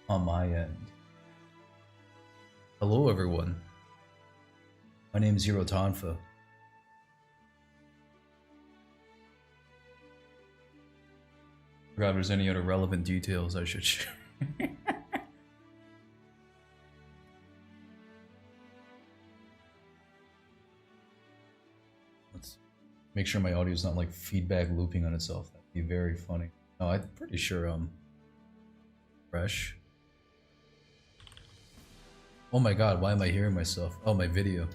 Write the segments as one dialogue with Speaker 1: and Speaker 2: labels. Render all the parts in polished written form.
Speaker 1: on my end. Hello everyone, my name is Hiro Tonfa. Forgot if there's any other relevant details I should share. Let's make sure my audio is not like feedback looping on itself. That'd be very funny. No, I'm pretty sure fresh. Oh my god, why am I hearing myself? Oh, my video.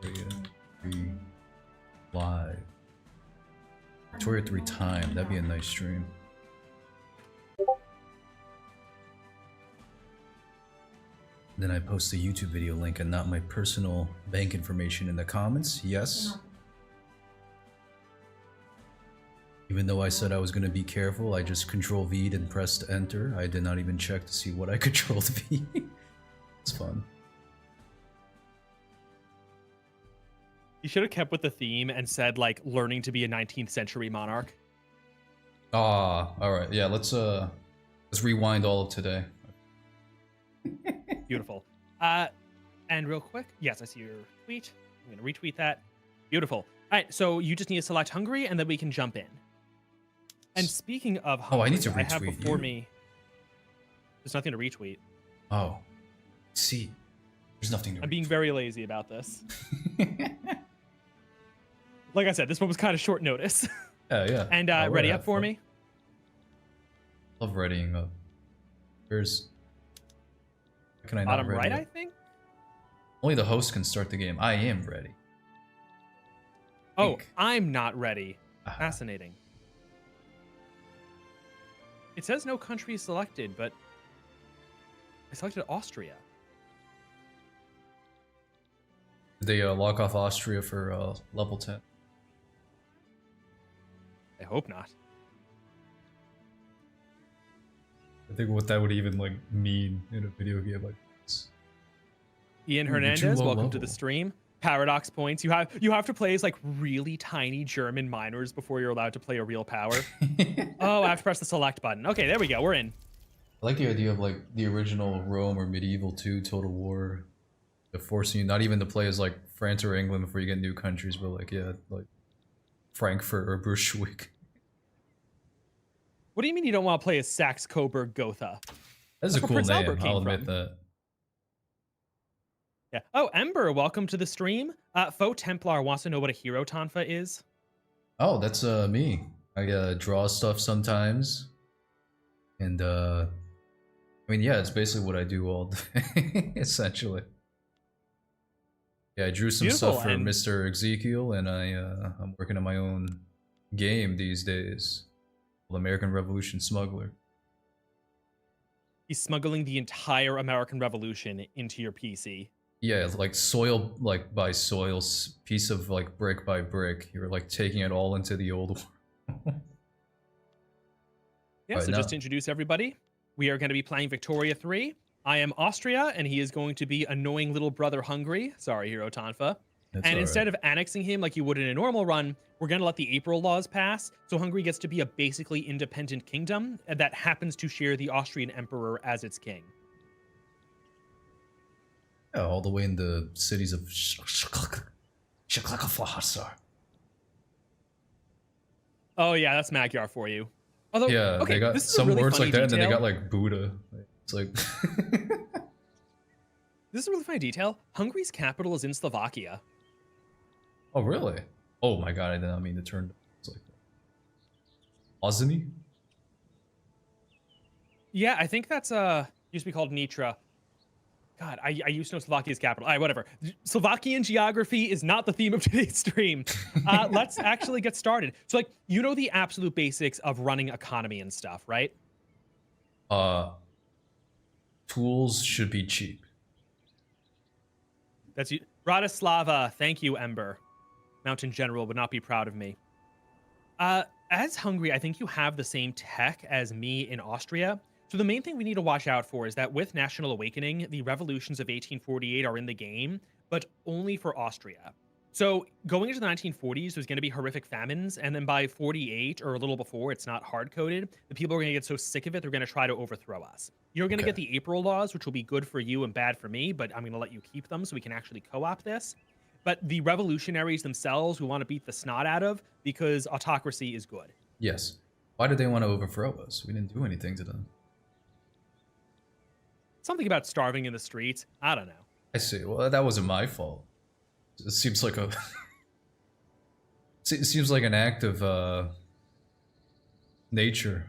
Speaker 1: Victoria 3 live. Victoria 3 time. That'd be a nice stream. Then I post the YouTube video link and not my personal bank information in the comments. Yes. Even though I said I was going to be careful, I just Control V'd and pressed enter. I did not even check to see what I Controlled V. It's fun.
Speaker 2: You should have kept with the theme and said, like, learning to be a 19th century monarch.
Speaker 1: Ah, alright. Yeah, let's rewind all of today.
Speaker 2: Beautiful. And real quick, yes, I see your tweet. I'm going to retweet that. Beautiful. All right, so you just need to select Hungary, and then we can jump in. And speaking of Hungary,
Speaker 1: I need to
Speaker 2: I have
Speaker 1: retweet
Speaker 2: before
Speaker 1: you.
Speaker 2: me... There's nothing to retweet.
Speaker 1: Oh. See. There's nothing to
Speaker 2: I'm being very lazy about this. Like I said, this one was kind of short notice.
Speaker 1: Yeah.
Speaker 2: And ready up for me?
Speaker 1: Love readying up. Where's... Can I not
Speaker 2: Bottom
Speaker 1: ready
Speaker 2: right,
Speaker 1: up?
Speaker 2: I think?
Speaker 1: Only the host can start the game. I am ready.
Speaker 2: Oh, I'm not ready.
Speaker 1: Ah.
Speaker 2: Fascinating. It says no country selected, but I selected Austria.
Speaker 1: Did they lock off Austria for level 10?
Speaker 2: I hope not.
Speaker 1: I think what that would even like mean in a video game like this.
Speaker 2: Ian
Speaker 1: Ooh,
Speaker 2: Hernandez,
Speaker 1: low
Speaker 2: welcome to the
Speaker 1: level.
Speaker 2: stream. Paradox points. You have to play as like really tiny German minors before you're allowed to play a real power. Oh, I have to press the select button. Okay, there we go. We're in.
Speaker 1: I like the idea of like the original Rome or Medieval 2 Total War. They're forcing you not even to play as like France or England before you get new countries, but like, yeah, like Frankfurt or Brunswick.
Speaker 2: What do you mean you don't want to play as Saxe Coburg Gotha?
Speaker 1: That's a
Speaker 2: where
Speaker 1: cool
Speaker 2: Prince
Speaker 1: name,
Speaker 2: Albert came
Speaker 1: I'll admit
Speaker 2: from.
Speaker 1: that.
Speaker 2: Yeah. Oh, Ember, welcome to the stream. Faux Templar wants to know what a hero Tonfa is.
Speaker 1: Oh, that's me. I draw stuff sometimes. And I mean, yeah, it's basically what I do all day, essentially. Yeah, I drew some
Speaker 2: Beautiful,
Speaker 1: stuff for
Speaker 2: and-
Speaker 1: Mr. Ezekiel, and I'm working on my own game these days called American Revolution Smuggler.
Speaker 2: He's smuggling the entire American Revolution into your PC.
Speaker 1: Yeah, it's like soil, like by soil, piece of like brick by brick. You're like taking it all into the old world.
Speaker 2: Yeah,
Speaker 1: Right,
Speaker 2: so
Speaker 1: now-
Speaker 2: just to introduce everybody, we are going to be playing Victoria 3. I am Austria, and he is going to be annoying little brother Hungary. Sorry, Hero Tonfa.
Speaker 1: That's
Speaker 2: And
Speaker 1: all
Speaker 2: instead
Speaker 1: right.
Speaker 2: of annexing him like you would in a normal run, we're going to let the April laws pass, so Hungary gets to be a basically independent kingdom that happens to share the Austrian emperor as its king.
Speaker 1: Yeah, all the way in the cities of Shaklakaflahasar.
Speaker 2: Oh yeah, that's Magyar for you. Although,
Speaker 1: Yeah,
Speaker 2: okay,
Speaker 1: they got
Speaker 2: this is
Speaker 1: some
Speaker 2: a really
Speaker 1: words
Speaker 2: funny
Speaker 1: like that, and then they
Speaker 2: detail.
Speaker 1: got like Buddha. It's like
Speaker 2: This is a really funny detail. Hungary's capital is in Slovakia.
Speaker 1: oh really? Oh my god, I did not mean to turn. It's like Ozny?
Speaker 2: Yeah, I think that's used to be called Nitra. God, I used to know Slovakia's capital. All right, whatever. Slovakian geography is not the theme of today's stream. Let's actually get started. So, like, you know the absolute basics of running economy and stuff, right?
Speaker 1: Tools should be cheap.
Speaker 2: That's you. Bratislava, thank you, Ember. Mountain General would not be proud of me. As Hungary, I think you have the same tech as me in Austria. So the main thing we need to watch out for is that with National Awakening, the revolutions of 1848 are in the game, but only for Austria. So going into the 1940s, there's going to be horrific famines, and then by 48 or a little before, it's not hard coded. The people are going to get so sick of it, they're going to try to overthrow us. You're going to
Speaker 1: Okay.
Speaker 2: get the April laws, which will be good for you and bad for me, but I'm going to let you keep them so we can actually co-opt this. But the revolutionaries themselves, we want to beat the snot out of because autocracy is good.
Speaker 1: Yes. Why did they want to overthrow us? We didn't do anything to them.
Speaker 2: Something about starving in the streets. I don't know.
Speaker 1: I see. Well, that wasn't my fault. It seems like a. It seems like an act of nature.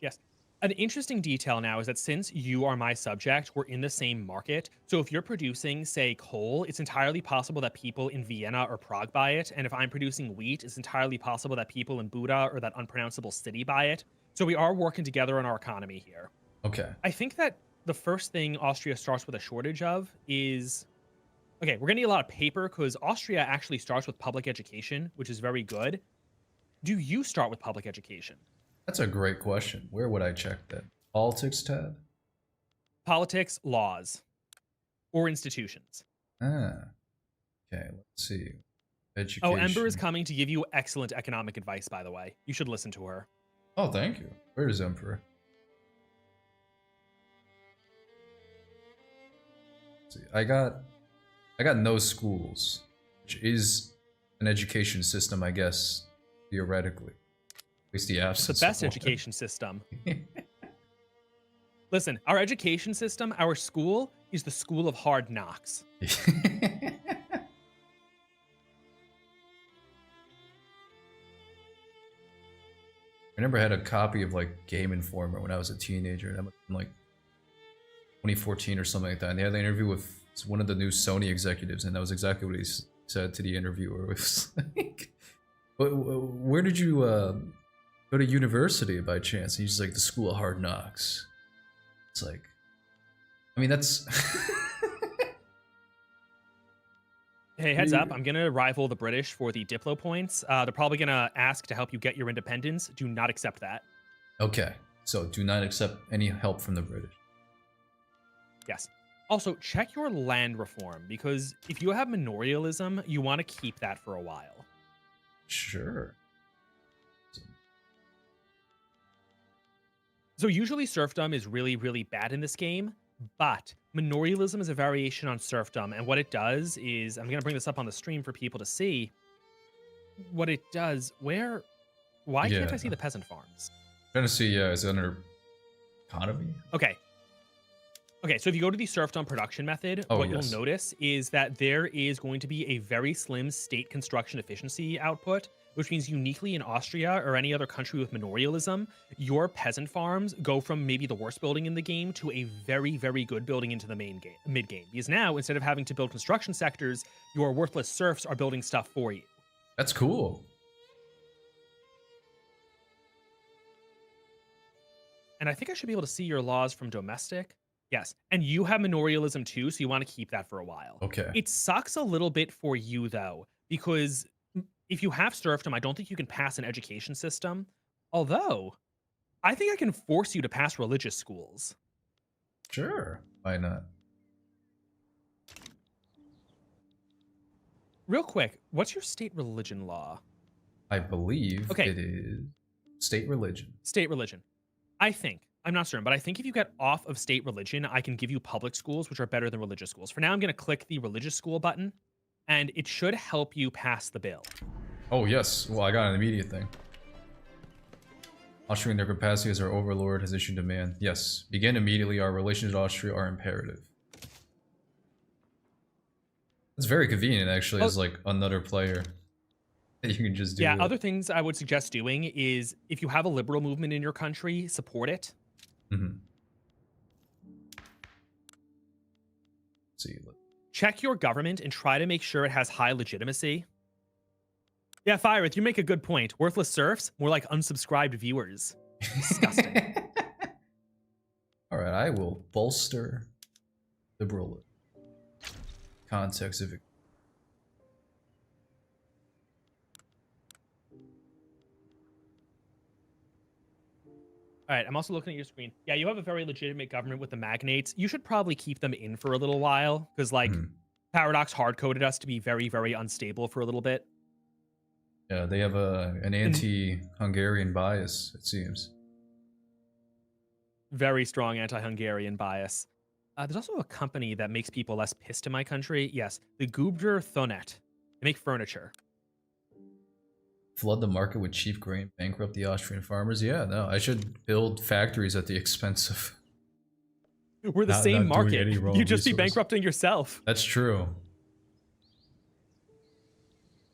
Speaker 2: Yes. An interesting detail now is that since you are my subject, we're in the same market. So if you're producing, say, coal, it's entirely possible that people in Vienna or Prague buy it. And if I'm producing wheat, it's entirely possible that people in Buda or that unpronounceable city buy it. So we are working together on our economy here.
Speaker 1: Okay.
Speaker 2: I think that the first thing Austria starts with a shortage of is, okay, we're gonna need a lot of paper because Austria actually starts with public education, which is very good. Do you start with public education?
Speaker 1: That's a great question. Where would I check that? Politics tab?
Speaker 2: Politics, laws, or institutions?
Speaker 1: Ah. Okay, let's see. Education.
Speaker 2: Oh, Ember is coming to give you excellent economic advice, by the way. You should listen to her.
Speaker 1: Oh, thank you. Where is Emperor? Let's see. I got no schools, which is an education system, I guess, theoretically. At least the
Speaker 2: It's
Speaker 1: absence
Speaker 2: the best
Speaker 1: of one.
Speaker 2: education system. Listen, our education system, our school, is the school of hard knocks.
Speaker 1: I remember I had a copy of like Game Informer when I was a teenager, and I'm like 2014 or something like that. And they had an interview with one of the new Sony executives, and that was exactly what he said to the interviewer. It was like, where did you go to university by chance? And he's like, the School of Hard Knocks. It's like, I mean, that's.
Speaker 2: Hey, heads up, I'm going to rival the British for the Diplo points. They're probably going to ask to help you get your independence. Do not accept that.
Speaker 1: Okay, so do not accept any help from the British.
Speaker 2: Yes. Also, check your land reform, because if you have manorialism, you want to keep that for a while.
Speaker 1: Sure.
Speaker 2: So usually serfdom is really, really bad in this game, but manorialism is a variation on serfdom. And what it does is, I'm going to bring this up on the stream for people to see. What it does, why can't I see the peasant farms?
Speaker 1: Trying to see, is it under economy?
Speaker 2: Okay. Okay, so if you go to the serfdom production method, what you'll notice is that there is going to be a very slim state construction efficiency output, which means uniquely in Austria or any other country with manorialism, your peasant farms go from maybe the worst building in the game to a very, very good building into the mid-game. Because now, instead of having to build construction sectors, your worthless serfs are building stuff for you.
Speaker 1: That's cool.
Speaker 2: And I think I should be able to see your laws from domestic. Yes, and you have manorialism too, so you want to keep that for a while.
Speaker 1: Okay.
Speaker 2: It sucks a little bit for you, though, because if you have serfdom, I don't think you can pass an education system. Although, I think I can force you to pass religious schools.
Speaker 1: Sure. Why not?
Speaker 2: Real quick, what's your state religion law?
Speaker 1: I believe it is state religion.
Speaker 2: State religion. I think. I'm not certain, but I think if you get off of state religion, I can give you public schools, which are better than religious schools. For now, I'm going to click the religious school button, and it should help you pass the bill.
Speaker 1: Oh, yes. Well, I got an immediate thing. Austria in their capacity as our overlord has issued demand. Yes. Begin immediately. Our relations with Austria are imperative. It's very convenient, actually, as like another player. You can just do it.
Speaker 2: Other things I would suggest doing is if you have a liberal movement in your country, support it.
Speaker 1: Mm-hmm. See.
Speaker 2: Check your government and try to make sure it has high legitimacy. Yeah, Fireth, you make a good point. Worthless serfs, more like unsubscribed viewers. Disgusting.
Speaker 1: All right, I will bolster liberal context of it.
Speaker 2: All right, I'm also looking at your screen. Yeah, you have a very legitimate government with the magnates. You should probably keep them in for a little while because, like, Paradox hard coded us to be very, very unstable for a little bit.
Speaker 1: Yeah, they have an anti-Hungarian bias, it seems.
Speaker 2: Very strong anti-Hungarian bias. There's also a company that makes people less pissed in my country. Yes, the Gubder Thonet. They make furniture.
Speaker 1: Flood the market with cheap grain, bankrupt the Austrian farmers. Yeah, no, I should build factories at the expense of.
Speaker 2: We're the same
Speaker 1: not doing
Speaker 2: market.
Speaker 1: any raw
Speaker 2: You just be
Speaker 1: resource.
Speaker 2: bankrupting yourself.
Speaker 1: That's true.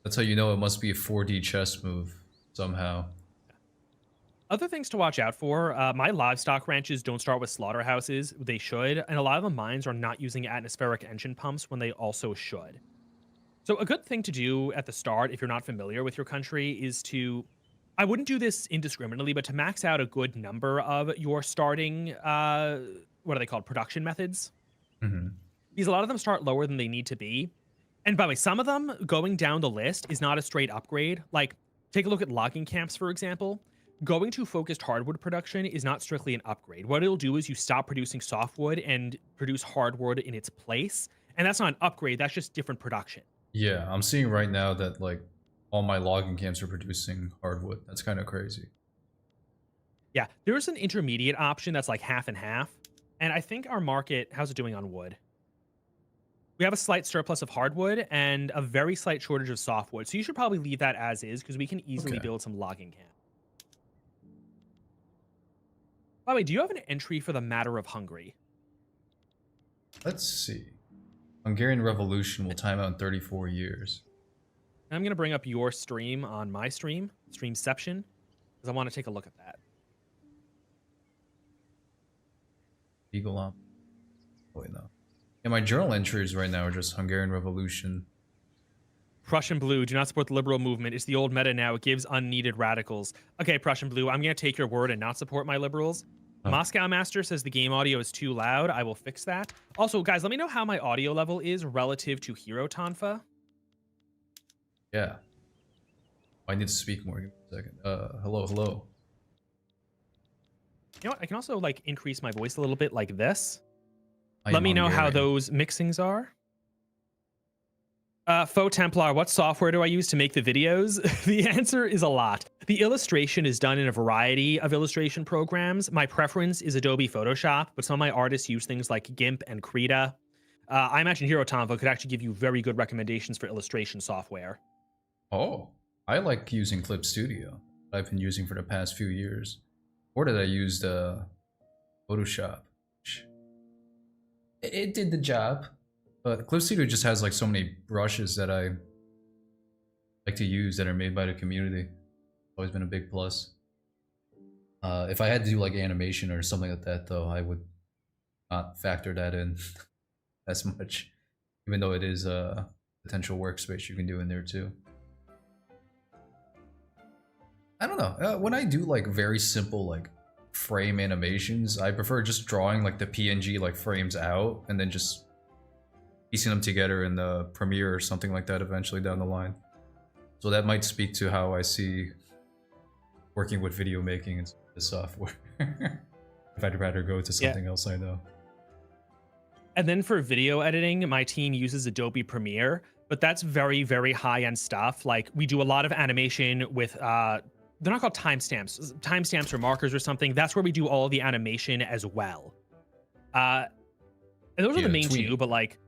Speaker 1: That's how you know it must be a 4D chess move somehow.
Speaker 2: Other things to watch out for. My livestock ranches don't start with slaughterhouses. They should. And a lot of the mines are not using atmospheric engine pumps when they also should. So a good thing to do at the start, if you're not familiar with your country, is to, I wouldn't do this indiscriminately, but to max out a good number of your starting, what are they called, production methods.
Speaker 1: Mm-hmm.
Speaker 2: Because a lot of them start lower than they need to be. And by the way, some of them going down the list is not a straight upgrade. Like, take a look at logging camps, for example. Going to focused hardwood production is not strictly an upgrade. What it'll do is you stop producing softwood and produce hardwood in its place. And that's not an upgrade, that's just different production.
Speaker 1: Yeah, I'm seeing right now that like all my logging camps are producing hardwood. That's kind of crazy.
Speaker 2: Yeah, there's an intermediate option that's like half and half. And I think our market, how's it doing on wood? We have a slight surplus of hardwood and a very slight shortage of softwood. So you should probably leave that as is because we can easily build some logging camp. By the way, do you have an entry for the matter of Hungary?
Speaker 1: Let's see. Hungarian Revolution will time out in 34 years.
Speaker 2: I'm going to bring up your stream on my stream, Streamception, because I want to take a look at that.
Speaker 1: Eagle on. Oh, wait, no. Yeah, my journal entries right now are just Hungarian Revolution.
Speaker 2: Prussian Blue, do not support the liberal movement. It's the old meta now. It gives unneeded radicals. Okay, Prussian Blue, I'm going to take your word and not support my liberals. Oh. Moscow Master says the game audio is too loud. I will fix that. Also, guys, let me know how my audio level is relative to Hero Tonfa.
Speaker 1: Yeah. I need to speak more. Give me a second. Hello, hello.
Speaker 2: You know what? I can also like increase my voice a little bit like this. Let me know how those mixings are. Faux Templar, what software do I use to make the videos? The answer is a lot. The illustration is done in a variety of illustration programs. My preference is Adobe Photoshop, but some of my artists use things like GIMP and Krita. I imagine Hero Tonfa could actually give you very good recommendations for illustration software.
Speaker 1: Oh, I like using Clip Studio. I've been using for the past few years. Or did I use Photoshop? It did the job. But Clip Studio just has like so many brushes that I like to use that are made by the community. Always been a big plus. If I had to do like animation or something like that though, I would not factor that in as much. Even though it is a potential workspace you can do in there too. I don't know. When I do like very simple like frame animations, I prefer just drawing like the PNG like frames out and then just piecing them together in the Premiere or something like that eventually down the line. So that might speak to how I see working with video making and the software. If I'd rather go to something else I know.
Speaker 2: And then for video editing, my team uses Adobe Premiere, but that's very, very high-end stuff. Like we do a lot of animation with, they're not called timestamps. Timestamps or markers or something. That's where we do all of the animation as well. And those are the main two, but like,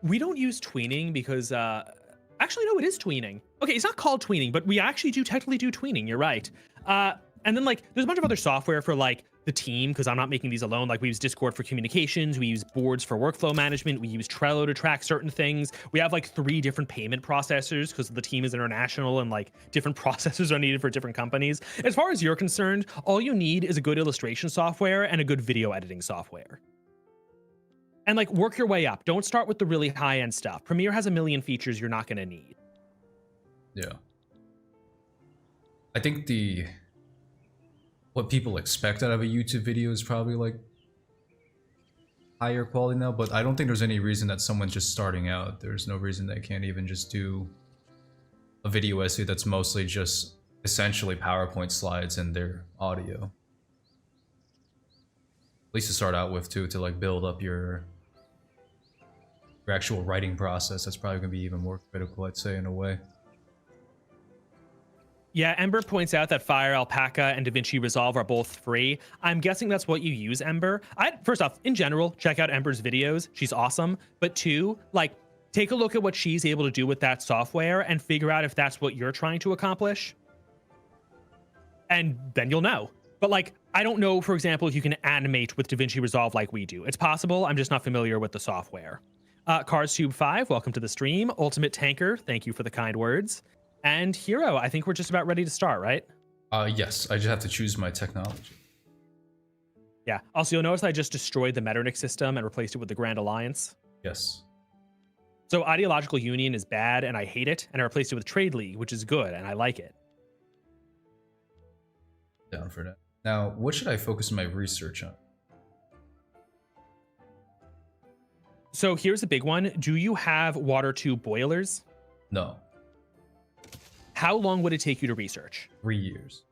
Speaker 2: we don't use tweening because, actually, no, it is tweening. Okay, it's not called tweening, but we actually do technically do tweening. You're right. And then like, there's a bunch of other software for like the team, because I'm not making these alone. Like we use Discord for communications. We use boards for workflow management. We use Trello to track certain things. We have like 3 different payment processors because the team is international and like different processors are needed for different companies. As far as you're concerned, all you need is a good illustration software and a good video editing software. And like work your way up. Don't start with the really high-end stuff. Premiere has a million features you're not going to need.
Speaker 1: Yeah. I think what people expect out of a YouTube video is probably like higher quality now, but I don't think there's any reason that someone's just starting out. There's no reason they can't even just do a video essay that's mostly just essentially PowerPoint slides and their audio. At least to start out with too, to like build up your your actual writing process, that's probably going to be even more critical, I'd say, in a way.
Speaker 2: Yeah, Ember points out that Fire, Alpaca, and DaVinci Resolve are both free. I'm guessing that's what you use, Ember. First off, in general, check out Ember's videos. She's awesome. But two, like, take a look at what she's able to do with that software and figure out if that's what you're trying to accomplish. And then you'll know. But like, I don't know, for example, if you can animate with DaVinci Resolve like we do. It's possible. I'm just not familiar with the software. CarsTube5, welcome to the stream. Ultimate Tanker, thank you for the kind words. And Hero, I think we're just about ready to start, right?
Speaker 1: Yes, I just have to choose my technology.
Speaker 2: Yeah. Also, you'll notice I just destroyed the Metternich system and replaced it with the Grand Alliance.
Speaker 1: Yes.
Speaker 2: So Ideological Union is bad and I hate it, and I replaced it with Trade League, which is good and I like it.
Speaker 1: Down for that. Now, what should I focus my research on?
Speaker 2: So here's a big one. Do you have water tube boilers?
Speaker 1: No.
Speaker 2: How long would it take you to research?
Speaker 1: 3 years.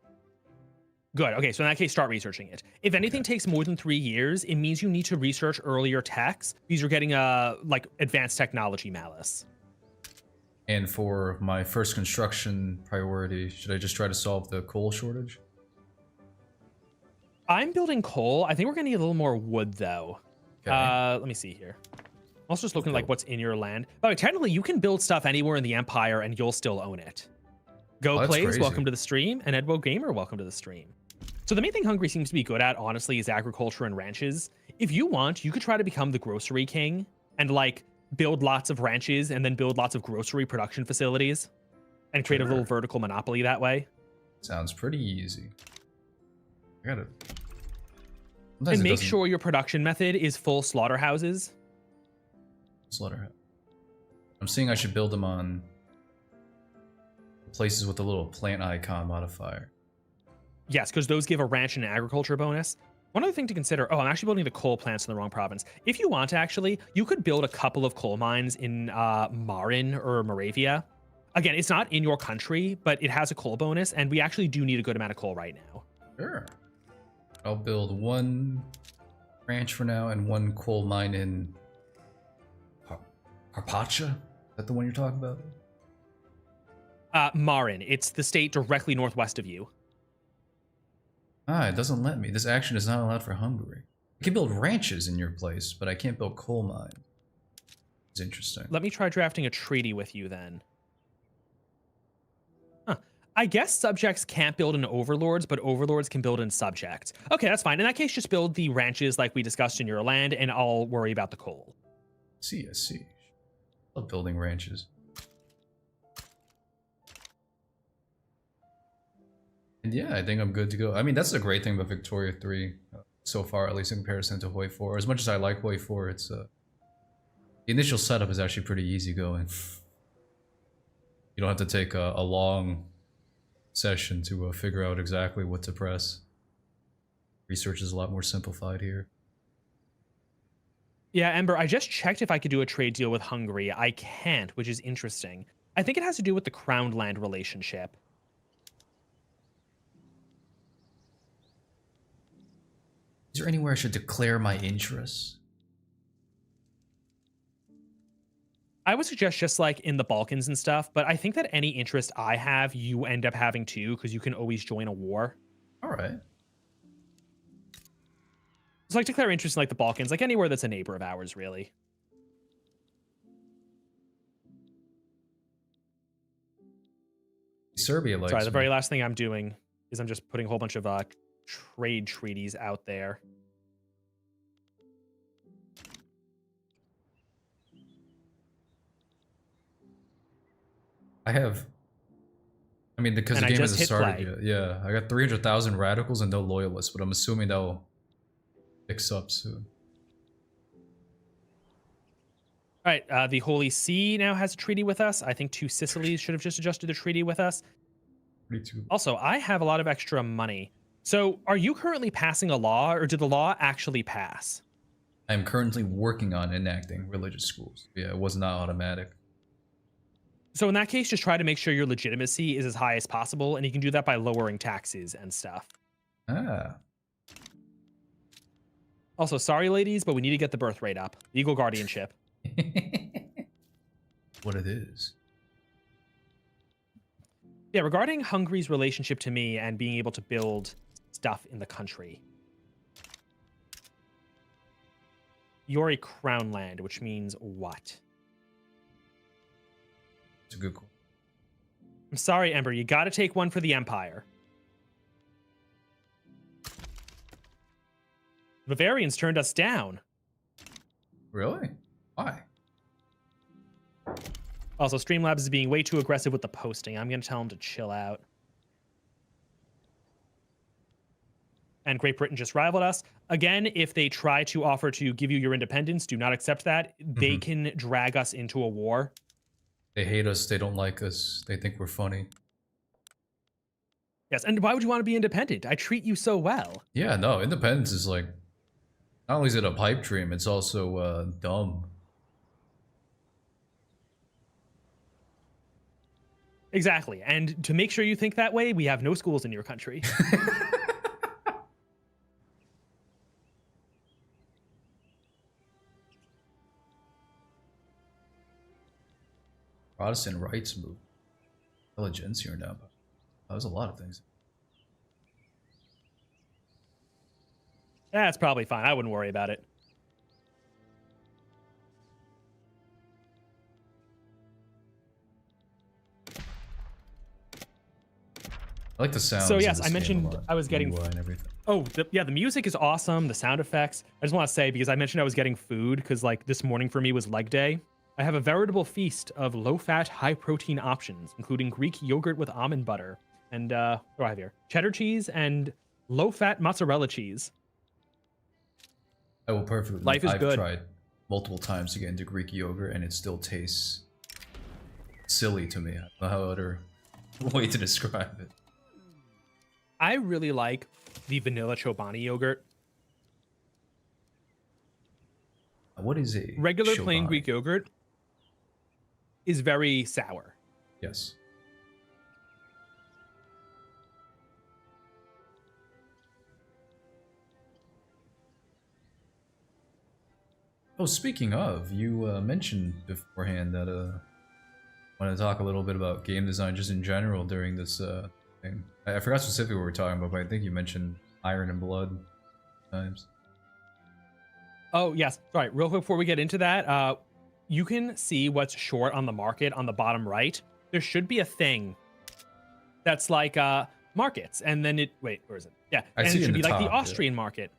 Speaker 2: Good. Okay, so in that case, start researching it. If anything takes more than 3 years, it means you need to research earlier techs. These are getting like advanced technology malice.
Speaker 1: And for my first construction priority, should I just try to solve the coal shortage?
Speaker 2: I'm building coal. I think we're gonna need a little more wood though.
Speaker 1: Okay.
Speaker 2: Let me see here. I'm also just looking like what's in your land. By the way, technically you can build stuff anywhere in the Empire and you'll still own it. Go Plays,
Speaker 1: crazy.
Speaker 2: welcome to the stream, and Edwo Gamer, welcome to the stream. So the main thing Hungary seems to be good at, honestly, is agriculture and ranches. If you want, you could try to become the grocery king and like build lots of ranches and then build lots of grocery production facilities and create a little vertical monopoly that way.
Speaker 1: Sounds pretty easy. I gotta...
Speaker 2: And make sure your production method is full slaughterhouses.
Speaker 1: Slaughterhouse. I'm seeing I should build them on places with a little plant icon modifier.
Speaker 2: Yes, because those give a ranch and agriculture bonus. One other thing to consider, I'm actually building the coal plants in the wrong province. If you want, actually, you could build a couple of coal mines in Marin or Moravia. Again, it's not in your country, but it has a coal bonus, and we actually do need a good amount of coal right now.
Speaker 1: Sure. I'll build one ranch for now and one coal mine in Carpathia? Is that the one you're talking about?
Speaker 2: Marin. It's the state directly northwest of you.
Speaker 1: It doesn't let me. This action is not allowed for Hungary. I can build ranches in your place, but I can't build coal mines. It's interesting.
Speaker 2: Let me try drafting a treaty with you then. I guess subjects can't build in overlords, but overlords can build in subjects. Okay, that's fine. In that case, just build the ranches like we discussed in your land, and I'll worry about the coal.
Speaker 1: I see. I love building ranches. And yeah, I think I'm good to go. I mean, that's the great thing about Victoria 3 so far, at least in comparison to Hoi 4. As much as I like Hoi 4, it's the initial setup is actually pretty easy going. You don't have to take a long session to figure out exactly what to press. Research is a lot more simplified here.
Speaker 2: Yeah, Ember, I just checked if I could do a trade deal with Hungary. I can't, which is interesting. I think it has to do with the crown land relationship.
Speaker 1: Is there anywhere I should declare my interests?
Speaker 2: I would suggest just like in the Balkans and stuff, but I think that any interest I have, you end up having too, because you can always join a war.
Speaker 1: All right.
Speaker 2: It's like declare interest in like the Balkans, like anywhere that's a neighbor of ours, really.
Speaker 1: Serbia likes
Speaker 2: Sorry, the
Speaker 1: me.
Speaker 2: very last thing I'm doing is I'm just putting a whole bunch of trade treaties out there.
Speaker 1: I mean, because
Speaker 2: And
Speaker 1: the
Speaker 2: I
Speaker 1: game
Speaker 2: just
Speaker 1: hasn't
Speaker 2: hit
Speaker 1: started
Speaker 2: play.
Speaker 1: yet. Yeah, I got 300,000 radicals and no loyalists, but I'm assuming that'll fix up soon.
Speaker 2: All right, the Holy See now has a treaty with us. I think 2 Sicilies should have just adjusted the treaty with us. Also, I have a lot of extra money. So are you currently passing a law, or did the law actually pass?
Speaker 1: I'm currently working on enacting religious schools. Yeah, it was not automatic.
Speaker 2: So in that case, just try to make sure your legitimacy is as high as possible, and you can do that by lowering taxes and stuff.
Speaker 1: Ah.
Speaker 2: Also, sorry, ladies, but we need to get the birth rate up. Eagle guardianship.
Speaker 1: What it is.
Speaker 2: Yeah, regarding Hungary's relationship to me and being able to build stuff in the country. You're a crown land, which means what?
Speaker 1: It's a good call.
Speaker 2: I'm sorry, Ember, you gotta take one for the Empire. Bavarians turned us down.
Speaker 1: Really? Why?
Speaker 2: Also, Streamlabs is being way too aggressive with the posting. I'm gonna tell them to chill out. And Great Britain just rivaled us. Again, if they try to offer to give you your independence, do not accept that. They can drag us into a war.
Speaker 1: They hate us, they don't like us, they think we're funny.
Speaker 2: Yes, and why would you want to be independent? I treat you so well.
Speaker 1: Yeah, no, independence is like, not only is it a pipe dream, it's also dumb.
Speaker 2: Exactly. And to make sure you think that way, we have no schools in your country.
Speaker 1: Protestant rights movement. Intelligentsia now, but that was a lot of things.
Speaker 2: That's probably fine. I wouldn't worry about it.
Speaker 1: I like the sounds.
Speaker 2: So yes,
Speaker 1: of this
Speaker 2: I
Speaker 1: game a
Speaker 2: mentioned
Speaker 1: lot.
Speaker 2: I was getting
Speaker 1: UI and everything.
Speaker 2: Oh, yeah, the music is awesome. The sound effects. I just want to say, because I mentioned I was getting food, because like this morning for me was leg day. I have a veritable feast of low-fat, high-protein options, including Greek yogurt with almond butter and what do I have here? Cheddar cheese and low-fat mozzarella cheese.
Speaker 1: I will perfectly.
Speaker 2: Life is
Speaker 1: I've
Speaker 2: good.
Speaker 1: tried multiple times to get into Greek yogurt, and it still tastes silly to me. I don't know how other way to describe it.
Speaker 2: I really like the vanilla Chobani yogurt.
Speaker 1: What is a
Speaker 2: Regular plain
Speaker 1: Chobani?
Speaker 2: Greek yogurt is very sour.
Speaker 1: Yes. Oh, speaking of, you mentioned beforehand that wanted to talk a little bit about game design just in general during this thing. I forgot specifically what we were talking about, but I think you mentioned Iron and Blood times.
Speaker 2: Oh, yes. Sorry, real quick before we get into that, you can see what's short on the market on the bottom right. There should be a thing that's like markets, and then it, wait, where is it? Yeah,
Speaker 1: I
Speaker 2: and
Speaker 1: see
Speaker 2: it
Speaker 1: it
Speaker 2: should
Speaker 1: in
Speaker 2: be
Speaker 1: the
Speaker 2: like the
Speaker 1: top,
Speaker 2: Austrian market.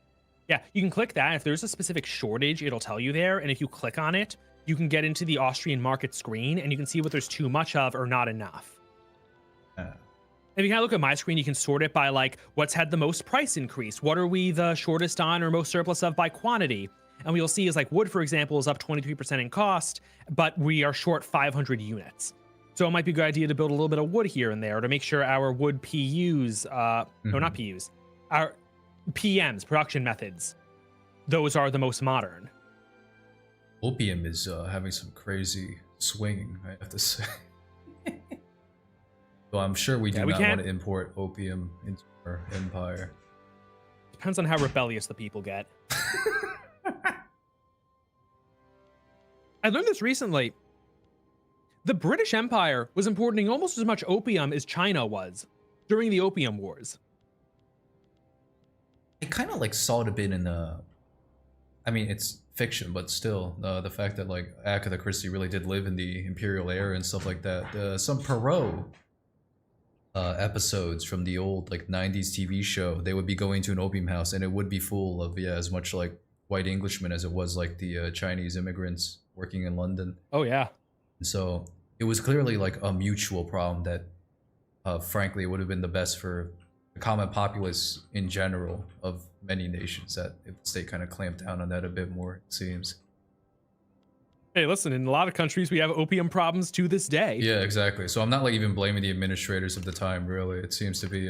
Speaker 2: Yeah, you can click that. If there's a specific shortage, it'll tell you there, and if you click on it, you can get into the Austrian market screen, and you can see what there's too much of or not enough. If you kind of look at my screen, you can sort it by like what's had the most price increase. What are we the shortest on or most surplus of by quantity? And we'll see is like wood, for example, is up 23% in cost, but we are short 500 units. So it might be a good idea to build a little bit of wood here and there to make sure our wood PUs, no, not PUs, our PMs, production methods, those are the most modern.
Speaker 1: Opium is having some crazy swinging, I have to say. So I'm sure we do not want to import opium into our empire.
Speaker 2: Depends on how rebellious the people get. I learned this recently. The British Empire was importing almost as much opium as China was during the Opium Wars.
Speaker 1: I kind of like saw it a bit in I mean, it's fiction, but still, the fact that like Agatha Christie really did live in the imperial era and stuff like that. Some Perot episodes from the old like 90s TV show, they would be going to an opium house and it would be full of, yeah, as much like white Englishmen as it was like the Chinese immigrants working in London.
Speaker 2: Oh yeah.
Speaker 1: And so it was clearly like a mutual problem that frankly it would have been the best for the common populace in general of many nations, that if the state kind of clamped down on that a bit more, it seems.
Speaker 2: Hey, listen, in a lot of countries we have opium problems to this day.
Speaker 1: Yeah, exactly. So I'm not like even blaming the administrators of the time, really. It seems to be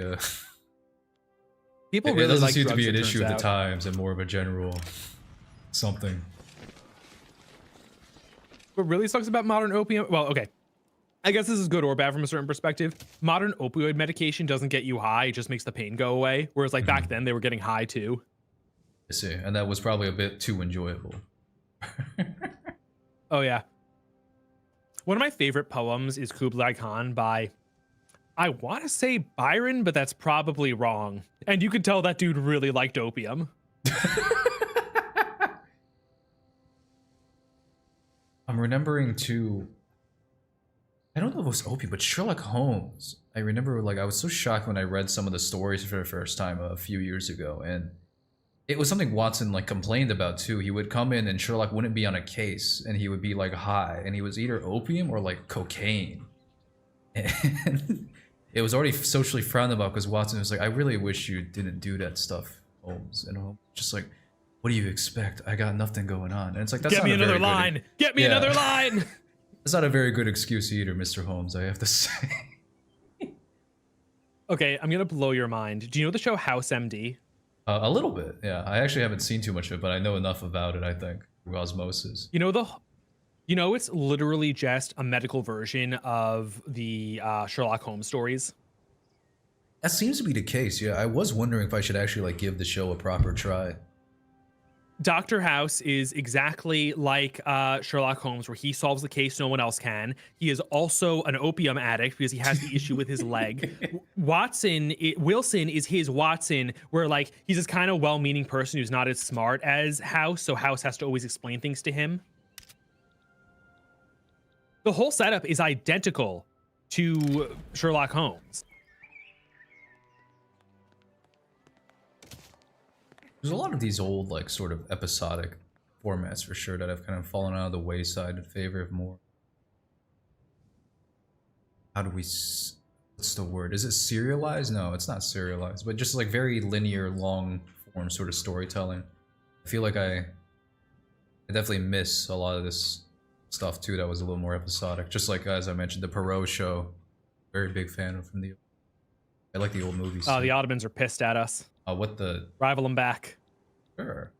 Speaker 2: People
Speaker 1: it
Speaker 2: really
Speaker 1: doesn't
Speaker 2: like
Speaker 1: seem to
Speaker 2: drugs,
Speaker 1: be an
Speaker 2: it
Speaker 1: issue of
Speaker 2: turns
Speaker 1: the
Speaker 2: out.
Speaker 1: times and more of a general something.
Speaker 2: What really sucks about modern opium, well, okay, I guess this is good or bad from a certain perspective. Modern opioid medication doesn't get you high, it just makes the pain go away. Whereas like back then they were getting high too.
Speaker 1: I see. And that was probably a bit too enjoyable.
Speaker 2: Oh yeah. One of my favorite poems is Kublai Khan by, I want to say Byron, but that's probably wrong. And you could tell that dude really liked opium.
Speaker 1: I'm remembering too. I don't know if it was opium, but Sherlock Holmes. I remember like I was so shocked when I read some of the stories for the first time a few years ago, and it was something Watson like complained about too. He would come in and Sherlock wouldn't be on a case, and he would be like high, and he was either opium or like cocaine. And it was already socially frowned about because Watson was like, "I really wish you didn't do that stuff, Holmes." And Holmes just like, "What do you expect? I got nothing going on." And it's like, that's
Speaker 2: Get
Speaker 1: not
Speaker 2: me
Speaker 1: a
Speaker 2: another
Speaker 1: very
Speaker 2: line.
Speaker 1: good,
Speaker 2: Get me
Speaker 1: yeah.
Speaker 2: another line.
Speaker 1: That's not a very good excuse either, Mr. Holmes. I have to say.
Speaker 2: Okay, I'm gonna blow your mind. Do you know the show House MD?
Speaker 1: A little bit, yeah. I actually haven't seen too much of it, but I know enough about it, I think, through osmosis.
Speaker 2: It's literally just a medical version of the Sherlock Holmes stories.
Speaker 1: That seems to be the case, yeah. I was wondering if I should actually like give the show a proper try.
Speaker 2: Dr. House is exactly like Sherlock Holmes, where he solves the case no one else can. He is also an opium addict because he has the issue with his leg. Wilson is his Watson, where like he's this kind of well-meaning person who's not as smart as House, so House has to always explain things to him. The whole setup is identical to Sherlock Holmes.
Speaker 1: There's a lot of these old, like, sort of episodic formats for sure that have kind of fallen out of the wayside in favor of more. How do we? What's the word? Is it serialized? No, it's not serialized, but just like very linear, long form sort of storytelling. I feel like I definitely miss a lot of this stuff too that was a little more episodic. Just like, as I mentioned, the Perot show. Very big fan of from the. I like the old movies.
Speaker 2: Oh, the Ottomans are pissed at us.
Speaker 1: What the?
Speaker 2: Rival them back.
Speaker 1: Sure.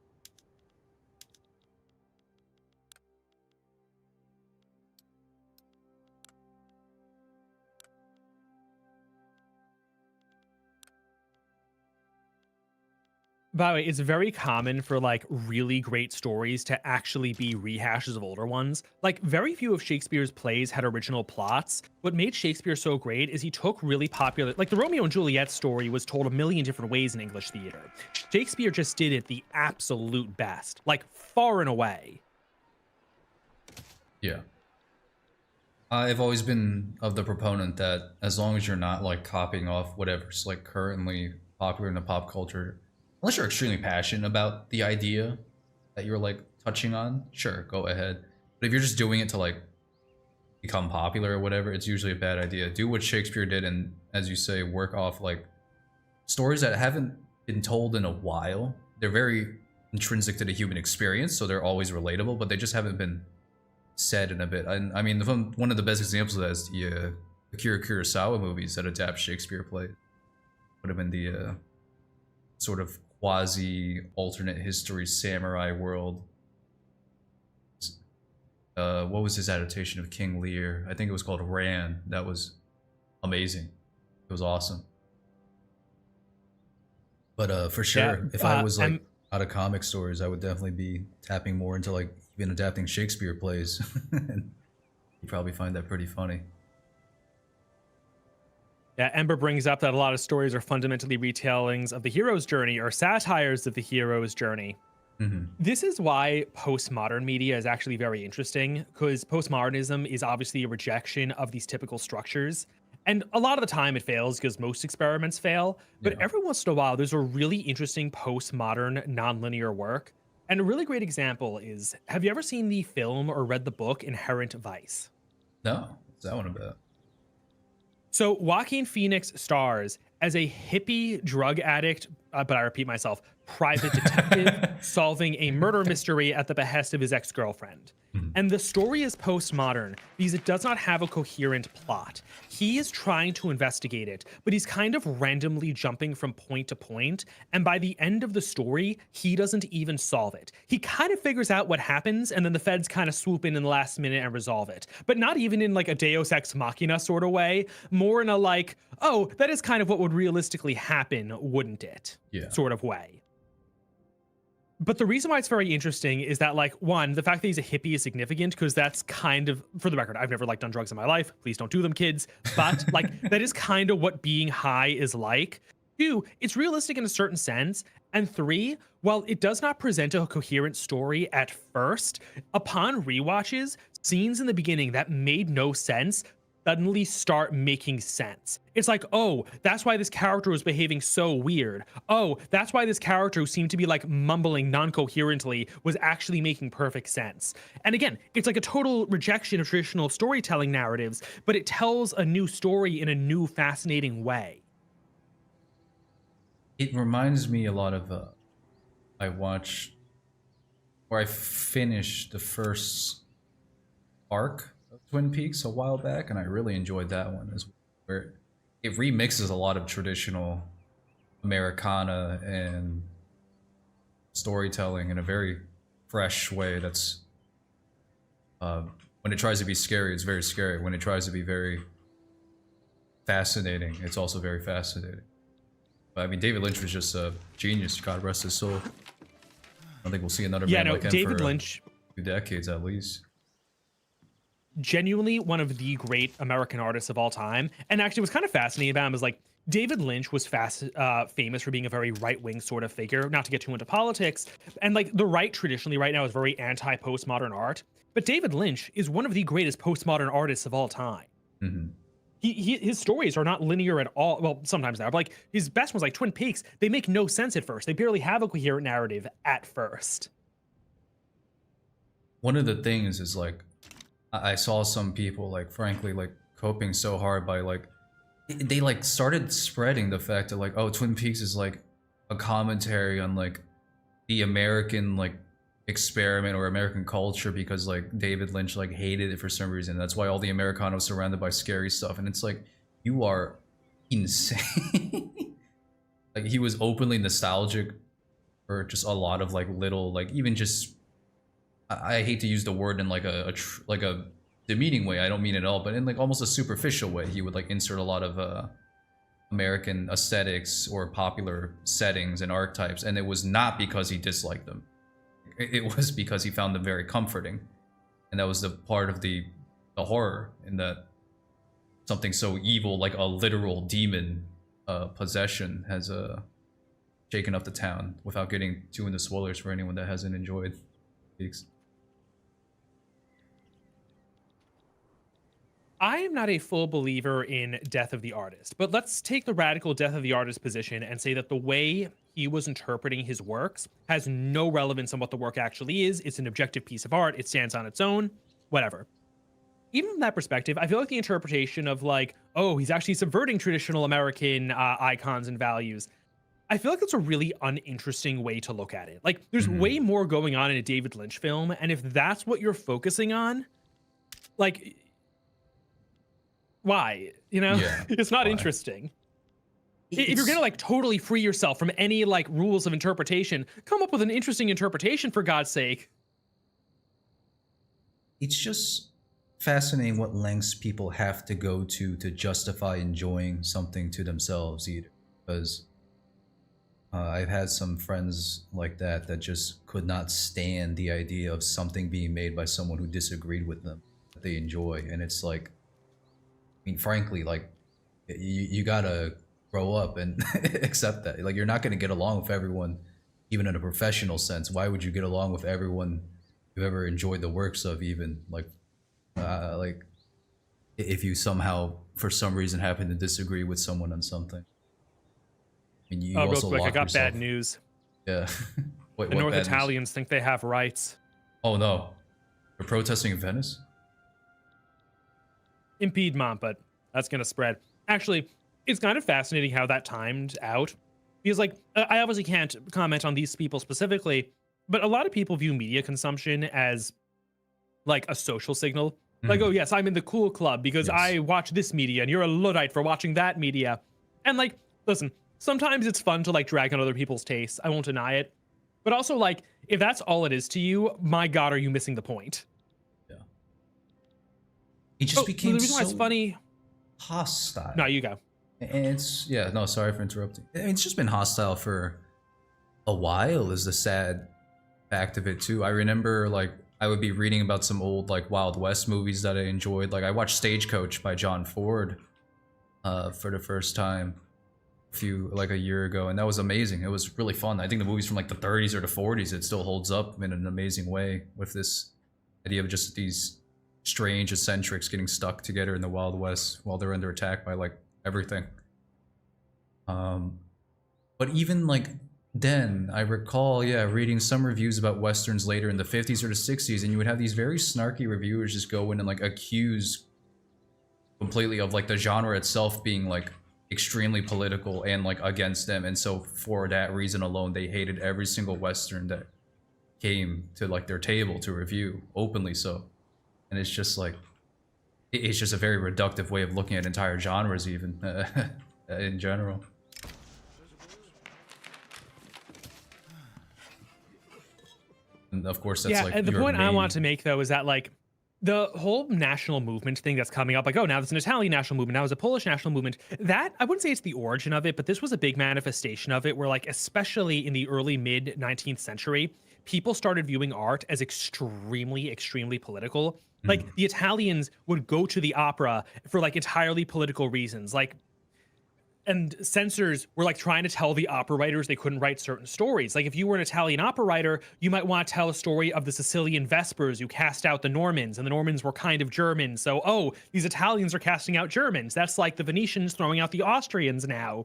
Speaker 2: By the way, it's very common for like really great stories to actually be rehashes of older ones. Like very few of Shakespeare's plays had original plots. What made Shakespeare so great is he took really popular, like the Romeo and Juliet story was told a million different ways in English theater. Shakespeare just did it the absolute best, like far and away.
Speaker 1: Yeah. I've always been of the proponent that as long as you're not like copying off whatever's like currently popular in the pop culture, unless you're extremely passionate about the idea that you're like touching on, sure, go ahead. But if you're just doing it to like become popular or whatever, it's usually a bad idea. Do what Shakespeare did and, as you say, work off like stories that haven't been told in a while. They're very intrinsic to the human experience, so they're always relatable, but they just haven't been said in a bit. I mean, one of the best examples of that is the Akira Kurosawa movies that adapt Shakespeare plays. Would have been the sort of quasi alternate history samurai world. What was his adaptation of King Lear? I think it was called Ran. That was amazing. It was awesome. But for sure,
Speaker 2: Yeah,
Speaker 1: if I was like out of comic stories, I would definitely be tapping more into like even adapting Shakespeare plays. And you probably find that pretty funny.
Speaker 2: Yeah, Ember brings up that a lot of stories are fundamentally retellings of the hero's journey or satires of the hero's journey.
Speaker 1: Mm-hmm.
Speaker 2: This is why postmodern media is actually very interesting, because postmodernism is obviously a rejection of these typical structures. And a lot of the time it fails because most experiments fail. But
Speaker 1: Yeah.
Speaker 2: every once in a while, there's a really interesting postmodern nonlinear work. And a really great example is, have you ever seen the film or read the book Inherent Vice?
Speaker 1: No, what's that one about?
Speaker 2: So Joaquin Phoenix stars as a hippie drug addict, but I repeat myself, private detective solving a murder mystery at the behest of his ex-girlfriend. And the story is postmodern because it does not have a coherent plot. He is trying to investigate it, but he's kind of randomly jumping from point to point. And by the end of the story, he doesn't even solve it. He kind of figures out what happens, and then the feds kind of swoop in the last minute and resolve it. But not even in like a Deus Ex Machina sort of way, more in a like, oh, that is kind of what would realistically happen, wouldn't it?
Speaker 1: Yeah.
Speaker 2: Sort of way. But the reason why it's very interesting is that, like, one, the fact that he's a hippie is significant because that's kind of, for the record, I've never like done drugs in my life. Please don't do them, kids. But like, that is kind of what being high is like. Two, it's realistic in a certain sense. And three, while it does not present a coherent story at first, upon rewatches, scenes in the beginning that made no sense suddenly start making sense. It's like, oh, that's why this character was behaving so weird. Oh, that's why this character who seemed to be like mumbling non-coherently was actually making perfect sense. And again, it's like a total rejection of traditional storytelling narratives, but it tells a new story in a new, fascinating way.
Speaker 1: It reminds me a lot of I watched or I finished the first arc of Twin Peaks a while back, and I really enjoyed that one as well, where it remixes a lot of traditional Americana and storytelling in a very fresh way. That's when it tries to be scary, it's very scary. When it tries to be very fascinating, it's also very fascinating. But I mean, David Lynch was just a genius. God rest his soul. I don't think we'll see another man like him
Speaker 2: David
Speaker 1: for
Speaker 2: Lynch,
Speaker 1: 2 decades at least.
Speaker 2: genuinely one of the great American artists of all time. And actually, what's kind of fascinating about him is like David Lynch was famous for being a very right-wing sort of figure. Not to get too into politics, and like the right traditionally right now is very anti-postmodern art. But David Lynch is one of the greatest postmodern artists of all time.
Speaker 1: Mm-hmm.
Speaker 2: His stories are not linear at all. Well, sometimes they are, but like his best ones, like Twin Peaks, they make no sense at first. They barely have a coherent narrative at first.
Speaker 1: One of the things is like, I saw some people like, frankly, like coping so hard by like, they like started spreading the fact that like, oh, Twin Peaks is like a commentary on like the American like experiment or American culture because like David Lynch like hated it for some reason. That's why all the Americana was surrounded by scary stuff. And it's like, you are insane. Like he was openly nostalgic for just a lot of like little like even just I hate to use the word in like like a demeaning way. I don't mean it at all, but in like almost a superficial way, he would like insert a lot of American aesthetics or popular settings and archetypes, and it was not because he disliked them. It was because he found them very comforting, and that was the part of the horror in that something so evil like a literal demon possession has shaken up the town. Without getting too into spoilers for anyone that hasn't enjoyed Peaks.
Speaker 2: I am not a full believer in death of the artist, but let's take the radical death of the artist position and say that the way he was interpreting his works has no relevance on what the work actually is. It's an objective piece of art. It stands on its own, whatever. Even from that perspective, I feel like the interpretation of like, oh, he's actually subverting traditional American icons and values. I feel like that's a really uninteresting way to look at it. Like there's way more going on in a David Lynch film. And if that's what you're focusing on, like, why? You know,
Speaker 1: Yeah,
Speaker 2: it's not
Speaker 1: why?
Speaker 2: Interesting. If you're gonna like totally free yourself from any like rules of interpretation, come up with an interesting interpretation for God's sake.
Speaker 1: It's just fascinating what lengths people have to go to justify enjoying something to themselves either. Because I've had some friends like that just could not stand the idea of something being made by someone who disagreed with them that they enjoy. And it's like, I mean, frankly, like you gotta grow up and accept that. Like you're not gonna get along with everyone, even in a professional sense. Why would you get along with everyone you ever enjoyed the works of? Even like if you somehow, for some reason, happen to disagree with someone on something. I mean, you
Speaker 2: Real
Speaker 1: also
Speaker 2: quick, I
Speaker 1: lock
Speaker 2: got
Speaker 1: yourself.
Speaker 2: bad news.
Speaker 1: Yeah. Wait,
Speaker 2: The
Speaker 1: what
Speaker 2: North
Speaker 1: bad news?
Speaker 2: Italians think they have rights.
Speaker 1: Oh no, they're protesting in Venice.
Speaker 2: In Piedmont, but that's gonna spread. Actually, it's kind of fascinating how that timed out. Because like, I obviously can't comment on these people specifically, but a lot of people view media consumption as like a social signal. Like, oh yes, I'm in the cool club because
Speaker 1: Yes.
Speaker 2: I watch this media and you're a Luddite for watching that media. And like, listen, sometimes it's fun to like drag on other people's tastes. I won't deny it. But also like, if that's all it is to you, my God, are you missing the point?
Speaker 1: Yeah. It just became
Speaker 2: the reason why
Speaker 1: so
Speaker 2: it's funny.
Speaker 1: hostile.
Speaker 2: No, you go.
Speaker 1: And it's, yeah, no, sorry for interrupting. It's just been hostile for a while, is the sad fact of it too. I remember like I would be reading about some old like Wild West movies that I enjoyed. Like I watched Stagecoach by John Ford for the first time a year ago, and that was amazing. It was really fun. I think the movie's from like the 30s or the 40s. It still holds up in an amazing way with this idea of just these strange eccentrics getting stuck together in the Wild West while they're under attack by like everything. But even like then, I recall, yeah, reading some reviews about westerns later in the 50s or the 60s, and you would have these very snarky reviewers just go in and like accuse completely of like the genre itself being like extremely political and like against them, and so for that reason alone, they hated every single western that came to like their table to review, openly so. And it's just like, it's just a very reductive way of looking at entire genres, even in general. And of course, that's like
Speaker 2: and the point I
Speaker 1: main...
Speaker 2: want to make though is that like the whole national movement thing that's coming up, like, oh, now there's an Italian national movement, now there's a Polish national movement. That, I wouldn't say it's the origin of it, but this was a big manifestation of it, where like, especially in the early mid 19th century, people started viewing art as extremely, extremely political. Like the Italians would go to the opera for like entirely political reasons. Like, and censors were like trying to tell the opera writers they couldn't write certain stories. Like if you were an Italian opera writer, you might want to tell a story of the Sicilian Vespers who cast out the Normans, and the Normans were kind of German. So, oh, these Italians are casting out Germans. That's like the Venetians throwing out the Austrians now.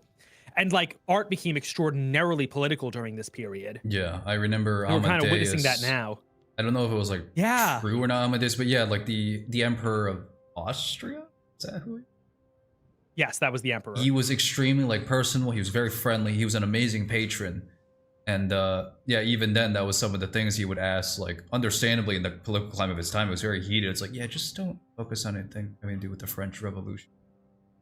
Speaker 2: And like art became extraordinarily political during this period.
Speaker 1: Yeah, I remember
Speaker 2: we're kind of witnessing that now.
Speaker 1: I don't know if it was like true or not Amadeus, but yeah, like the Emperor of Austria? Is that who he...
Speaker 2: Yes, that was the emperor.
Speaker 1: He was extremely like personal. He was very friendly. He was an amazing patron. And yeah, even then, that was some of the things he would ask, like understandably in the political climate of his time, it was very heated. It's like, yeah, just don't focus on anything having to do with the French Revolution.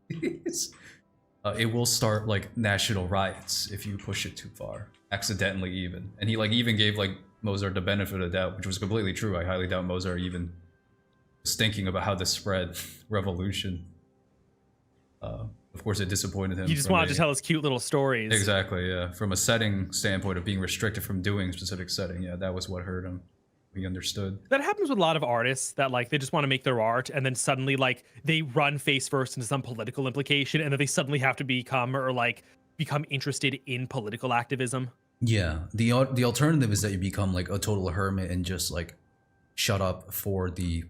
Speaker 1: It will start like national riots if you push it too far, accidentally even. And he like even gave like Mozart the benefit of the doubt, which was completely true. I highly doubt Mozart even was thinking about how to spread revolution. Of course, it disappointed him.
Speaker 2: He just wanted to tell us cute little stories.
Speaker 1: Exactly, yeah. From a setting standpoint of being restricted from doing a specific setting, yeah, that was what hurt him. We understood.
Speaker 2: That happens with a lot of artists, that like they just want to make their art, and then suddenly like they run face first into some political implication, and then they suddenly have to become interested in political activism.
Speaker 1: Yeah, the alternative is that you become like a total hermit and just like shut up for the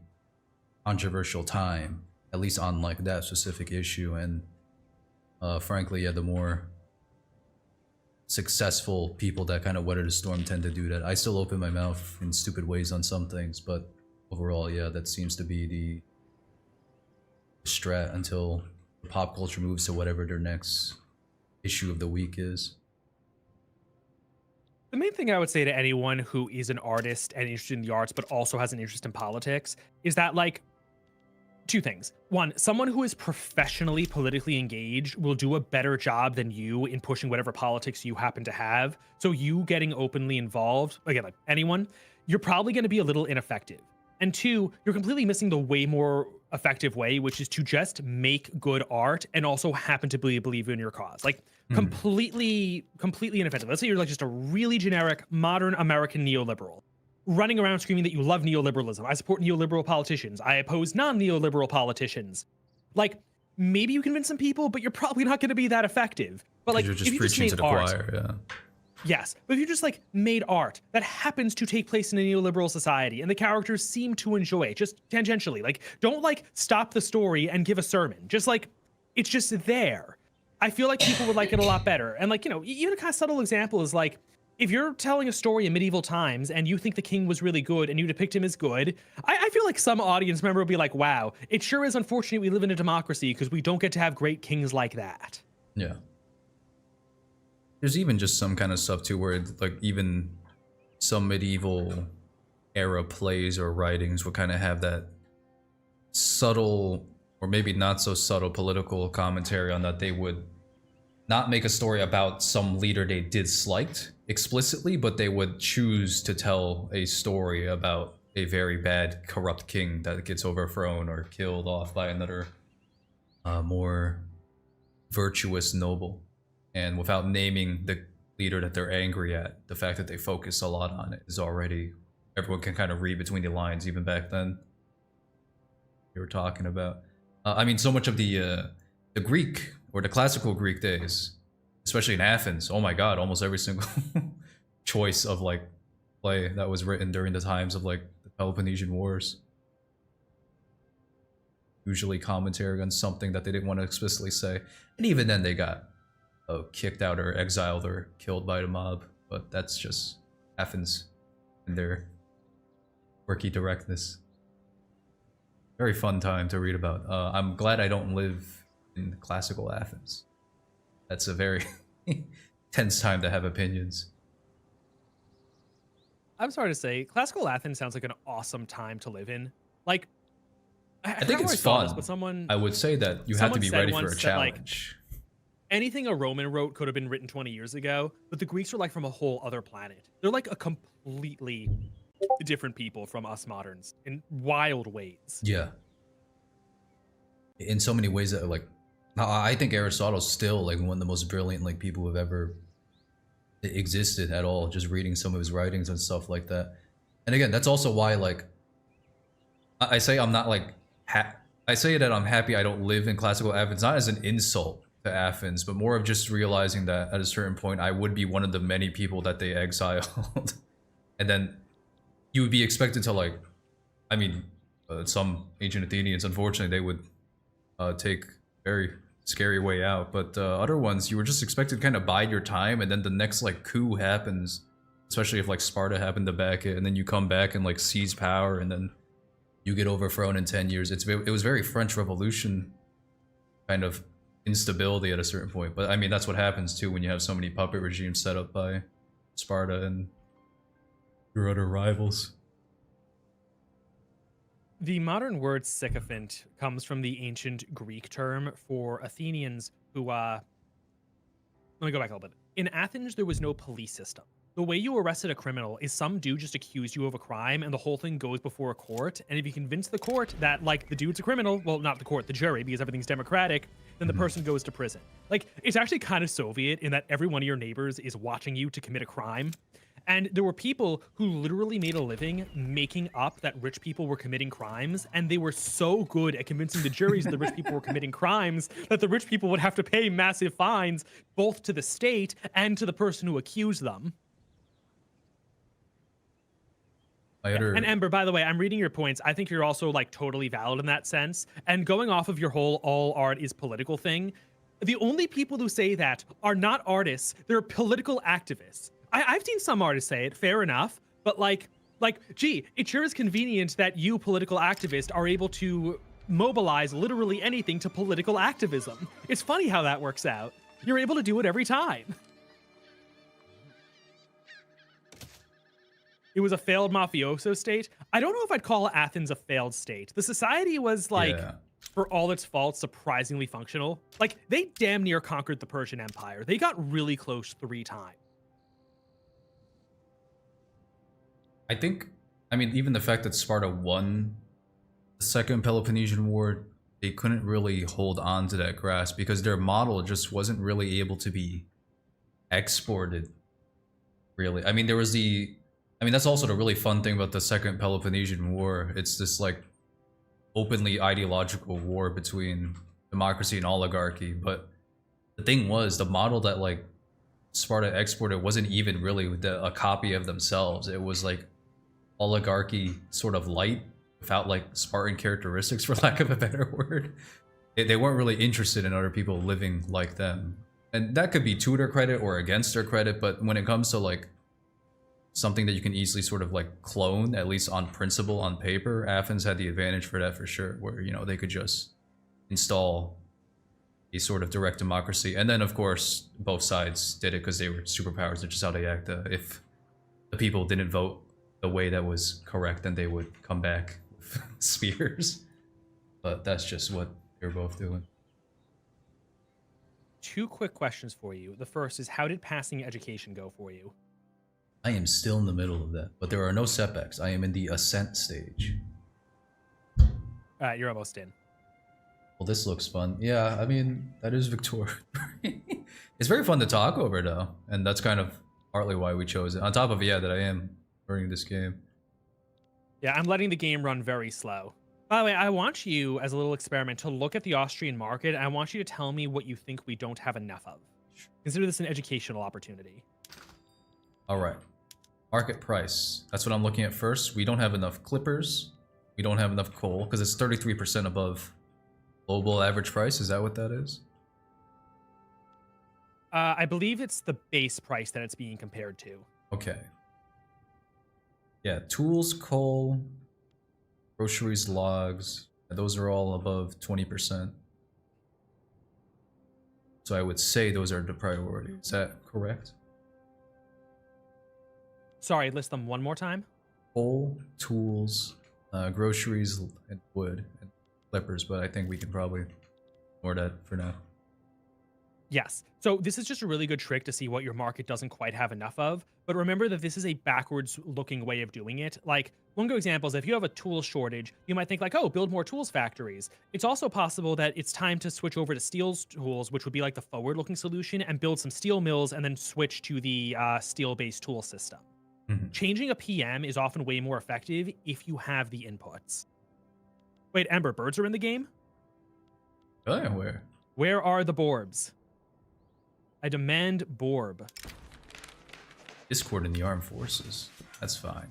Speaker 1: controversial time, at least on like that specific issue. And frankly, yeah, the more successful people that kind of weather the storm tend to do that. I still open my mouth in stupid ways on some things, but overall, yeah, that seems to be the strat until pop culture moves to whatever their next issue of the week is.
Speaker 2: The main thing I would say to anyone who is an artist and interested in the arts, but also has an interest in politics, is that like, two things. One, someone who is professionally politically engaged will do a better job than you in pushing whatever politics you happen to have. So you getting openly involved, again, like anyone, you're probably going to be a little ineffective. And two, you're completely missing the way more effective way, which is to just make good art and also happen to believe in your cause. Like completely ineffective. Let's say you're like just a really generic modern American neoliberal, running around screaming that you love neoliberalism. I support neoliberal politicians. I oppose non-neoliberal politicians. Like, maybe you convince some people, but you're probably not going to be that effective. But like,
Speaker 1: you're just
Speaker 2: if you
Speaker 1: preaching
Speaker 2: just made
Speaker 1: to the
Speaker 2: art,
Speaker 1: choir, yeah.
Speaker 2: Yes, but if you just like made art that happens to take place in a neoliberal society and the characters seem to enjoy it, just tangentially, like don't like stop the story and give a sermon. Just like, it's just there. I feel like people would like it a lot better. And like, you know, even a kind of subtle example is like, if you're telling a story in medieval times and you think the king was really good and you depict him as good, I feel like some audience member will be like, wow, it sure is unfortunate we live in a democracy because we don't get to have great kings like that.
Speaker 1: Yeah. There's even just some kind of stuff too where it's like even some medieval era plays or writings would kind of have that subtle or maybe not so subtle political commentary on that. They would not make a story about some leader they disliked explicitly, but they would choose to tell a story about a very bad, corrupt king that gets overthrown or killed off by another more virtuous noble. And without naming the leader that they're angry at, the fact that they focus a lot on it is already, everyone can kind of read between the lines even back then. They were talking about. I mean, so much of the Greek or the classical Greek days, especially in Athens. Oh my God, almost every single choice of like play that was written during the times of like the Peloponnesian Wars. Usually commentary on something that they didn't want to explicitly say, and even then they got kicked out or exiled or killed by the mob. But that's just Athens and their quirky directness. Very fun time to read about. I'm glad I don't live in classical Athens. That's a very tense time to have opinions.
Speaker 2: I'm sorry to say, classical Athens sounds like an awesome time to live in. Like,
Speaker 1: I think it's fun.
Speaker 2: This, but someone,
Speaker 1: I would say that you have to be ready for a challenge.
Speaker 2: Like, anything a Roman wrote could have been written 20 years ago, but the Greeks are like from a whole other planet. They're like a completely different people from us moderns in wild ways.
Speaker 1: Yeah. In so many ways that like, I think Aristotle's still like one of the most brilliant like people who've ever existed at all. Just reading some of his writings and stuff like that. And again, that's also why like I say I'm not like I say that I'm happy I don't live in classical Athens, not as an insult to Athens, but more of just realizing that at a certain point I would be one of the many people that they exiled. And then you would be expected to like, I mean, some ancient Athenians, unfortunately, they would take very scary way out, but other ones you were just expected to kind of bide your time, and then the next like coup happens, especially if like Sparta happened to back it, and then you come back and like seize power, and then you get overthrown in 10 years. It was very French Revolution kind of instability at a certain point, but I mean that's what happens too when you have so many puppet regimes set up by Sparta and your other rivals.
Speaker 2: The modern word sycophant comes from the ancient Greek term for Athenians who, let me go back a little bit. In Athens, there was no police system. The way you arrested a criminal is some dude just accused you of a crime and the whole thing goes before a court. And if you convince the court that, like, the dude's a criminal, well, not the court, the jury, because everything's democratic, then the person goes to prison. Like, it's actually kind of Soviet in that every one of your neighbors is watching you to commit a crime. And there were people who literally made a living making up that rich people were committing crimes, and they were so good at convincing the juries that the rich people were committing crimes that the rich people would have to pay massive fines both to the state and to the person who accused them. And Ember, by the way, I'm reading your points. I think you're also like totally valid in that sense. And going off of your whole all art is political thing, the only people who say that are not artists, they're political activists. I've seen some artists say it, fair enough, but like, gee, it sure is convenient that you, political activists, are able to mobilize literally anything to political activism. It's funny how that works out. You're able to do it every time. It was a failed mafioso state. I don't know if I'd call Athens a failed state. The society was like, for all its faults, surprisingly functional. Like, they damn near conquered the Persian Empire. They got really close 3 times.
Speaker 1: I think, I mean, even the fact that Sparta won the Second Peloponnesian War, they couldn't really hold on to that grasp because their model just wasn't really able to be exported, really. I mean, that's also the really fun thing about the Second Peloponnesian War. It's this, like, openly ideological war between democracy and oligarchy, but the thing was, the model that, like, Sparta exported wasn't even really a copy of themselves. It was, like, oligarchy sort of light without like Spartan characteristics, for lack of a better word. They weren't really interested in other people living like them, and that could be to their credit or against their credit. But when it comes to like something that you can easily sort of like clone, at least on principle, on paper, Athens had the advantage for that for sure, where, you know, they could just install a sort of direct democracy. And then of course both sides did it because they were superpowers. That's just how they act. If the people didn't vote the way that was correct, then they would come back with spears. But that's just what they're both doing.
Speaker 2: 2 quick questions for you. The first is, how did passing education go for you?
Speaker 1: I am still in the middle of that, but there are no setbacks. I am in the ascent stage.
Speaker 2: You're almost in.
Speaker 1: Well, this looks fun. Yeah, I mean, that is Victoria. It's very fun to talk over though, and that's kind of partly why we chose it. On top of it, yeah, that I am learning this game.
Speaker 2: Yeah, I'm letting the game run very slow. By the way, I want you, as a little experiment, to look at the Austrian market, and I want you to tell me what you think we don't have enough of. Consider this an educational opportunity.
Speaker 1: All right, market price. That's what I'm looking at first. We don't have enough clippers. We don't have enough coal because it's 33% above global average price. Is that what that is?
Speaker 2: I believe it's the base price that it's being compared to.
Speaker 1: Okay. Yeah, tools, coal, groceries, logs. Those are all above 20%. So I would say those are the priority. Is that correct?
Speaker 2: Sorry, list them one more time.
Speaker 1: Coal, tools, groceries, and wood, and clippers, but I think we can probably ignore that for now.
Speaker 2: Yes. So this is just a really good trick to see what your market doesn't quite have enough of. But remember that this is a backwards looking way of doing it. Like one good example is if you have a tool shortage, you might think like, oh, build more tools factories. It's also possible that it's time to switch over to steel tools, which would be like the forward looking solution, and build some steel mills and then switch to the steel based tool system.
Speaker 1: Mm-hmm.
Speaker 2: Changing a PM is often way more effective if you have the inputs. Wait, Ember, birds are in the game?
Speaker 1: Oh, yeah, where?
Speaker 2: Where are the Borbs? I demand Borb.
Speaker 1: Discord in the armed forces. That's fine.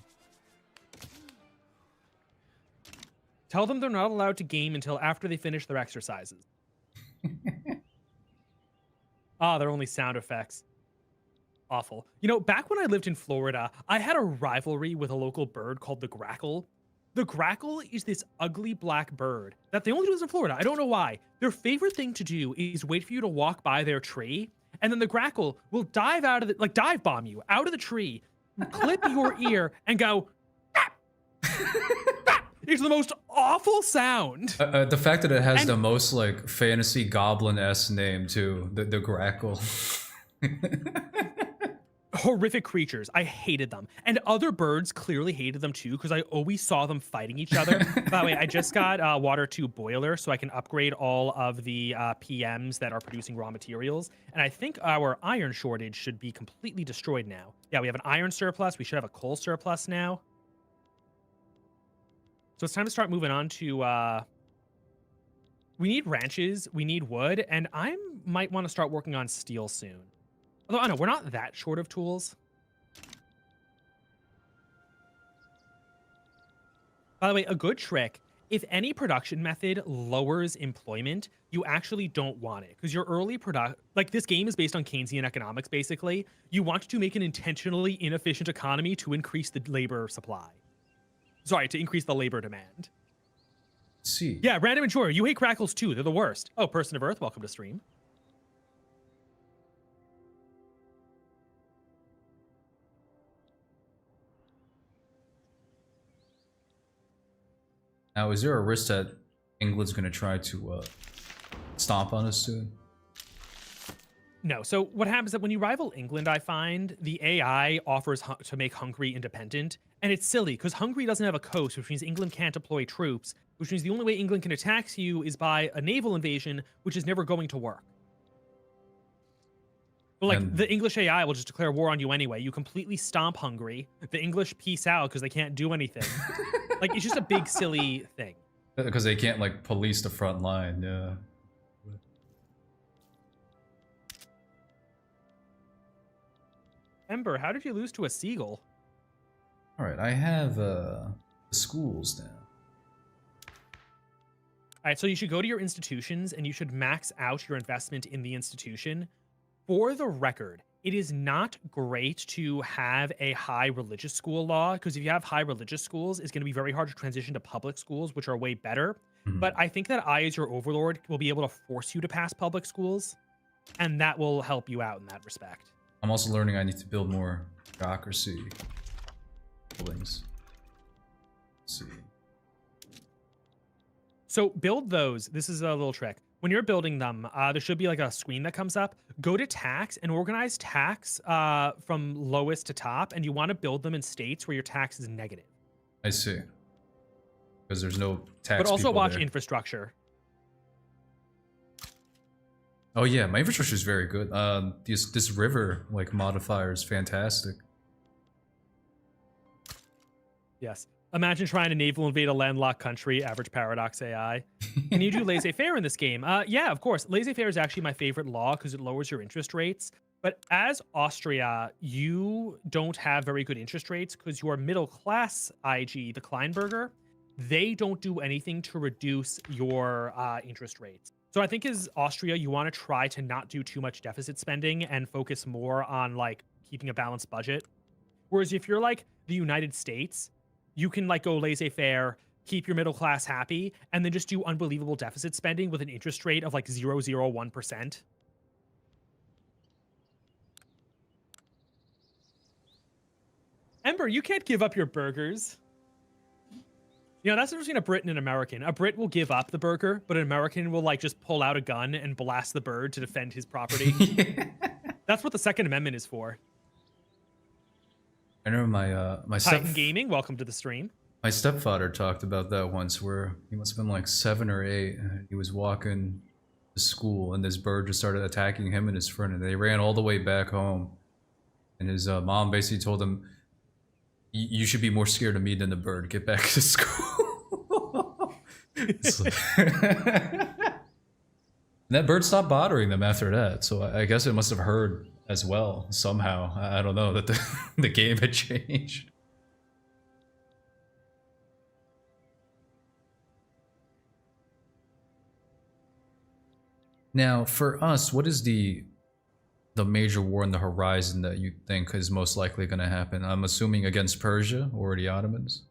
Speaker 2: Tell them they're not allowed to game until after they finish their exercises. They're only sound effects. Awful. You know, back when I lived in Florida, I had a rivalry with a local bird called the grackle. The grackle is this ugly black bird that they only do this in Florida. I don't know why. Their favorite thing to do is wait for you to walk by their tree, and then the grackle will dive out of the, like dive bomb you out of the tree, clip your ear, and go, "Bap! Bap!" It's the most awful sound.
Speaker 1: The fact that it has the most like fantasy goblin-esque name too, the grackle.
Speaker 2: Horrific creatures. I hated them. And other birds clearly hated them too, because I always saw them fighting each other. By the way, I just got water 2 boiler, so I can upgrade all of the PMs that are producing raw materials. And I think our iron shortage should be completely destroyed now. Yeah, we have an iron surplus. We should have a coal surplus now. So it's time to start moving on to... we need ranches, we need wood, and I might want to start working on steel soon. Although, I know, we're not that short of tools. By the way, a good trick, if any production method lowers employment, you actually don't want it. Because your early like this game is based on Keynesian economics, basically. You want to make an intentionally inefficient economy to increase the labor supply. Sorry, to increase the labor demand.
Speaker 1: See.
Speaker 2: Yeah, random and sure. You hate crackles too. They're the worst. Oh, Person of Earth, welcome to stream.
Speaker 1: Now, is there a risk that England's going to try to stomp on us soon?
Speaker 2: No. So what happens is that when you rival England, I find the AI offers to make Hungary independent. And it's silly because Hungary doesn't have a coast, which means England can't deploy troops, which means the only way England can attack you is by a naval invasion, which is never going to work. But like the English AI will just declare war on you anyway. You completely stomp Hungary. The English peace out because they can't do anything. Like, it's just a big, silly thing.
Speaker 1: Because they can't, like, police the front line, yeah.
Speaker 2: Ember, how did you lose to a seagull?
Speaker 1: Alright, I have, the schools now.
Speaker 2: Alright, so you should go to your institutions, and you should max out your investment in the institution. For the record, it is not great to have a high religious school law, because if you have high religious schools, it's going to be very hard to transition to public schools, which are way better.
Speaker 1: Mm-hmm.
Speaker 2: But I think that I, as your overlord, will be able to force you to pass public schools, and that will help you out in that respect.
Speaker 1: I'm also learning I need to build more bureaucracy buildings. Let's see.
Speaker 2: So build those. This is a little trick. When you're building them, there should be like a screen that comes up. Go to tax and organize tax from lowest to top, and you want to build them in states where your tax is negative.
Speaker 1: I see. Because there's no tax.
Speaker 2: But also watch
Speaker 1: there.
Speaker 2: infrastructure.
Speaker 1: Oh yeah, my infrastructure is very good. This river like modifier is fantastic.
Speaker 2: Yes. Imagine trying to naval invade a landlocked country, average paradox AI. Can you do laissez-faire in this game? Yeah, of course. Laissez-faire is actually my favorite law because it lowers your interest rates. But as Austria, you don't have very good interest rates because your middle class IG, the Kleinberger, they don't do anything to reduce your interest rates. So I think as Austria, you want to try to not do too much deficit spending and focus more on like keeping a balanced budget. Whereas if you're like the United States, you can like go laissez-faire, keep your middle class happy, and then just do unbelievable deficit spending with an interest rate of like 0.001%. Ember, you can't give up your burgers. You know, that's the difference between a Brit and an American. A Brit will give up the burger, but an American will like just pull out a gun and blast the bird to defend his property.
Speaker 1: Yeah.
Speaker 2: That's what the Second Amendment is for.
Speaker 1: I remember my
Speaker 2: Titan Gaming, welcome to the stream.
Speaker 1: my stepfather talked about that once, where he must have been like 7 or 8. And he was walking to school, and this bird just started attacking him and his friend, and they ran all the way back home. And his mom basically told him, "You should be more scared of me than the bird. Get back to school." It's like- And that bird stopped bothering them after that, so I guess it must have heard as well somehow. I don't know that the game had changed. Now, for us, what is the major war on the horizon that you think is most likely going to happen? I'm assuming against Persia or the Ottomans.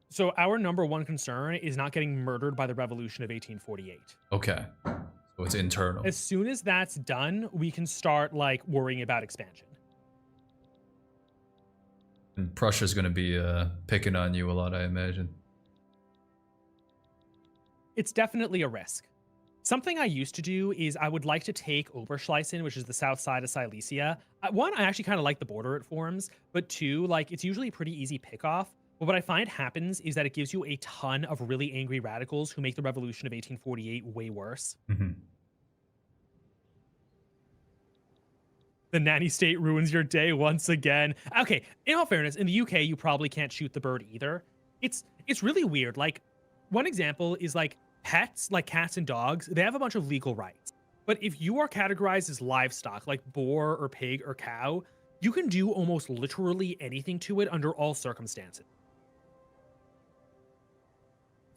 Speaker 2: So our number one concern is not getting murdered by the revolution of 1848.
Speaker 1: Okay, so it's internal.
Speaker 2: As soon as that's done, we can start like worrying about expansion.
Speaker 1: And Prussia's going to be picking on you a lot, I imagine.
Speaker 2: It's definitely a risk. Something I used to do is I would like to take Oberschlesien, which is the south side of Silesia. One, I actually kind of like the border it forms, but two, like it's usually a pretty easy pickoff. But what I find happens is that it gives you a ton of really angry radicals who make the revolution of 1848 way worse.
Speaker 1: Mm-hmm.
Speaker 2: The nanny state ruins your day once again. Okay, in all fairness, in the UK, you probably can't shoot the bird either. It's really weird. Like, one example is like pets, like cats and dogs, they have a bunch of legal rights. But if you are categorized as livestock, like boar or pig or cow, you can do almost literally anything to it under all circumstances.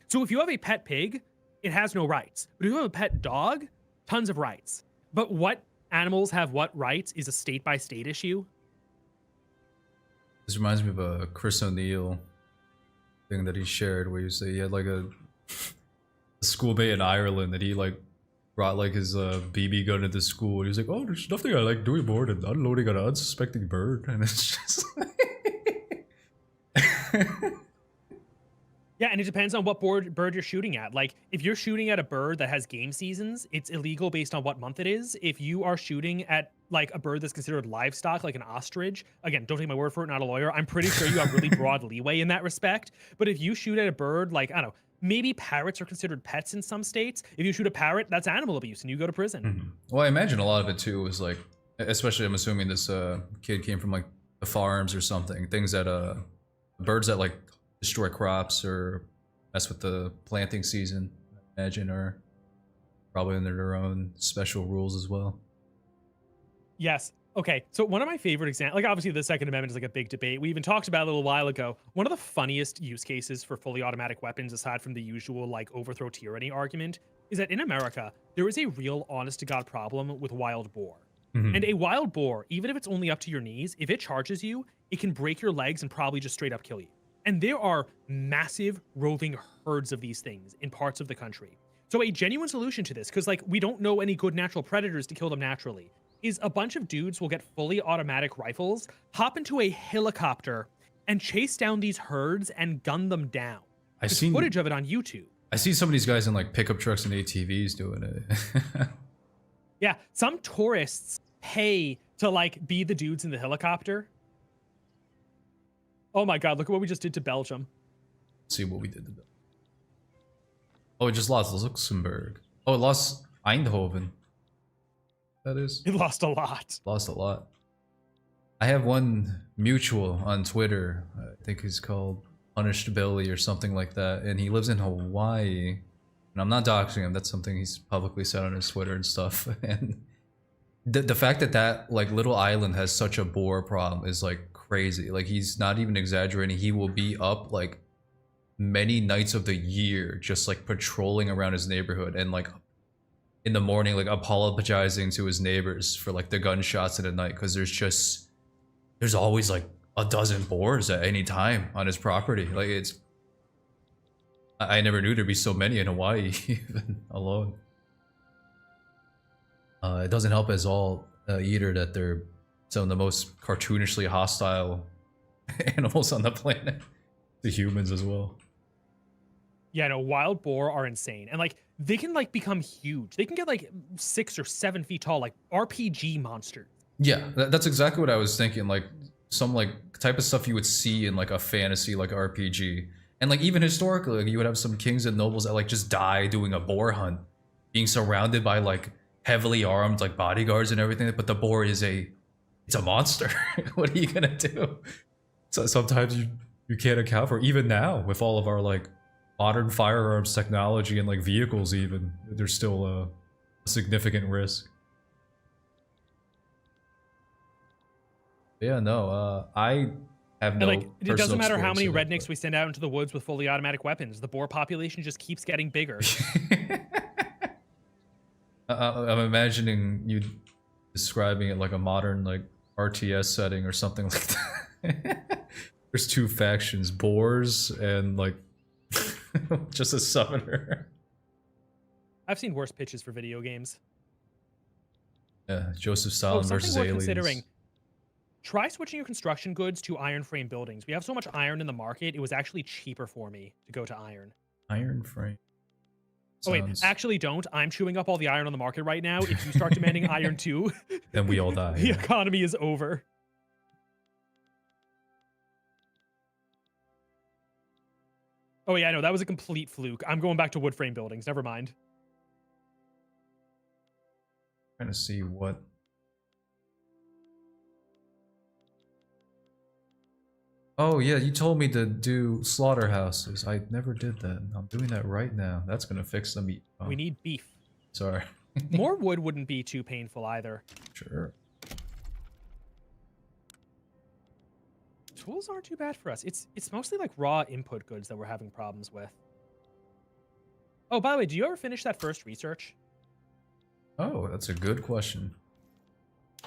Speaker 2: So if you have a pet pig, it has no rights. But if you have a pet dog, tons of rights. But what animals have what rights is a state-by-state issue.
Speaker 1: This reminds me of a Chris O'Neill thing that he shared, where he had like a schoolmate in Ireland that he like brought like his BB gun into school. He was like, "Oh, there's nothing I like doing more than unloading an unsuspecting bird," and it's just like.
Speaker 2: Yeah, and it depends on what bird you're shooting at. Like, if you're shooting at a bird that has game seasons, it's illegal based on what month it is. If you are shooting at, like, a bird that's considered livestock, like an ostrich, again, don't take my word for it, not a lawyer, I'm pretty sure you have really broad leeway in that respect. But if you shoot at a bird, like, I don't know, maybe parrots are considered pets in some states. If you shoot a parrot, that's animal abuse, and you go to prison.
Speaker 1: Mm-hmm. Well, I imagine a lot of it, too, was, like, especially I'm assuming this kid came from, like, the farms or something. Things that, birds that, like, destroy crops or mess with the planting season, I imagine, are probably under their own special rules as well.
Speaker 2: Yes. Okay. So one of my favorite examples, like obviously the Second Amendment is like a big debate. We even talked about it a little while ago. One of the funniest use cases for fully automatic weapons, aside from the usual like overthrow tyranny argument, is that in America, there is a real honest to God problem with wild boar. Mm-hmm. And a wild boar, even if it's only up to your knees, if it charges you, it can break your legs and probably just straight up kill you. And there are massive roving herds of these things in parts of the country. So a genuine solution to this, because like we don't know any good natural predators to kill them naturally, is a bunch of dudes will get fully automatic rifles, hop into a helicopter, and chase down these herds and gun them down. There's footage of it on YouTube.
Speaker 1: I see some of these guys in like pickup trucks and ATVs doing it.
Speaker 2: Yeah, some tourists pay to like be the dudes in the helicopter. Oh my God, look at what we just did to Belgium.
Speaker 1: Let's see what we did to Belgium. Oh, it just lost Luxembourg. Oh, it lost Eindhoven. that is.
Speaker 2: He lost a lot.
Speaker 1: Lost a lot. I have one mutual on Twitter. I think he's called Punished Billy or something like that, and he lives in Hawaii. And I'm not doxing him. That's something he's publicly said on his Twitter and stuff. And the fact that that like little island has such a boar problem is like crazy. Like he's not even exaggerating. He will be up like many nights of the year just like patrolling around his neighborhood and like in the morning like apologizing to his neighbors for like the gunshots in the night because there's always like a dozen boars at any time on his property. Like it's I never knew there'd be so many in Hawaii even alone. It doesn't help as all either that they're some of the most cartoonishly hostile animals on the planet to humans as well.
Speaker 2: Yeah, no, wild boar are insane. And like they can like become huge. They can get like 6 or 7 feet tall, like RPG monsters.
Speaker 1: Yeah, that's exactly what I was thinking. Like some like type of stuff you would see in like a fantasy like RPG. And like even historically, like, you would have some kings and nobles that like just die doing a boar hunt, being surrounded by like heavily armed like bodyguards and everything. But the boar is it's a monster. What are you gonna do? So sometimes you can't account for, even now with all of our like modern firearms technology and like vehicles, even there's still a significant risk. Yeah, no, I have no.
Speaker 2: And like it doesn't matter how many
Speaker 1: experience with
Speaker 2: rednecks we send out into the woods with fully automatic weapons. The boar population just keeps getting bigger.
Speaker 1: I'm imagining you describing it like a modern like RTS setting or something like that. There's two factions, boars and like just a summoner.
Speaker 2: I've seen worse pitches for video games.
Speaker 1: Yeah, Joseph Stalin versus
Speaker 2: something worth
Speaker 1: aliens.
Speaker 2: considering. Try switching your construction goods to iron frame buildings. We have so much iron in the market, it was actually cheaper for me to go to iron.
Speaker 1: Iron frame.
Speaker 2: Oh wait, actually don't. I'm chewing up all the iron on the market right now. If you start demanding iron too,
Speaker 1: then we all die.
Speaker 2: The economy is over. Oh yeah, no, that was a complete fluke. I'm going back to wood frame buildings. Never mind.
Speaker 1: Trying to see what. Oh yeah, you told me to do slaughterhouses. I never did that. I'm doing that right now. That's gonna fix the meat. Oh,
Speaker 2: We need beef.
Speaker 1: sorry.
Speaker 2: More wood wouldn't be too painful either.
Speaker 1: Sure.
Speaker 2: Tools aren't too bad for us. It's mostly like raw input goods that we're having problems with. Oh, by the way, do you ever finish that first research?
Speaker 1: Oh, that's a good question.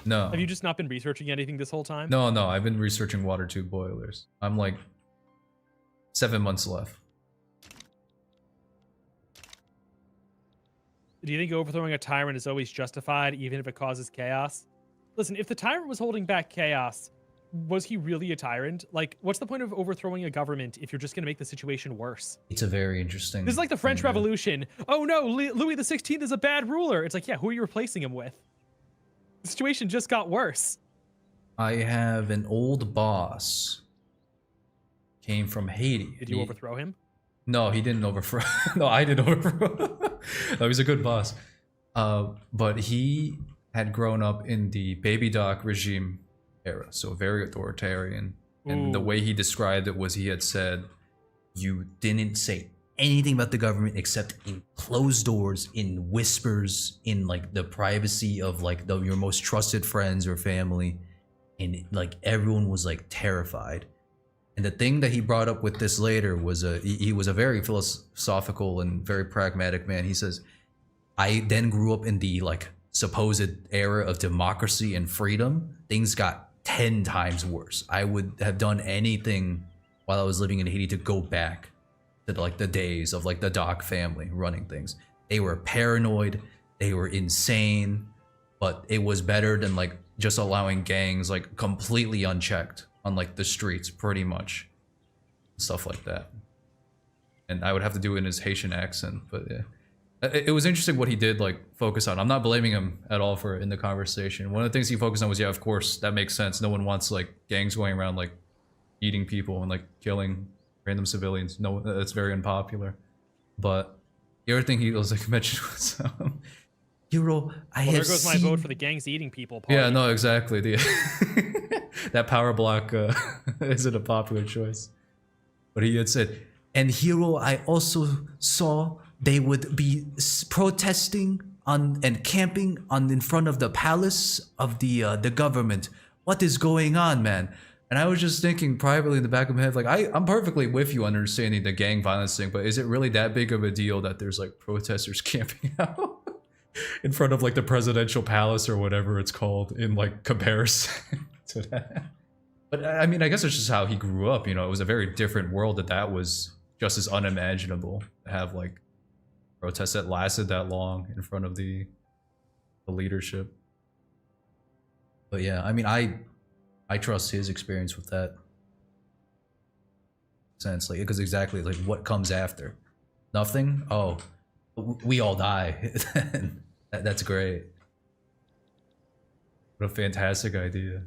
Speaker 1: No.
Speaker 2: Have you just not been researching anything this whole time?
Speaker 1: No, I've been researching water tube boilers. I'm like 7 months left.
Speaker 2: Do you think overthrowing a tyrant is always justified, even if it causes chaos? Listen, if the tyrant was holding back chaos, was he really a tyrant? Like, what's the point of overthrowing a government if you're just going to make the situation worse?
Speaker 1: It's a very interesting.
Speaker 2: This is like the French Revolution. Oh no, Louis XVI is a bad ruler. It's like, yeah, who are you replacing him with? The situation just got worse.
Speaker 1: I have an old boss. Came from Haiti.
Speaker 2: Did you overthrow him?
Speaker 1: No, he didn't overthrow. No, I didn't overthrow. No, he's a good boss. But he had grown up in the baby doc regime era, so very authoritarian. And the way he described it was he had said, you didn't say anything about the government except in closed doors, in whispers, in like the privacy of like your most trusted friends or family, and like everyone was like terrified. And the thing that he brought up with this later was he was a very philosophical and very pragmatic man. He says, I then grew up in the like supposed era of democracy and freedom. Things got 10 times worse. I would have done anything while I was living in Haiti to go back to like the days of like the Doc family running things. They were paranoid, they were insane, but it was better than like just allowing gangs like completely unchecked on like the streets, pretty much, stuff like that. And I would have to do it in his Haitian accent, but yeah. It was interesting what he did like focus on. I'm not blaming him at all for it in the conversation. One of the things he focused on was, yeah, of course, that makes sense. No one wants like gangs going around like eating people and like killing random civilians. No, that's very unpopular. But the other thing he was like mentioned was
Speaker 3: hero, I
Speaker 2: Well, there
Speaker 3: have
Speaker 2: goes my
Speaker 3: seen.
Speaker 2: vote for the gangs eating people party.
Speaker 1: Yeah, no, exactly. The that power block isn't a popular choice. But he had said,
Speaker 3: And hero, I also saw they would be protesting on and camping on in front of the palace of the government. What is going on, man?
Speaker 1: and I was just thinking privately in the back of my head, like I'm perfectly with you understanding the gang violence thing, but is it really that big of a deal that there's like protesters camping out in front of like the presidential palace or whatever it's called in like comparison to that? But I mean, I guess it's just how he grew up. You know, it was a very different world that was just as unimaginable to have like protests that lasted that long in front of the leadership. But yeah, I mean, I trust his experience with that sense, like because exactly like what comes after, nothing. Oh, we all die. That's great. What a fantastic idea.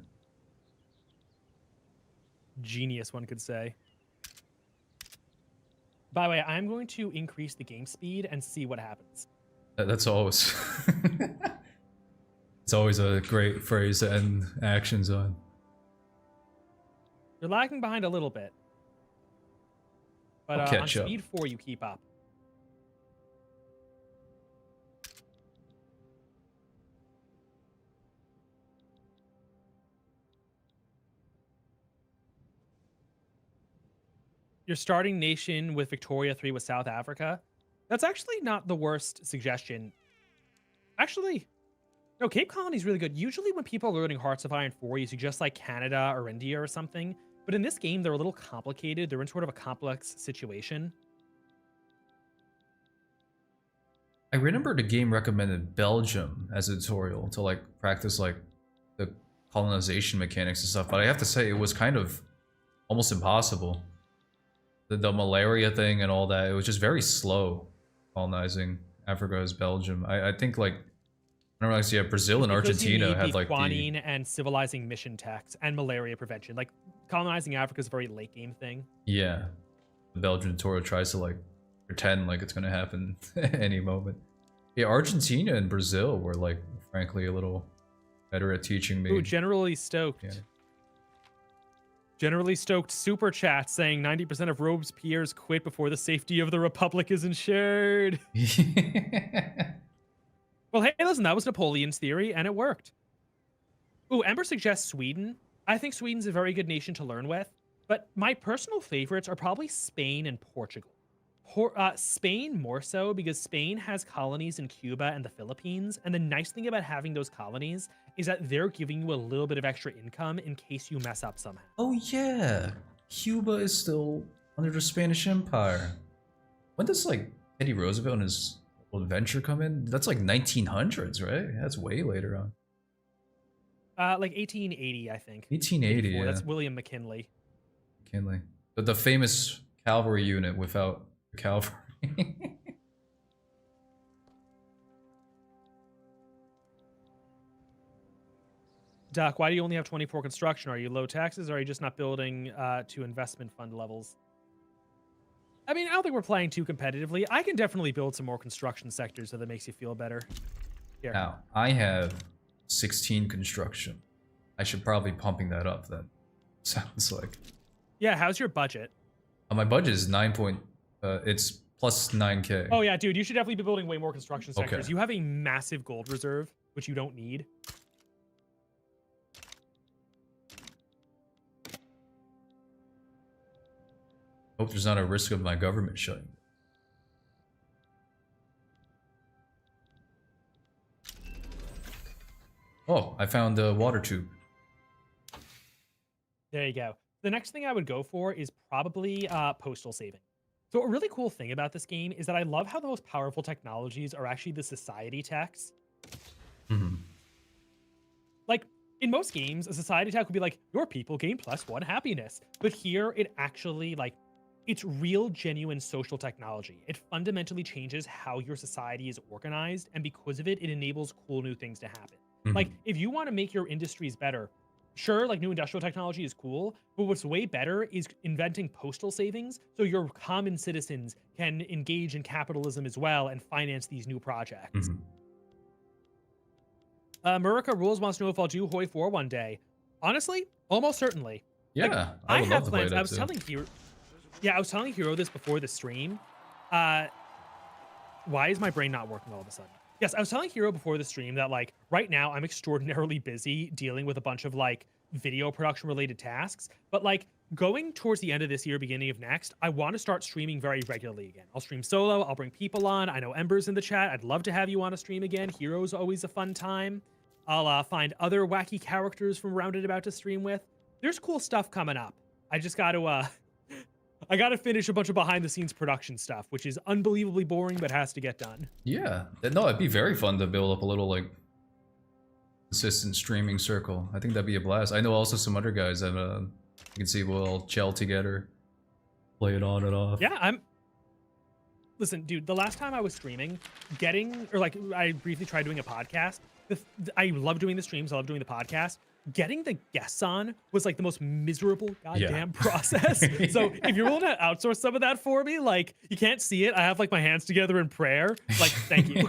Speaker 2: Genius, one could say. By the way, I'm going to increase the game speed and see what happens.
Speaker 1: That's always it's always a great phrase to end actions on.
Speaker 2: You're lagging behind a little bit. But
Speaker 1: I'll
Speaker 2: on
Speaker 1: catch up.
Speaker 2: speed 4, you keep up. Your starting nation with Victoria 3 with South Africa. That's actually not the worst suggestion. Actually, no, Cape Colony is really good. Usually when people are learning Hearts of Iron 4, you suggest like Canada or India or something. But in this game, they're a little complicated. They're in sort of a complex situation.
Speaker 1: I remember the game recommended Belgium as a tutorial to like practice like the colonization mechanics and stuff, but I have to say it was kind of almost impossible. The malaria thing and all that, it was just very slow colonizing Africa as Belgium. I think like I don't know, like, yeah, Brazil and
Speaker 2: Because you
Speaker 1: Argentina
Speaker 2: need
Speaker 1: had
Speaker 2: the
Speaker 1: like
Speaker 2: quinine and civilizing mission techs and malaria prevention. Like colonizing Africa is a very late game thing.
Speaker 1: yeah, the Belgian tutorial tries to like pretend like it's gonna happen any moment. Yeah, Argentina and Brazil were like frankly a little better at teaching me.
Speaker 2: Ooh, generally stoked.
Speaker 1: Yeah.
Speaker 2: Generally stoked super chat saying 90% of Robespierre's quit before the safety of the Republic is ensured. Well, hey, listen, that was Napoleon's theory, and it worked. Ooh, Ember suggests Sweden. I think Sweden's a very good nation to learn with, but my personal favorites are probably Spain and Portugal. Spain more so because Spain has colonies in Cuba and the Philippines, and the nice thing about having those colonies is that they're giving you a little bit of extra income in case you mess up somehow.
Speaker 1: Oh yeah, Cuba is still under the Spanish Empire. When does like Teddy Roosevelt and his adventure come in? That's like 1900s, right? That's way later on.
Speaker 2: Like 1880, I think.
Speaker 1: 1880,
Speaker 2: 84.
Speaker 1: yeah.
Speaker 2: That's William McKinley.
Speaker 1: McKinley. The famous cavalry unit without the cavalry.
Speaker 2: Doc, why do you only have 24 construction? Are you low taxes, or are you just not building to investment fund levels? I mean, I don't think we're playing too competitively. I can definitely build some more construction sectors so that makes you feel better. Here.
Speaker 1: Now, I have 16 construction. I should probably pumping that up then. Sounds like.
Speaker 2: Yeah, how's your budget?
Speaker 1: My budget is 9 point, it's plus 9k.
Speaker 2: Oh yeah, dude, you should definitely be building way more construction sectors.
Speaker 1: Okay.
Speaker 2: You have a massive gold reserve, which you don't need.
Speaker 1: Hope there's not a risk of my government shutting. Oh, I found a water tube.
Speaker 2: There you go. The next thing I would go for is probably postal saving. So a really cool thing about this game is that I love how the most powerful technologies are actually the society techs.
Speaker 1: Mm-hmm.
Speaker 2: Like, in most games, a society tech would be like, your people gain +1 happiness. But here, it actually, like, it's real, genuine social technology. It fundamentally changes how your society is organized, and because of it, it enables cool new things to happen.
Speaker 1: Mm-hmm.
Speaker 2: Like, if you want to make your industries better, sure, like new industrial technology is cool, but what's way better is inventing postal savings so your common citizens can engage in capitalism as well and finance these new projects.
Speaker 1: Mm-hmm.
Speaker 2: Murica Rules wants to know if I'll do Hoi 4 one day. Honestly, almost certainly.
Speaker 1: Yeah,
Speaker 2: Like,
Speaker 1: I would love to play
Speaker 2: plans.
Speaker 1: that
Speaker 2: I was
Speaker 1: too.
Speaker 2: telling Hero, yeah, I was telling Hero this before the stream. Why is my brain not working all of a sudden? Yes, I was telling Hero before the stream that like right now I'm extraordinarily busy dealing with a bunch of like video production related tasks, but like going towards the end of this year, beginning of next, I want to start streaming very regularly again. I'll stream solo, I'll bring people on. I know Ember's in the chat. I'd love to have you on a stream again. Hero's always a fun time. I'll find other wacky characters from Rounded About to stream with. There's cool stuff coming up. I just got to I got to finish a bunch of behind the scenes production stuff, which is unbelievably boring but has to get done.
Speaker 1: Yeah, no, it'd be very fun to build up a little like consistent streaming circle. I think that'd be a blast. I know also some other guys that you can see we'll all gel together, play it on and off.
Speaker 2: Yeah, listen, dude, the last time I was streaming, I briefly tried doing a podcast. I love doing the streams, I love doing the podcast. Getting the guests on was like the most miserable goddamn process. So if you're willing to outsource some of that for me, like you can't see it. I have like my hands together in prayer. Like, thank you.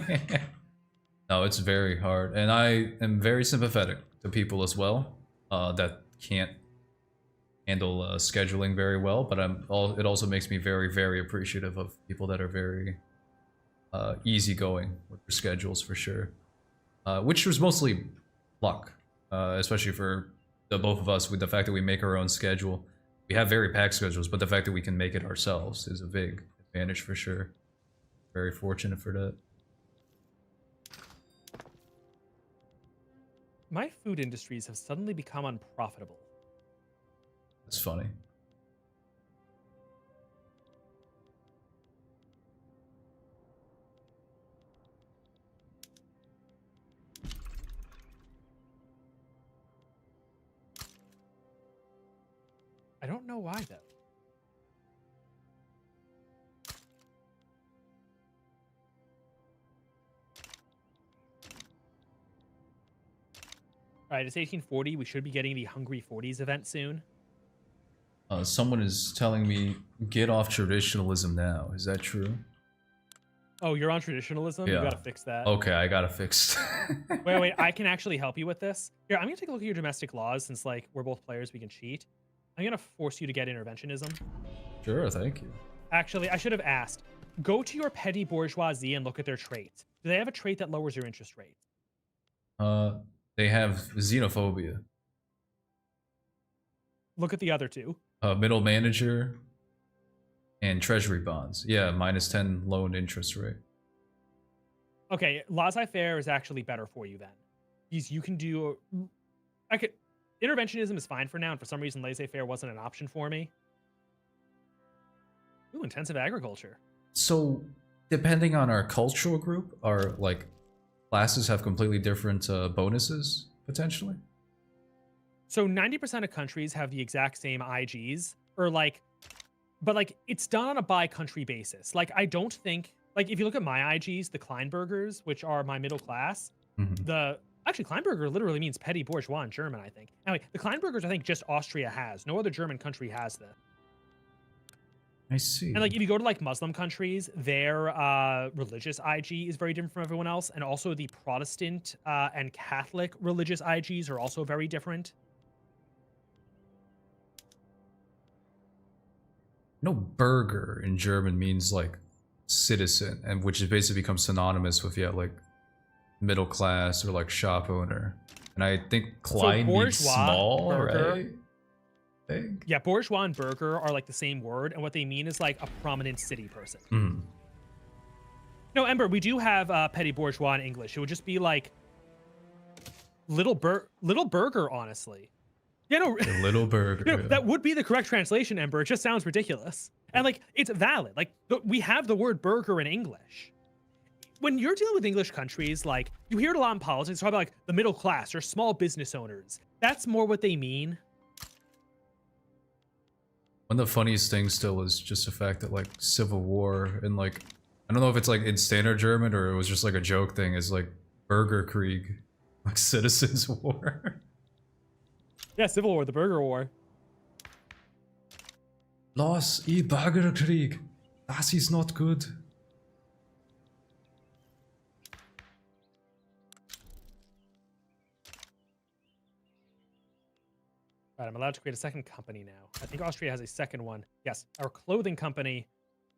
Speaker 1: No, it's very hard. And I am very sympathetic to people as well that can't handle scheduling very well. But it also makes me very, very appreciative of people that are very easygoing with their schedules for sure. Which was mostly luck. Especially for the both of us, with the fact that we make our own schedule. We have very packed schedules, but the fact that we can make it ourselves is a big advantage for sure. Very fortunate for that.
Speaker 2: My food industries have suddenly become unprofitable.
Speaker 1: That's funny.
Speaker 2: I don't know why though. All right, it's 1840. We should be getting the Hungry 40s event soon.
Speaker 1: Someone is telling me get off traditionalism now. Is that true?
Speaker 2: Oh, you're on traditionalism?
Speaker 1: Yeah.
Speaker 2: You gotta fix that.
Speaker 1: Okay, I gotta fix.
Speaker 2: Wait, I can actually help you with this. Here, I'm gonna take a look at your domestic laws since like we're both players, we can cheat. I'm gonna force you to get interventionism.
Speaker 1: Sure, thank you.
Speaker 2: Actually, I should have asked. Go to your petty bourgeoisie and look at their traits. Do they have a trait that lowers your interest rate?
Speaker 1: They have xenophobia.
Speaker 2: Look at the other two.
Speaker 1: Middle manager and treasury bonds. Yeah, -10 loan interest rate.
Speaker 2: Okay, laissez-faire is actually better for you then. Because you can do... Interventionism is fine for now, and for some reason laissez-faire wasn't an option for me. Ooh, intensive agriculture.
Speaker 1: So, depending on our cultural group, our like classes have completely different bonuses potentially.
Speaker 2: So 90% of countries have the exact same IGs, or like, but like it's done on a by-country basis. Like I don't think, like if you look at my IGs, the Kleinburgers, which are my middle class, actually Kleinburger literally means petty bourgeois in German, I think. Anyway, the Kleinburgers I think just Austria has. No other German country has this.
Speaker 1: I see.
Speaker 2: And like if you go to like Muslim countries, their religious IG is very different from everyone else, and also the Protestant and Catholic religious IGs are also very different.
Speaker 1: No, burger in German means like citizen, and which has basically become synonymous with like middle class or like shop owner. And I think Klein means small,
Speaker 2: burger,
Speaker 1: right? I think.
Speaker 2: Yeah, bourgeois and burger are like the same word, and what they mean is like a prominent city person. No, Ember, we do have petty bourgeois in English. It would just be like little burger, honestly. Yeah, no,
Speaker 1: A little burger.
Speaker 2: you know, that would be the correct translation, Ember. It just sounds ridiculous. And like, it's valid. Like, we have the word burger in English. When you're dealing with English countries, like, you hear it a lot in politics, talk about like the middle class or small business owners. That's more what they mean.
Speaker 1: One of the funniest things still is just the fact that like Civil War and like, I don't know if it's like in standard German or it was just like a joke thing, is like Bürgerkrieg, like Citizens War.
Speaker 2: Yeah, Civil War, the Burger War.
Speaker 1: Los I Bürgerkrieg. Das is not good.
Speaker 2: Right, I'm allowed to create a second company now. I think Austria has a second one. Yes, our clothing company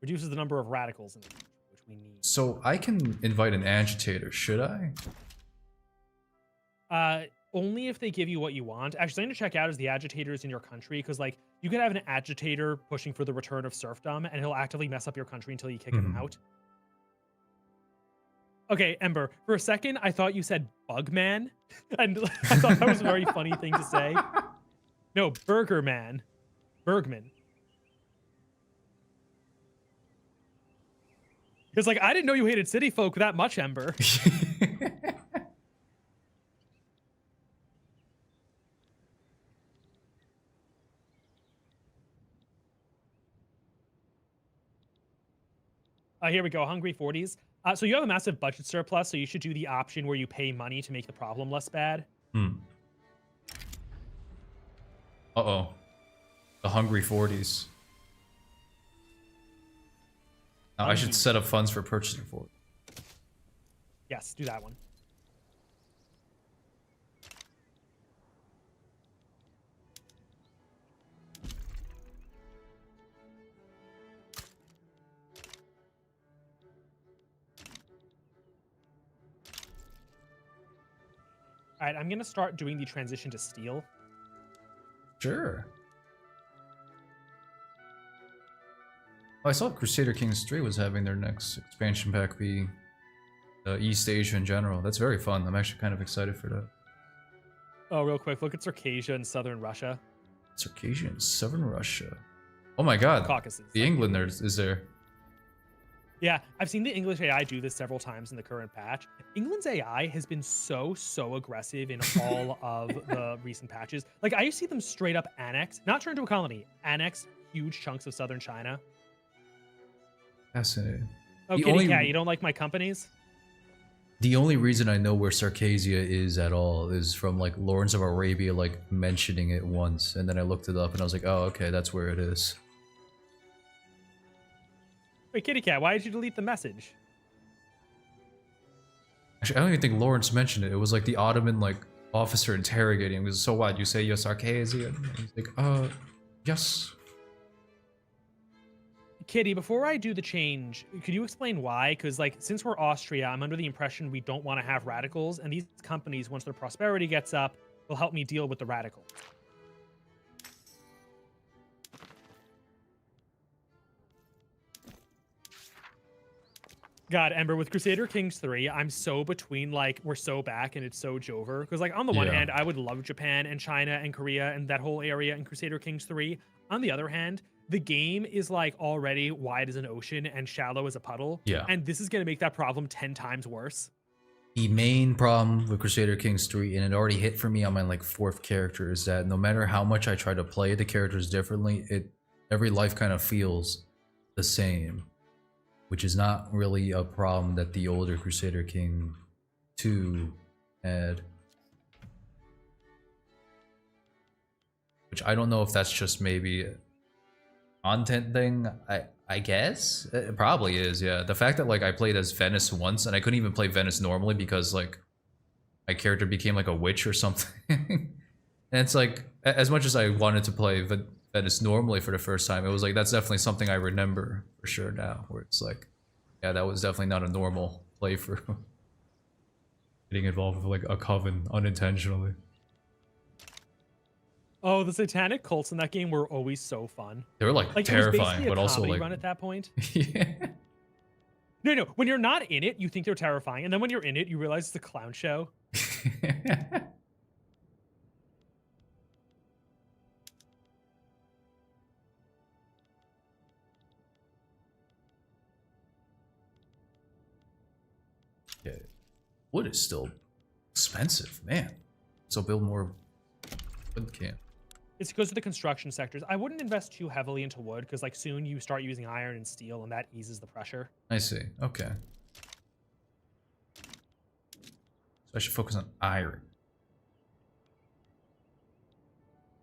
Speaker 2: reduces the number of radicals in the country, which we need.
Speaker 1: So I can invite an agitator, should I?
Speaker 2: Only if they give you what you want. Actually, something to check out is the agitators in your country, because like you could have an agitator pushing for the return of serfdom, and he'll actively mess up your country until you kick him out. Okay, Ember, for a second, I thought you said Bugman, and I thought that was a very funny thing to say. No, Burger Man. Bergman. It's like, I didn't know you hated city folk that much, Ember. Here we go, Hungry 40s. So you have a massive budget surplus, so you should do the option where you pay money to make the problem less bad.
Speaker 1: Uh-oh. The Hungry 40s. Now, I should set up funds for purchasing for it.
Speaker 2: Yes, do that one. All right, I'm going to start doing the transition to steel.
Speaker 1: Sure. Oh, I saw Crusader Kings 3 was having their next expansion pack be East Asia in general. That's very fun. I'm actually kind of excited for that.
Speaker 2: Oh, real quick, look at Circassia in southern Russia.
Speaker 1: Circassia in southern Russia. Oh my god.
Speaker 2: Caucasus.
Speaker 1: The England is there.
Speaker 2: Yeah, I've seen the English AI do this several times in the current patch. England's AI has been so aggressive in all of the recent patches. Like, I see them straight up annex, not turn into a colony, annex huge chunks of southern China.
Speaker 1: Fascinating.
Speaker 2: Oh, Kitty Cat, you don't like my companies?
Speaker 1: The only reason I know where Circassia is at all is from, like, Lawrence of Arabia, like, mentioning it once. And then I looked it up and I was like, oh, okay, that's where it is.
Speaker 2: Wait, Kitty Cat, why did you delete the message?
Speaker 1: Actually, I don't even think Lawrence mentioned it. It was like the Ottoman, like, officer interrogating him. He was, so what, you say you're Circassia? And he's like, yes.
Speaker 2: Kitty, before I do the change, could you explain why? Because, like, since we're Austria, I'm under the impression we don't want to have radicals, and these companies, once their prosperity gets up, will help me deal with the radicals. God, Ember, with Crusader Kings 3, I'm so between, like, we're so back and it's so Jover. Because, like, on the one hand, I would love Japan and China and Korea and that whole area in Crusader Kings 3. On the other hand, the game is, like, already wide as an ocean and shallow as a puddle.
Speaker 1: Yeah.
Speaker 2: And this is going to make that problem 10 times worse.
Speaker 1: The main problem with Crusader Kings 3, and it already hit for me on my, like, 4th character, is that no matter how much I try to play the characters differently, every life kind of feels the same. Which is not really a problem that the older Crusader King 2 had. Which I don't know if that's just maybe a content thing, I guess? It probably is, yeah. The fact that, like, I played as Venice once, and I couldn't even play Venice normally because, like, my character became, like, a witch or something. And it's like, as much as I wanted to play Venice normally for the first time, it was like, that's definitely something I remember for sure now, where it's like, yeah, that was definitely not a normal playthrough. Getting involved with, like, a coven unintentionally.
Speaker 2: Oh, the satanic cults in that game were always so fun.
Speaker 1: They were, like terrifying, but also, like,
Speaker 2: run at that point.
Speaker 1: Yeah.
Speaker 2: No, when you're not in it, you think they're terrifying, and then when you're in it, you realize it's a clown show.
Speaker 1: Yeah, wood is still expensive, man. So build more wood camp.
Speaker 2: It's because of the construction sectors. I wouldn't invest too heavily into wood because, like, soon you start using iron and steel, and that eases the pressure.
Speaker 1: I see. Okay. So I should focus on iron.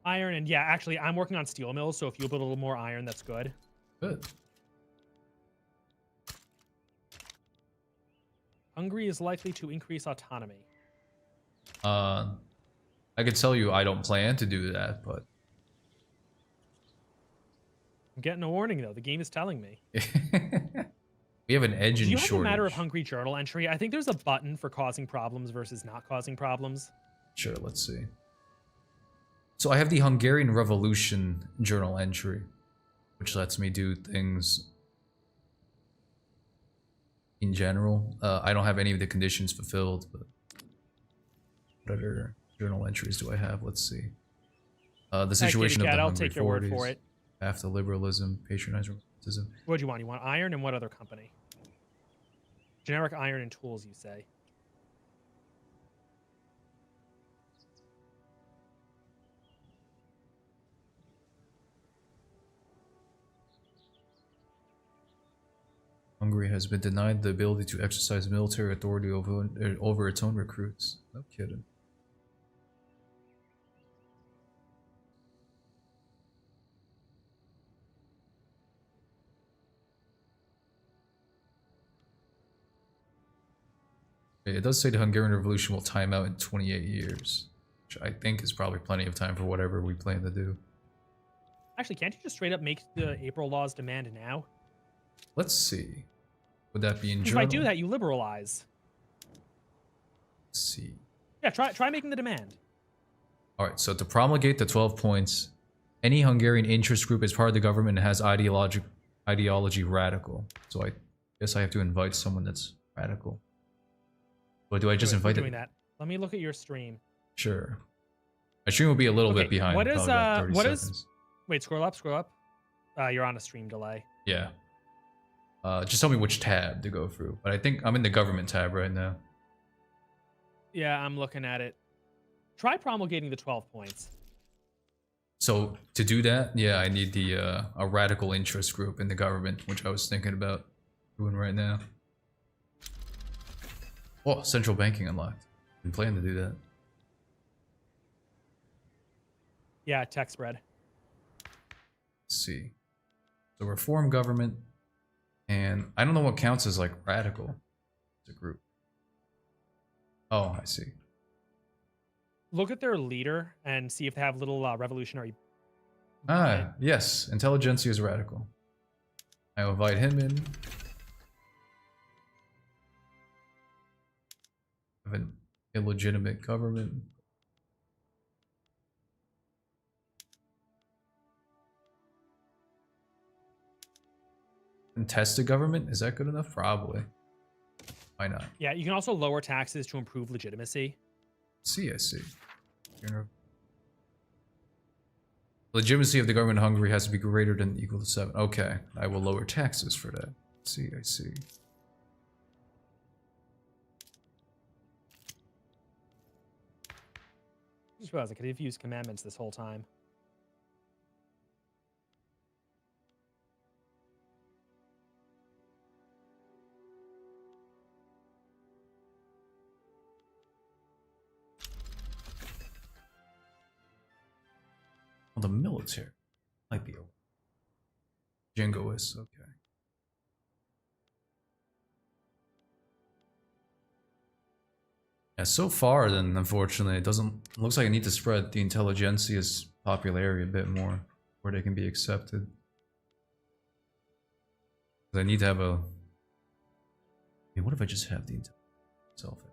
Speaker 2: Iron, and yeah, actually, I'm working on steel mills, so if you build a little more iron, that's good.
Speaker 1: Good.
Speaker 2: Hungary is likely to increase autonomy.
Speaker 1: I could tell you I don't plan to do that, but
Speaker 2: I'm getting a warning though. The game is telling me.
Speaker 1: we have an engine
Speaker 2: Do you have
Speaker 1: shortage.
Speaker 2: a matter of hungry journal entry? I think there's a button for causing problems versus not causing problems.
Speaker 1: Sure, let's see. So I have the Hungarian Revolution journal entry, which lets me do things in general. I don't have any of the conditions fulfilled, but what other journal entries do I have? Let's see. The situation of the
Speaker 2: I'll
Speaker 1: hungry
Speaker 2: take your word
Speaker 1: 40s,
Speaker 2: for it.
Speaker 1: path to liberalism, patronizing romanticism.
Speaker 2: What do you want? You want iron and what other company? Generic iron and tools, you say?
Speaker 1: Hungary has been denied the ability to exercise military authority over its own recruits. No kidding. It does say the Hungarian Revolution will time out in 28 years, which I think is probably plenty of time for whatever we plan to do.
Speaker 2: Actually, can't you just straight up make the April laws demand now?
Speaker 1: Let's see. Would that be in
Speaker 2: If
Speaker 1: journal?
Speaker 2: I do that, you liberalize.
Speaker 1: Let's see.
Speaker 2: Yeah, try making the demand.
Speaker 1: Alright, so to promulgate the 12 points, any Hungarian interest group is part of the government and has ideology radical. So I guess I have to invite someone that's radical. Or do I just invite
Speaker 2: doing
Speaker 1: it?
Speaker 2: that? Let me look at your stream.
Speaker 1: Sure. My stream will be a little bit behind.
Speaker 2: What is
Speaker 1: probably about 30
Speaker 2: what
Speaker 1: seconds.
Speaker 2: is? Wait, scroll up, scroll up. You're on a stream delay.
Speaker 1: Yeah. Just tell me which tab to go through. But I think I'm in the government tab right now.
Speaker 2: Yeah, I'm looking at it. Try promulgating the 12 points.
Speaker 1: So to do that, yeah, I need the a radical interest group in the government, which I was thinking about doing right now. Oh, central banking unlocked. Been planning to do that.
Speaker 2: Yeah, tech spread.
Speaker 1: Let's see. So reform government, and I don't know what counts as like radical as a group. Oh, I see.
Speaker 2: Look at their leader and see if they have little revolutionary.
Speaker 1: Ah, yes, intelligentsia is radical. I will invite him in. Of an illegitimate government. Contested government? Is that good enough? Probably. Why not?
Speaker 2: Yeah, you can also lower taxes to improve legitimacy.
Speaker 1: I see. Legitimacy of the government of Hungary has to be greater than equal to 7. Okay, I will lower taxes for that. I see.
Speaker 2: I just realized I could have used commandments this whole time.
Speaker 1: Well, the military might be a jingoist. Okay. Yeah, so far then, unfortunately, it looks like I need to spread the intelligentsia's popularity a bit more, where they can be accepted. I need to have a... Hey, what if I just have the intelligence itself?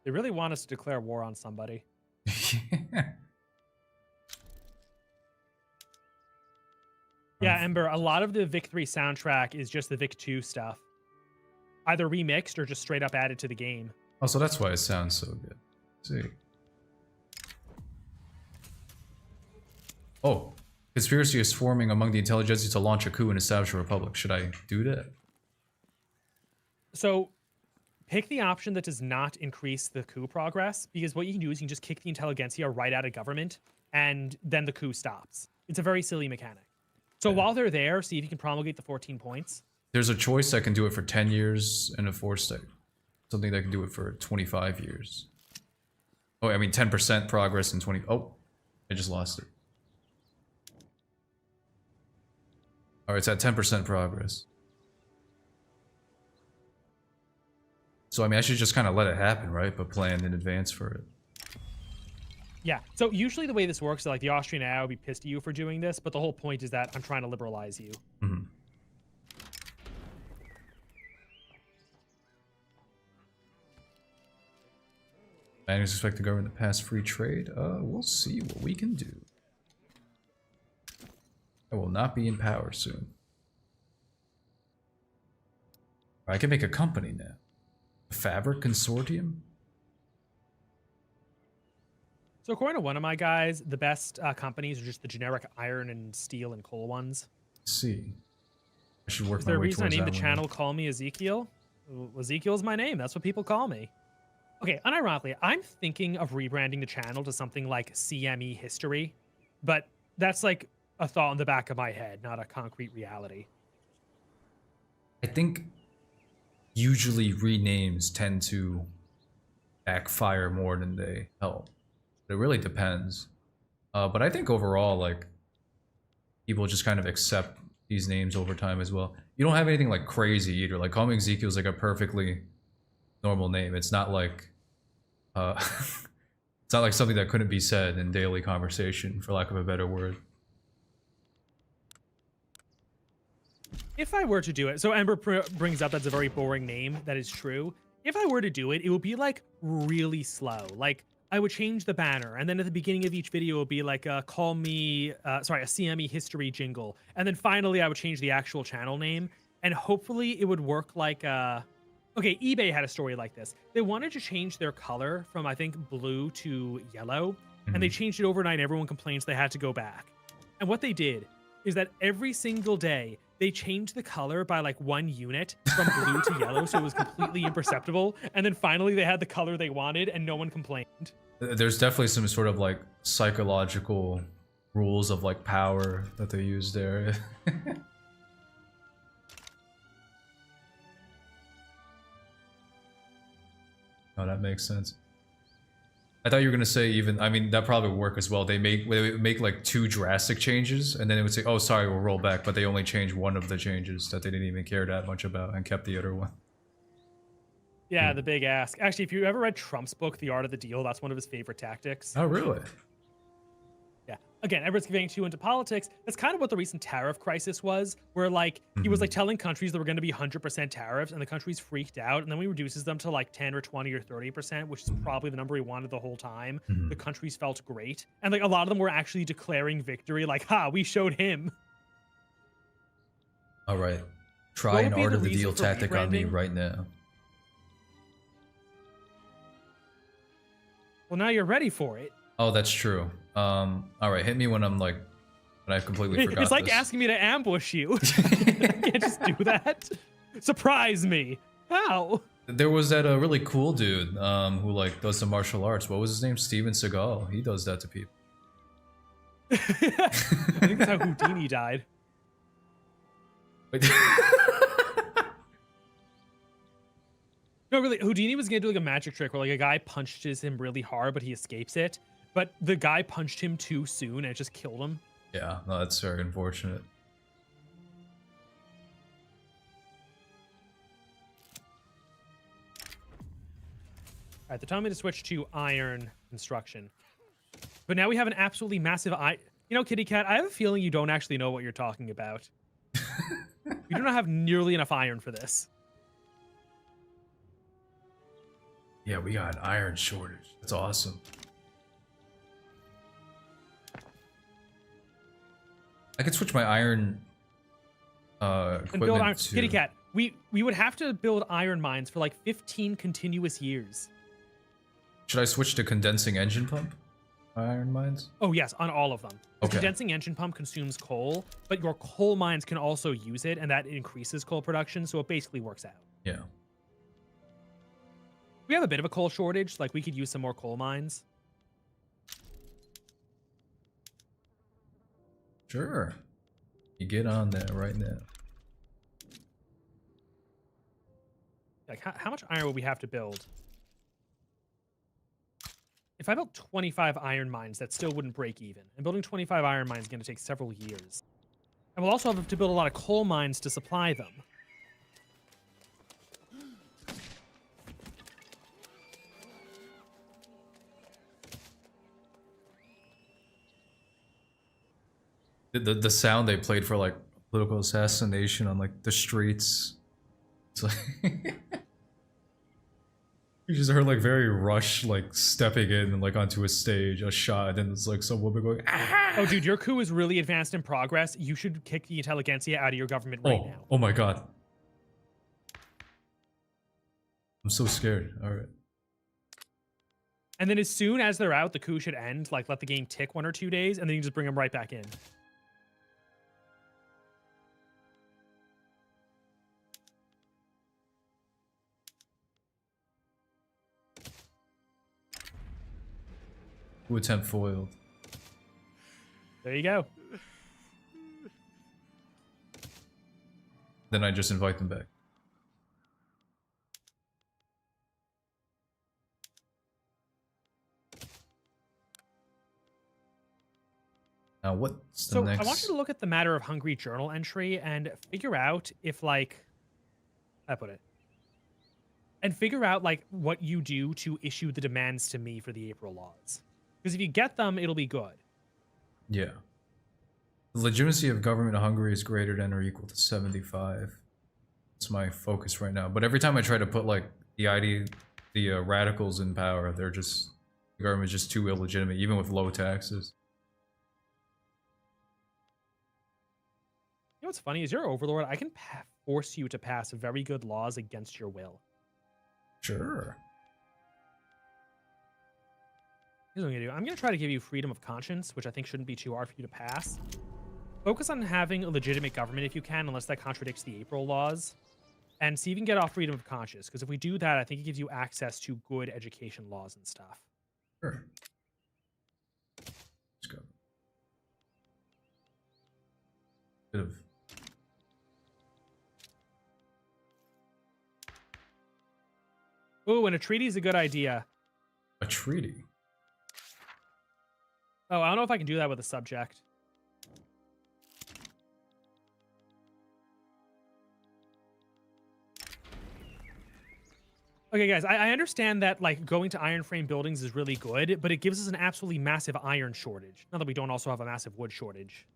Speaker 2: They really want us to declare war on somebody. Yeah, Ember, a lot of the Vic 3 soundtrack is just the Vic 2 stuff. Either remixed or just straight up added to the game.
Speaker 1: Oh, so that's why it sounds so good. Let's see. Oh, conspiracy is forming among the intelligentsia to launch a coup and establish a republic. Should I do that?
Speaker 2: So, pick the option that does not increase the coup progress, because what you can do is you can just kick the intelligentsia right out of government, and then the coup stops. It's a very silly mechanic. So while they're there, see if you can promulgate the 14 points.
Speaker 1: There's a choice that can do it for 10 years and a force that something that can do it for 25 years. Oh, I mean 10% progress in 20. Oh, I just lost it. All right, it's at 10% progress. So I mean, I should just kind of let it happen, right? But plan in advance for it.
Speaker 2: Yeah. So usually the way this works is like the Austrian AI would be pissed at you for doing this, but the whole point is that I'm trying to liberalize you.
Speaker 1: Mm-hmm. Banners expect the government to pass free trade. We'll see what we can do. I will not be in power soon. I can make a company now. A fabric consortium?
Speaker 2: So according to one of my guys, the best companies are just the generic iron and steel and coal ones.
Speaker 1: Let's see. I should work
Speaker 2: Is
Speaker 1: my
Speaker 2: there a
Speaker 1: way
Speaker 2: reason I
Speaker 1: towards
Speaker 2: named
Speaker 1: that
Speaker 2: the
Speaker 1: one,
Speaker 2: channel Call Me Ezekiel? Well, Ezekiel's my name. That's what people call me. Okay, unironically, I'm thinking of rebranding the channel to something like CME History, but that's like a thought in the back of my head, not a concrete reality.
Speaker 1: I think usually renames tend to backfire more than they help. It really depends. But I think overall, like, people just kind of accept these names over time as well. You don't have anything like crazy either. Like, Call Me Ezekiel is like a perfectly normal name. It's not like it's not like something that couldn't be said in daily conversation, for lack of a better word.
Speaker 2: If I were to do it, so Ember brings up that's a very boring name. That is true. If I were to do it, it would be like really slow. Like I would change the banner, and then at the beginning of each video, it would be like a CME history jingle, and then finally I would change the actual channel name, and hopefully it would work like okay, eBay had a story like this. They wanted to change their color from, I think, blue to yellow, and they changed it overnight, and everyone complains they had to go back. And what they did is that every single day, they changed the color by like 1 unit from blue to yellow, so it was completely imperceptible. And then finally, they had the color they wanted, and no one complained.
Speaker 1: There's definitely some sort of like psychological rules of like power that they use there. Oh, that makes sense. I thought you were gonna say even. I mean, that probably would work as well. They make like 2 drastic changes, and then it would say, "Oh, sorry, we'll roll back," but they only changed one of the changes that they didn't even care that much about, and kept the other one.
Speaker 2: Yeah, the big ask. Actually, if you ever read Trump's book, The Art of the Deal, that's one of his favorite tactics.
Speaker 1: Oh, really?
Speaker 2: Yeah. Again, everyone's getting too into politics. That's kind of what the recent tariff crisis was, where like he was like telling countries there were going to be 100% tariffs, and the countries freaked out, and then he reduces them to like 10 or 20 or 30%, which is probably the number he wanted the whole time. The countries felt great, and like a lot of them were actually declaring victory, like, "Ha, we showed him."
Speaker 1: All right. Try an Art of the Deal tactic on me
Speaker 2: rebranding?
Speaker 1: right now.
Speaker 2: Well, now you're ready for it.
Speaker 1: Oh, that's true. All right, hit me when I'm like, when I completely forgot.
Speaker 2: It's like
Speaker 1: this.
Speaker 2: asking me to ambush you. I can't just do that. Surprise me. How?
Speaker 1: There was that really cool dude who like does some martial arts. What was his name? Steven Seagal. He does that to people.
Speaker 2: I think that's how Houdini died.
Speaker 1: Wait.
Speaker 2: No, really, Houdini was gonna do like a magic trick where like a guy punches him really hard, but he escapes it. But the guy punched him too soon and it just killed him.
Speaker 1: Yeah, no, that's very unfortunate.
Speaker 2: All right, they're telling me to switch to iron construction. But now we have an absolutely massive You know, Kitty Cat, I have a feeling you don't actually know what you're talking about. You do not have nearly enough iron for this.
Speaker 1: Yeah, we got an iron shortage. That's awesome. I could switch my iron
Speaker 2: And build
Speaker 1: equipment
Speaker 2: iron.
Speaker 1: to...
Speaker 2: Kitty Cat, we would have to build iron mines for like 15 continuous years.
Speaker 1: Should I switch to condensing engine pump? Iron mines?
Speaker 2: Oh yes, on all of them. The
Speaker 1: Okay.
Speaker 2: condensing engine pump consumes coal, but your coal mines can also use it, and that increases coal production, so it basically works out.
Speaker 1: Yeah.
Speaker 2: We have a bit of a coal shortage, like we could use some more coal mines.
Speaker 1: Sure. You get on that right now.
Speaker 2: Like, how much iron would we have to build? If I built 25 iron mines, that still wouldn't break even. And building 25 iron mines is going to take several years. And we'll also have to build a lot of coal mines to supply them.
Speaker 1: The sound they played for like political assassination on like the streets. It's like you just heard like very rushed, like stepping in and like onto a stage, a shot, and then it's like some woman going, ah!
Speaker 2: Oh, dude, your coup is really advanced in progress. You should kick the intelligentsia out of your government right now.
Speaker 1: Oh my god. I'm so scared. All right.
Speaker 2: And then as soon as they're out, the coup should end. Like, let the game tick 1 or 2 days, and then you just bring them right back in.
Speaker 1: Coup attempt foiled.
Speaker 2: There you go.
Speaker 1: Then I just invite them back. Now what's the next?
Speaker 2: I want you to look at the matter of hungry journal entry and figure out if, like, how I put it, and figure out like what you do to issue the demands to me for the April laws. Because if you get them, it'll be good.
Speaker 1: Yeah. The legitimacy of government in Hungary is greater than or equal to 75. It's my focus right now. But every time I try to put like the radicals in power, they're just, the government's just too illegitimate, even with low taxes.
Speaker 2: You know what's funny is your overlord. I can force you to pass very good laws against your will.
Speaker 1: Sure.
Speaker 2: Here's what I'm gonna do. I'm gonna try to give you freedom of conscience, which I think shouldn't be too hard for you to pass. Focus on having a legitimate government if you can, unless that contradicts the April laws. And see if you can get off freedom of conscience, because if we do that, I think it gives you access to good education laws and stuff.
Speaker 1: Sure. Let's go. Bit of.
Speaker 2: Ooh, and a treaty is a good idea.
Speaker 1: A treaty?
Speaker 2: Oh, I don't know if I can do that with a subject. Okay, guys, I understand that like going to iron frame buildings is really good, but it gives us an absolutely massive iron shortage. Now that we don't also have a massive wood shortage.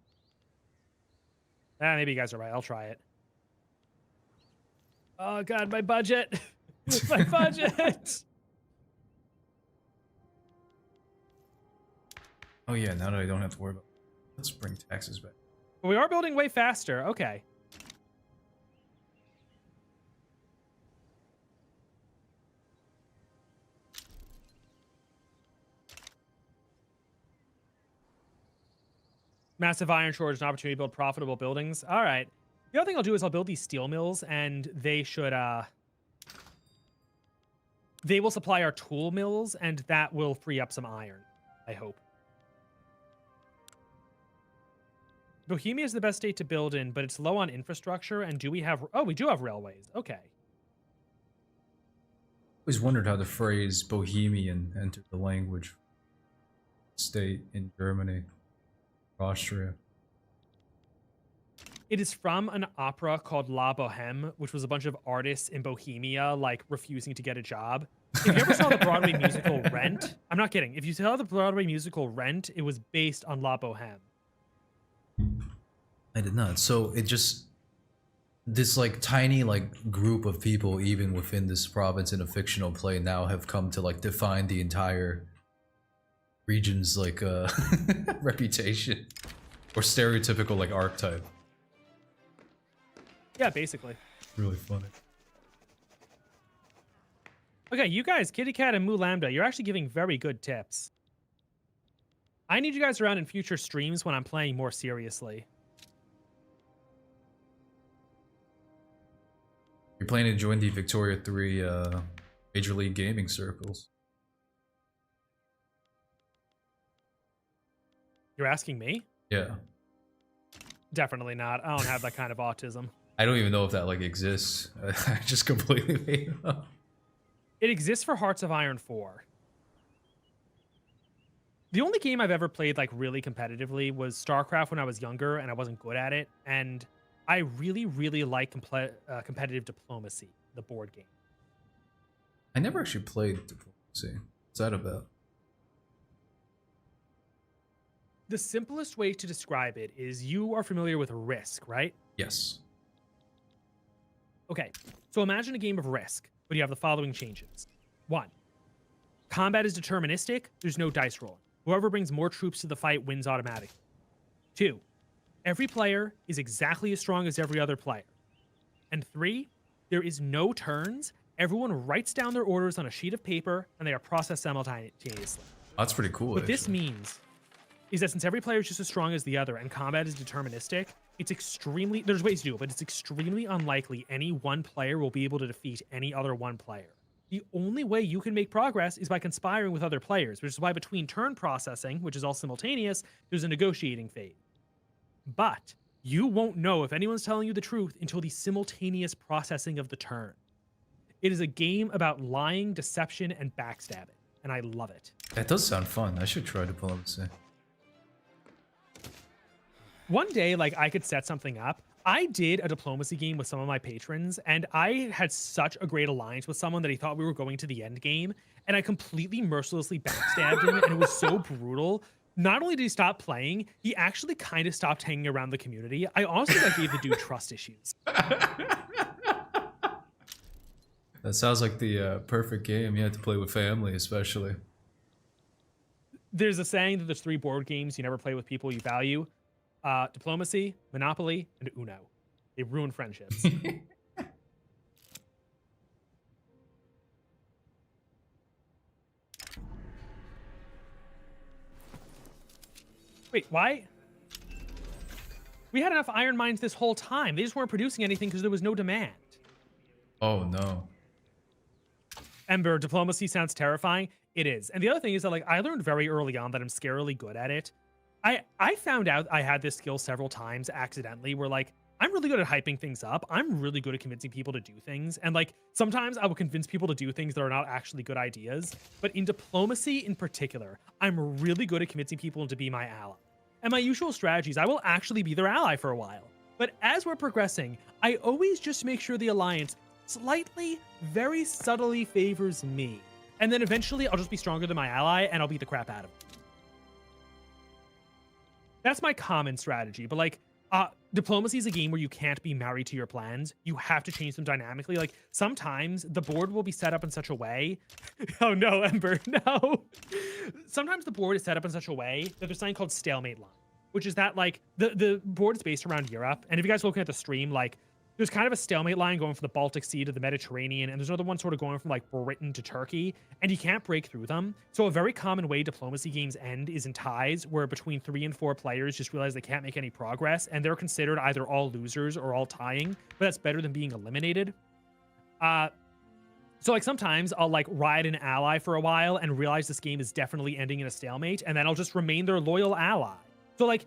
Speaker 2: Maybe you guys are right. I'll try it. Oh god, my budget. My budget.
Speaker 1: Oh yeah, now that I don't have to worry about. Let's bring taxes back.
Speaker 2: We are building way faster. Okay. Massive iron shortage, an opportunity to build profitable buildings. All right. The other thing I'll do is I'll build these steel mills, and they should they will supply our tool mills, and that will free up some iron, I hope. Bohemia is the best state to build in, but it's low on infrastructure. And do we have? Oh, we do have railways. Okay.
Speaker 1: Always wondered how the phrase Bohemian entered the language state in Germany, Austria.
Speaker 2: It is from an opera called La Boheme, which was a bunch of artists in Bohemia, like, refusing to get a job. If you ever saw the Broadway musical Rent, I'm not kidding. If you saw the Broadway musical Rent, it was based on La Boheme.
Speaker 3: I did not. So it just, this like tiny like group of people, even within this province in a fictional play, now have come to like define the entire region's like reputation or stereotypical like archetype.
Speaker 2: Yeah, basically.
Speaker 1: Really funny.
Speaker 2: Okay, you guys, Kitty Cat and Moo Lambda, you're actually giving very good tips. I need you guys around in future streams when I'm playing more seriously.
Speaker 1: You're planning to join the Victoria 3 Major League Gaming circles.
Speaker 2: You're asking me?
Speaker 1: Yeah.
Speaker 2: Definitely not. I don't have that kind of autism.
Speaker 1: I don't even know if that like exists. I just completely made it up.
Speaker 2: It exists for Hearts of Iron 4. The only game I've ever played like really competitively was StarCraft when I was younger and I wasn't good at it. And I really, really like competitive diplomacy, the board game.
Speaker 1: I never actually played Diplomacy. What's that about?
Speaker 2: The simplest way to describe it is you are familiar with Risk, right?
Speaker 1: Yes.
Speaker 2: Okay, so imagine a game of Risk, but you have the following changes. 1. Combat is deterministic, there's no dice rolling. Whoever brings more troops to the fight wins automatically. 2. Every player is exactly as strong as every other player. And 3. There is no turns. Everyone writes down their orders on a sheet of paper, and they are processed simultaneously.
Speaker 1: That's pretty cool.
Speaker 2: What this means is that since every player is just as strong as the other and combat is deterministic, it's extremely, there's ways to do it, but it's extremely unlikely any one player will be able to defeat any other one player. The only way you can make progress is by conspiring with other players, which is why between turn processing, which is all simultaneous, there's a negotiating phase. But you won't know if anyone's telling you the truth until the simultaneous processing of the turn. It is a game about lying, deception, and backstabbing, and I love it.
Speaker 1: That does sound fun. I should try Diplomacy.
Speaker 2: One day, like, I could set something up. I did a diplomacy game with some of my patrons, and I had such a great alliance with someone that he thought we were going to the end game, and I completely mercilessly backstabbed him, and it was so brutal. Not only did he stop playing, he actually kind of stopped hanging around the community. I honestly like gave the dude trust issues.
Speaker 1: That sounds like the perfect game. You have to play with family, especially.
Speaker 2: There's a saying that there's 3 board games you never play with people you value. Diplomacy, Monopoly, and Uno. They ruin friendships. Wait, why? We had enough iron mines this whole time. They just weren't producing anything because there was no demand.
Speaker 1: Oh no.
Speaker 2: Ember, diplomacy sounds terrifying. It is. And the other thing is that, like, I learned very early on that I'm scarily good at it. I found out I had this skill several times accidentally where, like, I'm really good at hyping things up. I'm really good at convincing people to do things. And, like, sometimes I will convince people to do things that are not actually good ideas. But in diplomacy in particular, I'm really good at convincing people to be my ally. And my usual strategies, I will actually be their ally for a while. But as we're progressing, I always just make sure the alliance slightly, very subtly favors me. And then eventually I'll just be stronger than my ally and I'll beat the crap out of them. That's my common strategy. But, like, diplomacy is a game where you can't be married to your plans. You have to change them dynamically. Like, sometimes the board will be set up in such a way. Oh no, Ember, no. Sometimes the board is set up in such a way that there's something called stalemate line, which is that, like, the board is based around Europe. And if you guys are looking at the stream, like, there's kind of a stalemate line going from the Baltic Sea to the Mediterranean, and there's another one sort of going from, like, Britain to Turkey, and you can't break through them. So a very common way diplomacy games end is in ties, where between 3 and 4 players just realize they can't make any progress, and they're considered either all losers or all tying, but that's better than being eliminated. So, like, sometimes I'll, like, ride an ally for a while and realize this game is definitely ending in a stalemate, and then I'll just remain their loyal ally. So, like,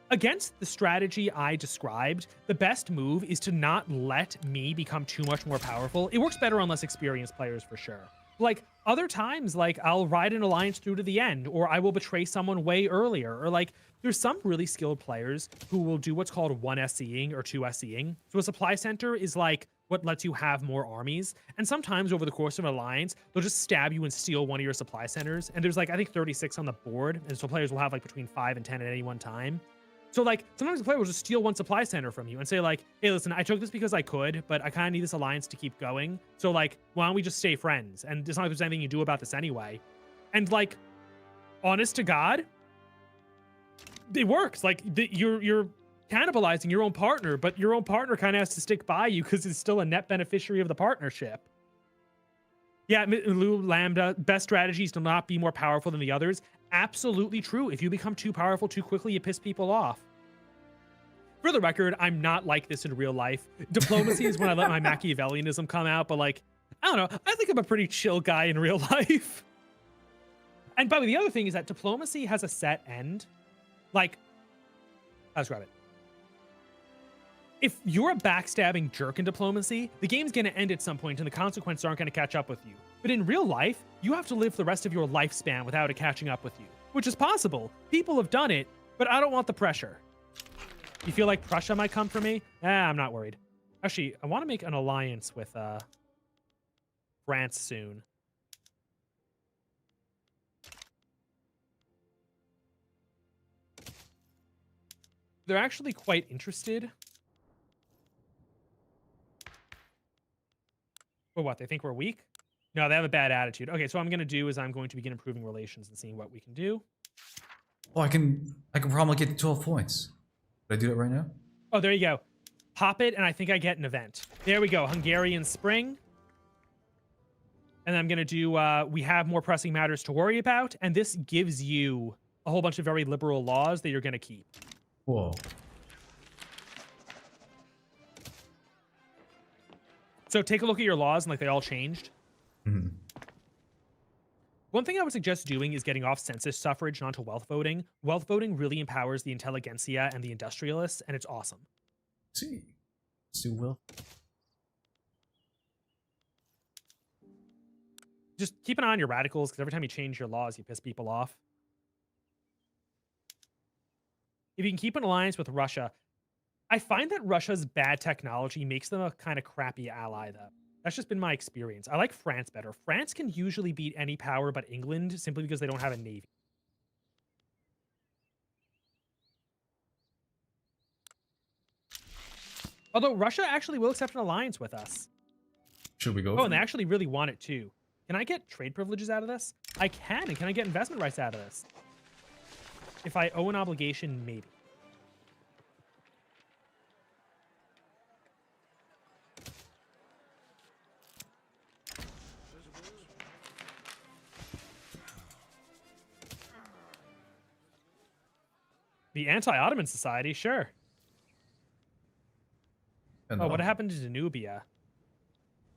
Speaker 2: against the strategy I described, the best move is to not let me become too much more powerful. It works better on less experienced players for sure. Like, other times, like, I'll ride an alliance through to the end, or I will betray someone way earlier, or, like, there's some really skilled players who will do what's called 1 SCing or 2 SCing. So a supply center is, like, what lets you have more armies. And sometimes over the course of an alliance, they'll just stab you and steal one of your supply centers. And there's, like, I think 36 on the board, and so players will have, like, between 5 and 10 at any one time. So, like, sometimes the player will just steal 1 supply center from you and say, like, hey, listen, I took this because I could, but I kind of need this alliance to keep going. So, like, why don't we just stay friends? And it's not like there's anything you do about this anyway. And, like, honest to God, it works. Like, you're cannibalizing your own partner, but your own partner kind of has to stick by you because it's still a net beneficiary of the partnership. Yeah, Lou Lambda, best strategy is to not be more powerful than the others. Absolutely true. If you become too powerful too quickly, you piss people off. For the record, I'm not like this in real life. Diplomacy is when I let my Machiavellianism come out, but, like, I don't know. I think I'm a pretty chill guy in real life. And by the way, the other thing is that diplomacy has a set end. Like, how to describe it? if you're a backstabbing jerk in diplomacy, the game's going to end at some point and the consequences aren't going to catch up with you. But in real life, you have to live the rest of your lifespan without it catching up with you, which is possible. People have done it, but I don't want the pressure. You feel like Prussia might come for me? I'm not worried. Actually, I want to make an alliance with France soon. They're actually quite interested. Or what? They think we're weak? No, they have a bad attitude. Okay, so what I'm going to do is I'm going to begin improving relations and seeing what we can do.
Speaker 1: Oh, I can probably get 12 points. Did I do that right now?
Speaker 2: Oh, there you go. Pop it, and I think I get an event. There we go. Hungarian Spring. And I'm going to do, we have more pressing matters to worry about, and this gives you a whole bunch of very liberal laws that you're going to keep.
Speaker 1: Whoa.
Speaker 2: So take a look at your laws, and like they all changed.
Speaker 1: Mm-hmm.
Speaker 2: One thing I would suggest doing is getting off census suffrage and onto wealth voting. Wealth voting really empowers the intelligentsia and the industrialists, and it's awesome.
Speaker 1: See. Let's do well.
Speaker 2: Just keep an eye on your radicals, because every time you change your laws, you piss people off. If you can keep an alliance with Russia, I find that Russia's bad technology makes them a kind of crappy ally, though. That's just been my experience. I like France better. France can usually beat any power but England simply because they don't have a navy. Although Russia actually will accept an alliance with us.
Speaker 1: Should we go?
Speaker 2: Oh, and they actually really want it too. Can I get trade privileges out of this? I can, and can I get investment rights out of this? If I owe an obligation, maybe. The Anti-Ottoman Society, sure.
Speaker 1: And
Speaker 2: Oh, what happened to Danubia?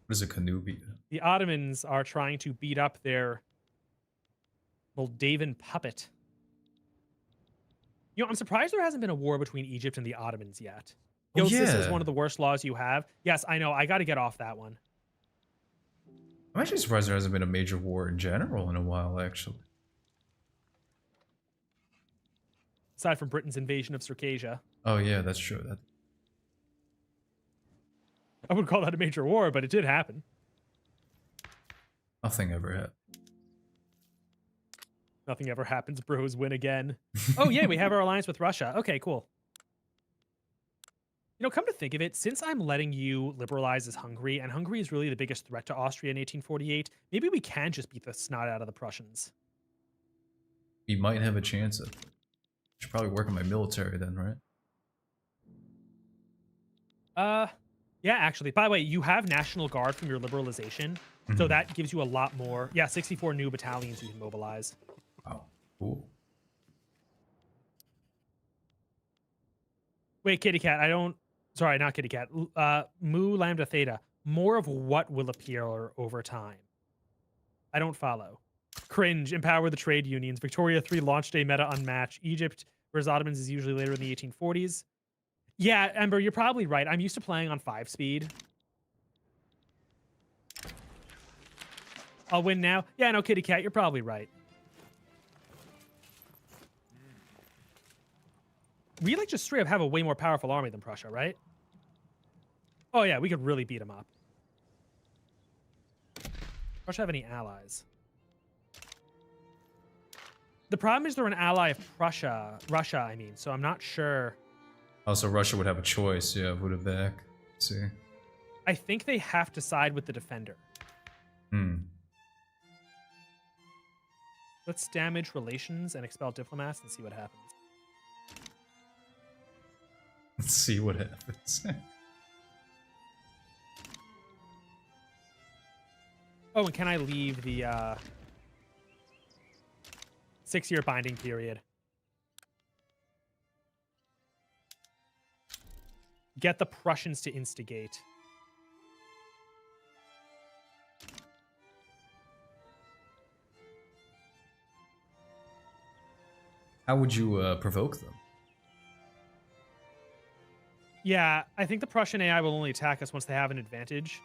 Speaker 1: What is a Canubia?
Speaker 2: The Ottomans are trying to beat up their Moldavan puppet. You know, I'm surprised there hasn't been a war between Egypt and the Ottomans yet.
Speaker 1: Oh,
Speaker 2: This is
Speaker 1: yeah.
Speaker 2: one of the worst laws you have. Yes, I know. I got to get off that one.
Speaker 1: I'm actually surprised there hasn't been a major war in general in a while, actually.
Speaker 2: Aside from Britain's invasion of Circassia.
Speaker 1: Oh, yeah, that's true.
Speaker 2: I would call that a major war, but it did happen.
Speaker 1: Nothing ever happened.
Speaker 2: Nothing ever happens. Bros win again. Oh, yeah, we have our alliance with Russia. Okay, cool. You know, come to think of it, since I'm letting you liberalize as Hungary, and Hungary is really the biggest threat to Austria in 1848, maybe we can just beat the snot out of the Prussians.
Speaker 1: We might have a chance at it. Should probably work on my military then, right?
Speaker 2: Yeah, actually. By the way, you have National Guard from your liberalization, so that gives you a lot more. Yeah, 64 new battalions you can mobilize.
Speaker 1: Wow. Cool.
Speaker 2: Wait, Kitty Cat, I don't... Sorry, not Kitty Cat. Mu Lambda Theta. More of what will appear over time? I don't follow. Cringe. Empower the trade unions. Victoria 3 launch day meta unmatched. Egypt versus Ottomans is usually later in the 1840s. Yeah, Ember, you're probably right. I'm used to playing on 5 speed. I'll win now. Yeah, no, Kitty Cat, you're probably right. We like just straight up have a way more powerful army than Prussia, right? Oh yeah, we could really beat them up. Prussia have any allies? The problem is they're an ally of Russia, I mean, so I'm not sure.
Speaker 1: Also, Russia would have a choice, yeah, who to back. Let's see.
Speaker 2: I think they have to side with the defender. Let's damage relations and expel diplomats and see what happens.
Speaker 1: Let's see what happens.
Speaker 2: Oh, and can I leave the 6-year binding period? Get the Prussians to instigate.
Speaker 1: How would you provoke them?
Speaker 2: Yeah, I think the Prussian AI will only attack us once they have an advantage.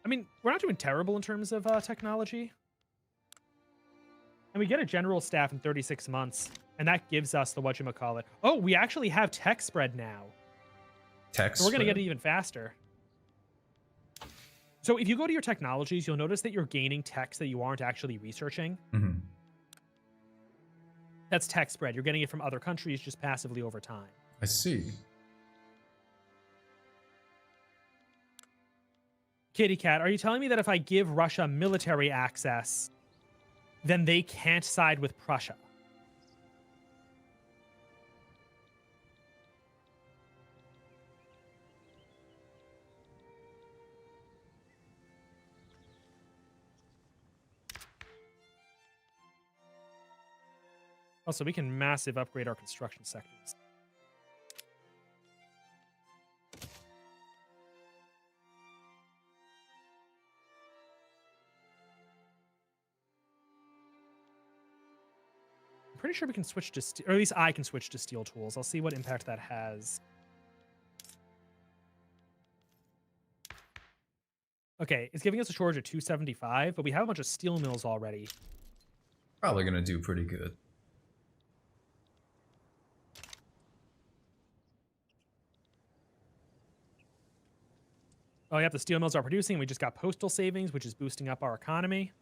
Speaker 2: I mean, we're not doing terrible in terms of technology. And we get a general staff in 36 months, and that gives us the whatchamacallit. Oh, we actually have tech spread now.
Speaker 1: Text.
Speaker 2: So we're going to get it even faster. So if you go to your technologies, you'll notice that you're gaining techs that you aren't actually researching.
Speaker 1: Mm-hmm.
Speaker 2: That's tech spread. You're getting it from other countries just passively over time.
Speaker 1: I see.
Speaker 2: Kitty Cat, are you telling me that if I give Russia military access, then they can't side with Prussia? Also, we can massive upgrade our construction sectors. I'm pretty sure we can switch to steel, or at least I can switch to steel tools. I'll see what impact that has. Okay, it's giving us a shortage of 275, but we have a bunch of steel mills already.
Speaker 1: Probably gonna do pretty good.
Speaker 2: Oh, yeah, the steel mills are producing. We just got postal savings, which is boosting up our economy.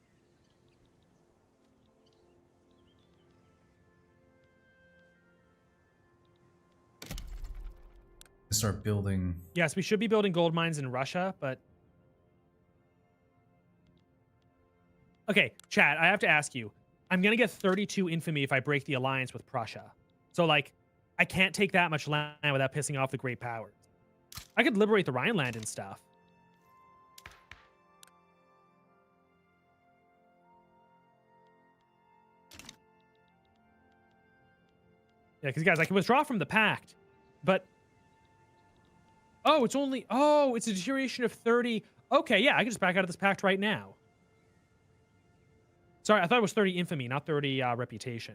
Speaker 1: Start building.
Speaker 2: Yes, we should be building gold mines in Russia, but... Okay, Chad, I have to ask you. I'm going to get 32 infamy if I break the alliance with Prussia. So, like, I can't take that much land without pissing off the great powers. I could liberate the Rhineland and stuff. Yeah, because, guys, I can withdraw from the pact, but... Oh, it's only... Oh, it's a deterioration of 30. Okay, yeah, I can just back out of this pact right now. Sorry, I thought it was 30 infamy, not 30 reputation.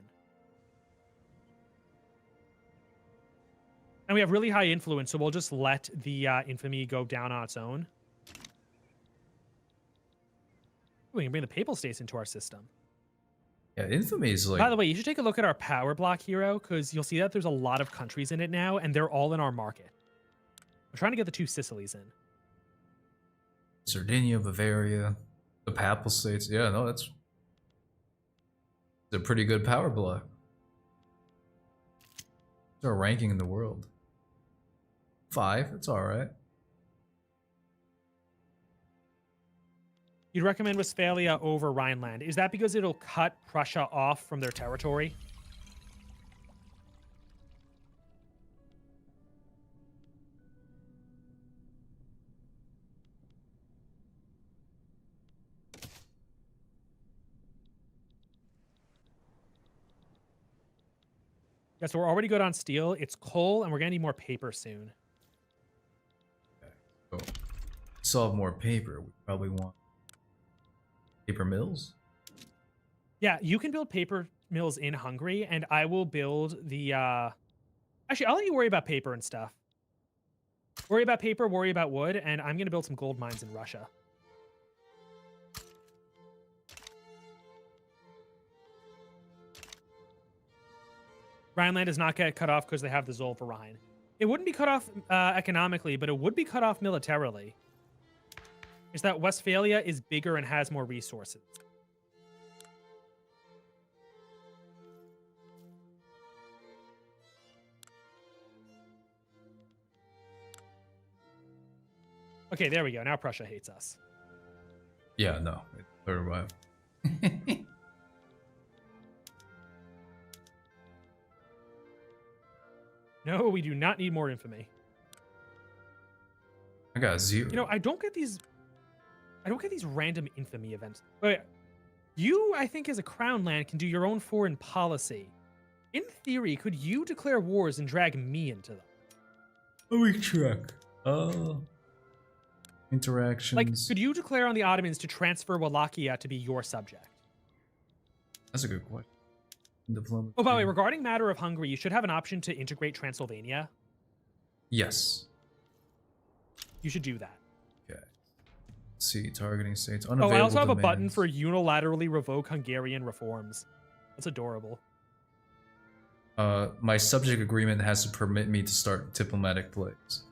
Speaker 2: And we have really high influence, so we'll just let the infamy go down on its own. We can bring the Papal States into our system.
Speaker 1: Yeah, infamy is like.
Speaker 2: By the way, you should take a look at our power block hero, because you'll see that there's a lot of countries in it now, and they're all in our market. I'm trying to get the 2 Sicilies in.
Speaker 1: Sardinia, Bavaria, the Papal States. Yeah, no, it's a pretty good power block. It's our ranking in the world. 5, it's alright.
Speaker 2: You'd recommend Westphalia over Rhineland. Is that because it'll cut Prussia off from their territory? Yeah, so we're already good on steel. It's coal, and we're going to need more paper soon.
Speaker 1: So, solve more paper. We probably want paper mills.
Speaker 2: Yeah, you can build paper mills in Hungary, and I will build the... Actually, I'll let you worry about paper and stuff. Worry about paper, worry about wood, and I'm going to build some gold mines in Russia. Rhineland does not get cut off because they have the Zolva Rhine. It wouldn't be cut off economically, but it would be cut off militarily. Is that Westphalia is bigger and has more resources. Okay, there we go. Now Prussia hates us.
Speaker 1: Yeah, no. Or,
Speaker 2: No, we do not need more infamy.
Speaker 1: I got 0.
Speaker 2: You know, I don't get these random infamy events. But you, I think, as a crown land, can do your own foreign policy. In theory, could you declare wars and drag me into them?
Speaker 1: Let me check. Interactions.
Speaker 2: Like, could you declare on the Ottomans to transfer Wallachia to be your subject?
Speaker 1: That's a good question. Diplomacy.
Speaker 2: Oh, by the way, regarding matter of Hungary, you should have an option to integrate Transylvania.
Speaker 1: Yes.
Speaker 2: You should do that.
Speaker 1: Okay. Let's see, targeting states.
Speaker 2: Oh,
Speaker 1: Unavailable
Speaker 2: I also have a button
Speaker 1: demands.
Speaker 2: for unilaterally revoke Hungarian reforms. That's adorable.
Speaker 1: My subject agreement has to permit me to start diplomatic plays.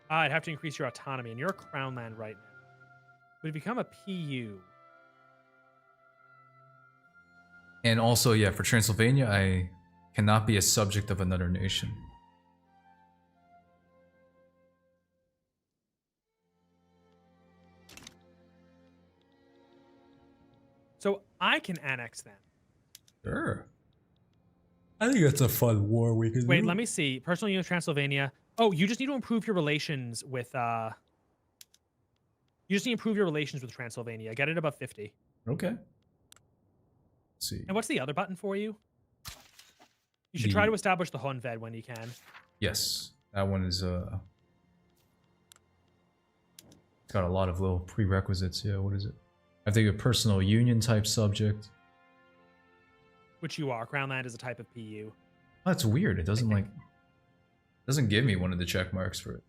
Speaker 2: I'd have to increase your autonomy, and you're a crown land right now. Would it become a PU?
Speaker 1: And also, yeah, for Transylvania, I cannot be a subject of another nation.
Speaker 2: So I can annex them.
Speaker 1: Sure. I think that's a fun war we can
Speaker 2: Wait, let me see. Personal unit of Transylvania. Oh, you just need to improve your relations with you just need to improve your relations with Transylvania. Get it above 50.
Speaker 1: Okay. Let's see.
Speaker 2: And what's the other button for you? You should try to establish the Honved when you can.
Speaker 1: Yes. That one is got a lot of little prerequisites. Yeah, what is it? I think a personal union type subject.
Speaker 2: Which you are. Crown land is a type of PU.
Speaker 1: Oh, that's weird. It doesn't like doesn't give me one of the check marks for it.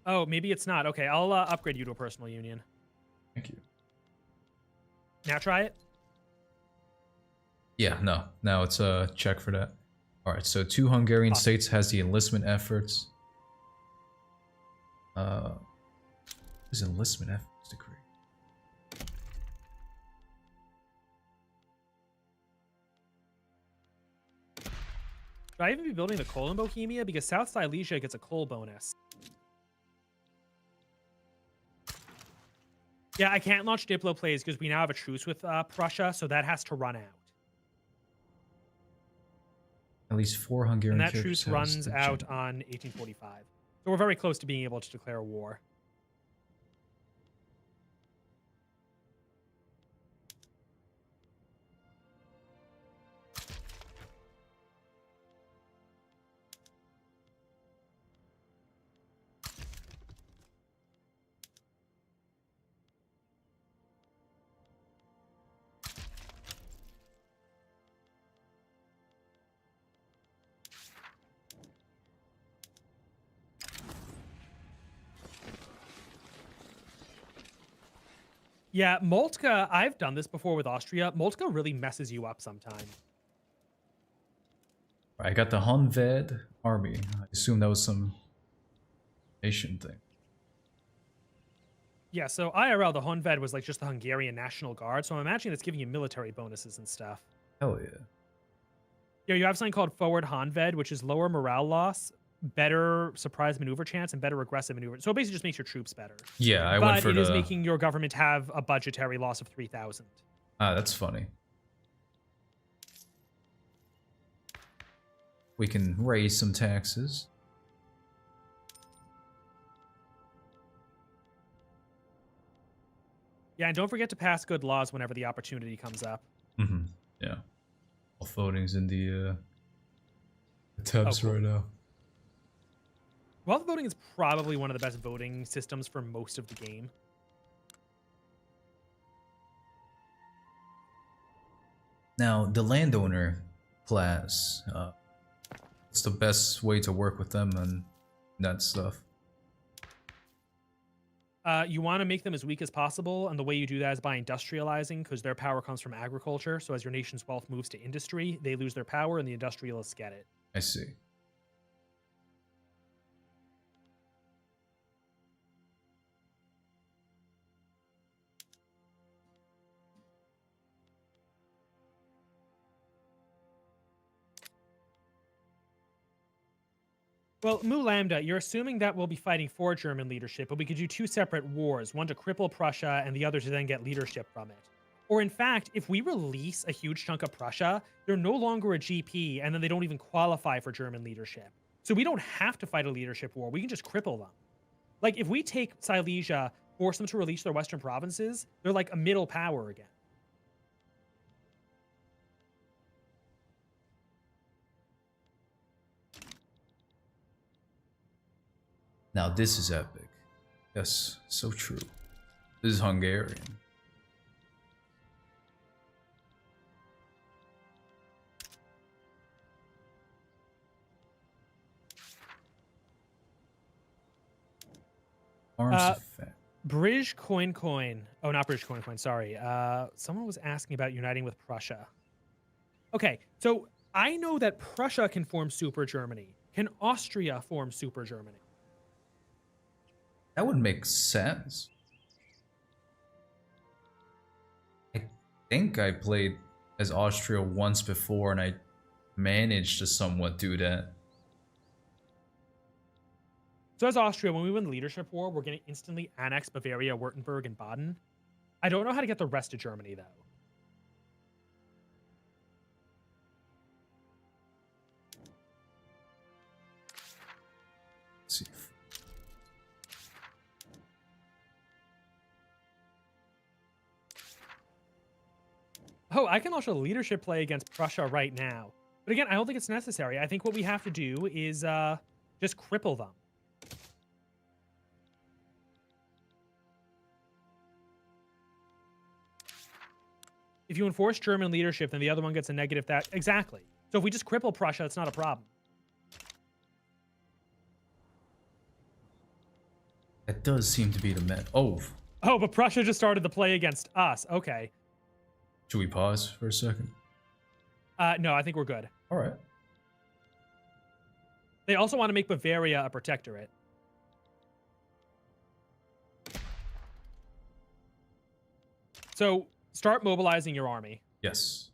Speaker 2: Oh, maybe it's not. Okay, I'll upgrade you to a personal union.
Speaker 1: Thank you.
Speaker 2: Now try it.
Speaker 1: Yeah, no. Now it's a check for that. Alright, so 2 Hungarian states has the enlistment efforts. What is enlistment efforts decree?
Speaker 2: Should I even be building the coal in Bohemia? Because South Silesia gets a coal bonus. Yeah, I can't launch Diplo plays because we now have a truce with Prussia, so that has to run out.
Speaker 1: At least 4 Hungarian
Speaker 2: And that
Speaker 1: churches
Speaker 2: truce
Speaker 1: has
Speaker 2: runs
Speaker 1: the
Speaker 2: out on 1845. So we're very close to being able to declare war. Yeah, Moltke, I've done this before with Austria. Moltke really messes you up sometimes.
Speaker 1: I got the Honved army. I assume that was some nation thing.
Speaker 2: Yeah, so IRL, the Honved was like just the Hungarian National Guard, so I'm imagining it's giving you military bonuses and stuff.
Speaker 1: Hell yeah.
Speaker 2: Yeah, you have something called Forward Honved, which is lower morale loss, better surprise maneuver chance, and better aggressive maneuver. So it basically just makes your troops better.
Speaker 1: Yeah, I went for
Speaker 2: But
Speaker 1: the...
Speaker 2: it is making your government have a budgetary loss of 3,000.
Speaker 1: Ah, that's funny. We can raise some taxes.
Speaker 2: Yeah, and don't forget to pass good laws whenever the opportunity comes up.
Speaker 1: Mm-hmm. Yeah. All voting's in the tabs
Speaker 2: cool.
Speaker 1: right now.
Speaker 2: Wealth voting is probably one of the best voting systems for most of the game.
Speaker 3: Now, the landowner class,
Speaker 1: It's the best way to work with them and that stuff.
Speaker 2: You want to make them as weak as possible, and the way you do that is by industrializing, because their power comes from agriculture. So as your nation's wealth moves to industry, they lose their power, and the industrialists get it.
Speaker 1: I see.
Speaker 2: Well, Mu Lambda, you're assuming that we'll be fighting for German leadership, but we could do 2 separate wars, one to cripple Prussia and the other to then get leadership from it. Or in fact, if we release a huge chunk of Prussia, they're no longer a GP, and then they don't even qualify for German leadership. So we don't have to fight a leadership war. We can just cripple them. Like, if we take Silesia, force them to release their western provinces, they're like a middle power again.
Speaker 1: Now this is epic. Yes, so true. This is Hungarian. Arms
Speaker 2: Uh,
Speaker 1: effect.
Speaker 2: British coin. Oh, not British coin. Sorry. Someone was asking about uniting with Prussia. Okay, so I know that Prussia can form Super Germany. Can Austria form Super Germany?
Speaker 1: That would make sense. I think I played as Austria once before and I managed to somewhat do that.
Speaker 2: So as Austria, when we win the leadership war, we're going to instantly annex Bavaria, Württemberg, and Baden. I don't know how to get the rest of Germany, though.
Speaker 1: Let's see.
Speaker 2: Oh, I can also leadership play against Prussia right now. But again, I don't think it's necessary. I think what we have to do is just cripple them. If you enforce German leadership, then the other one gets a negative that. Exactly. So if we just cripple Prussia, it's not a problem.
Speaker 1: That does seem to be the met. Oh,
Speaker 2: Oh, but Prussia just started the play against us. Okay.
Speaker 1: should we pause for a second?
Speaker 2: No, I think we're good.
Speaker 1: All right.
Speaker 2: They also want to make Bavaria a protectorate. So start mobilizing your army.
Speaker 1: Yes.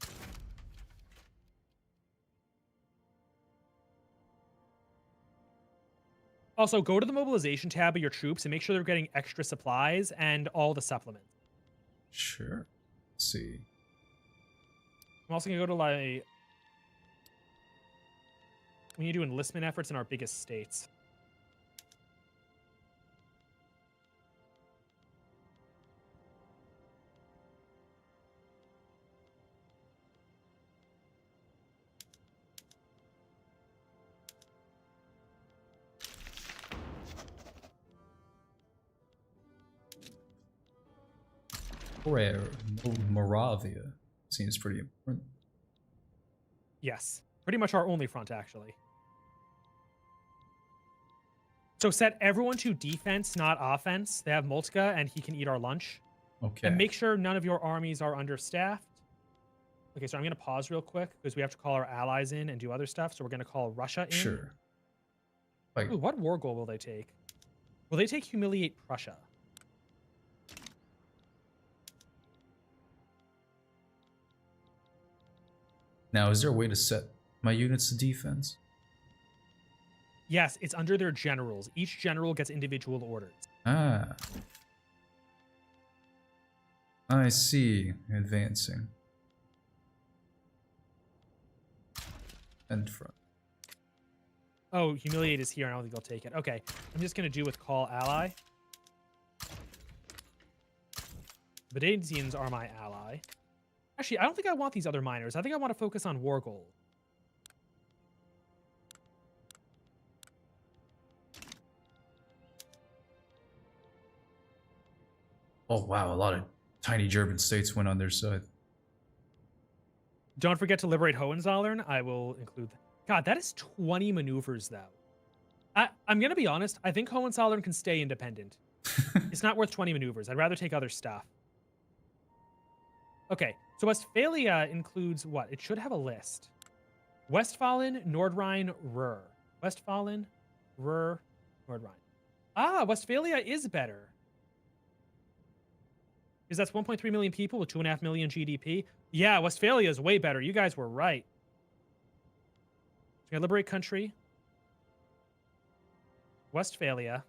Speaker 2: Also, go to the mobilization tab of your troops and make sure they're getting extra supplies and all the supplements.
Speaker 1: Sure. Let's see.
Speaker 2: I'm also going to go to like... We need to do enlistment efforts in our biggest states.
Speaker 1: Rare. Moravia seems pretty important.
Speaker 2: Yes. Pretty much our only front, actually. So set everyone to defense, not offense. They have Moltke, and he can eat our lunch.
Speaker 1: Okay.
Speaker 2: And make sure none of your armies are understaffed. Okay, so I'm going to pause real quick because we have to call our allies in and do other stuff. So we're going to call Russia in.
Speaker 1: Sure. Like,
Speaker 2: Ooh, what war goal will they take? Will they take humiliate Prussia?
Speaker 1: now, is there a way to set my units to defense?
Speaker 2: Yes, it's under their generals. Each general gets individual orders.
Speaker 1: Ah. I see. Advancing. And front.
Speaker 2: Oh, humiliate is here. I don't think they'll take it. Okay, I'm just going to do with call ally. Badazians are my ally. Actually, I don't think I want these other miners. I think I want to focus on war gold.
Speaker 1: Oh, wow. A lot of tiny German states went on their side.
Speaker 2: Don't forget to liberate Hohenzollern. I will include... God, that is 20 maneuvers, though. I'm going to be honest. I think Hohenzollern can stay independent. It's not worth 20 maneuvers. I'd rather take other stuff. Okay, so Westphalia includes what? It should have a list. Westfalen, Nordrhein, Ruhr. Westfalen, Ruhr, Nordrhein. Ah, Westphalia is better. Because that's 1.3 million people with 2.5 million GDP. Yeah, Westphalia is way better. You guys were right. So liberate country. Westphalia.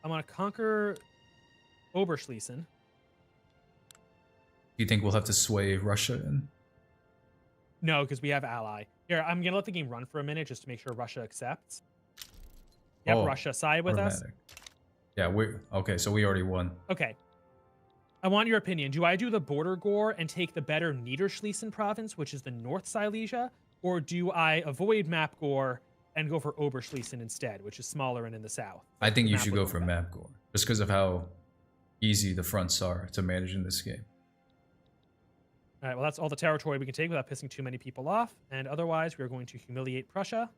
Speaker 2: I'm going to conquer Oberschlesien.
Speaker 1: Do you think we'll have to sway Russia in?
Speaker 2: No, because we have ally. Here, I'm going to let the game run for a minute just to make sure Russia accepts. Yep,
Speaker 1: Oh,
Speaker 2: Russia side with us.
Speaker 1: automatic. Yeah, okay, so we already won.
Speaker 2: Okay. I want your opinion. Do I do the border gore and take the better Niederschlesien province, which is the North Silesia? Or do I avoid map gore and go for Oberschlesien instead, which is smaller and in the south?
Speaker 1: I think
Speaker 2: The
Speaker 1: you
Speaker 2: map
Speaker 1: should
Speaker 2: would
Speaker 1: go
Speaker 2: look
Speaker 1: for
Speaker 2: better.
Speaker 1: map gore, just because of how easy the fronts are to manage in this game.
Speaker 2: All right, well, that's all the territory we can take without pissing too many people off. And otherwise, we are going to humiliate Prussia.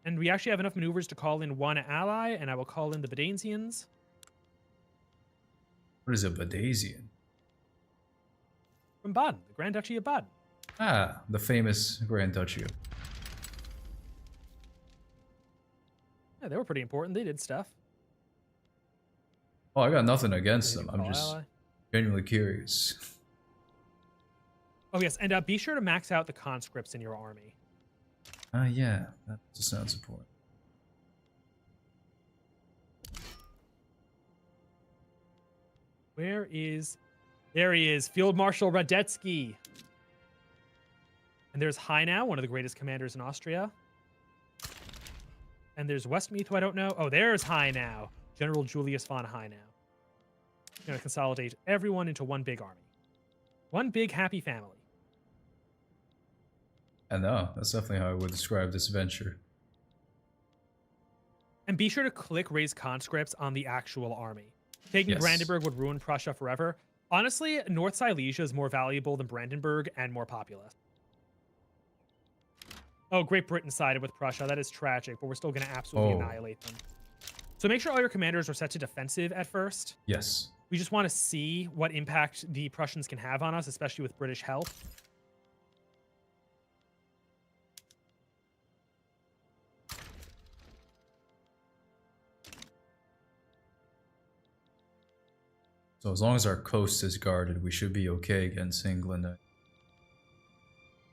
Speaker 2: And we actually have enough maneuvers to call in one ally, and I will call in the Badansians.
Speaker 1: What is a Badasian?
Speaker 2: From Baden, the Grand Duchy of Baden.
Speaker 1: Ah, the famous Grand Duchy.
Speaker 2: Yeah, they were pretty important. They did stuff.
Speaker 1: Oh, I got nothing against them. I'm
Speaker 2: Call
Speaker 1: just
Speaker 2: ally.
Speaker 1: genuinely curious.
Speaker 2: Oh, yes, and be sure to max out the conscripts in your army.
Speaker 1: Yeah, that just sounds important.
Speaker 2: Where is... There he is, Field Marshal Radetzky. And there's Hainau, one of the greatest commanders in Austria. And there's Westmeath, who I don't know. Oh, there's Hainau, General Julius von Hainau. Going to consolidate everyone into one big army. One big happy family.
Speaker 1: I know, that's definitely how I would describe this venture.
Speaker 2: And be sure to click raise conscripts on the actual army. Taking
Speaker 1: Yes.
Speaker 2: Brandenburg would ruin Prussia forever. Honestly, North Silesia is more valuable than Brandenburg and more populous. Oh, Great Britain sided with Prussia. That is tragic, but we're still going to absolutely annihilate them. So make sure all your commanders are set to defensive at first.
Speaker 1: Yes.
Speaker 2: We just want to see what impact the Prussians can have on us, especially with British help.
Speaker 1: So as long as our coast is guarded, we should be okay against England.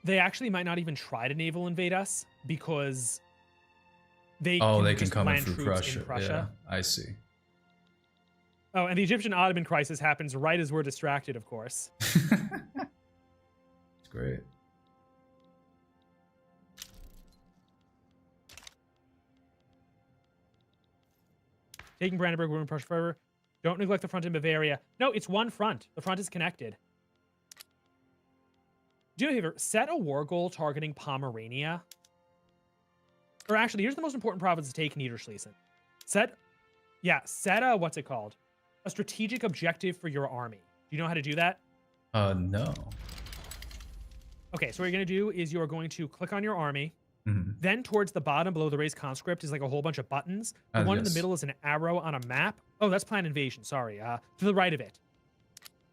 Speaker 2: They actually might not even try to naval invade us because they
Speaker 1: They can
Speaker 2: just
Speaker 1: come in
Speaker 2: land
Speaker 1: through
Speaker 2: troops
Speaker 1: Prussia. Yeah, I see.
Speaker 2: Oh, and the Egyptian-Ottoman crisis happens right as we're distracted, of course.
Speaker 1: It's great.
Speaker 2: Taking Brandenburg, ruin Prussia forever. Don't neglect the front in Bavaria. No, it's one front. The front is connected. Do me a favor. Set a war goal targeting Pomerania. Or actually, here's the most important province to take, Niederschlesien. Set a, what's it called? A strategic objective for your army. Do you know how to do that?
Speaker 1: No.
Speaker 2: Okay, so what you're going to do is you're going to click on your army.
Speaker 1: Mm-hmm.
Speaker 2: Then towards the bottom below the raised conscript is like a whole bunch of buttons. The one in the
Speaker 1: Yes.
Speaker 2: middle is an arrow on a map. Oh, that's planned invasion. Sorry. To the right of it.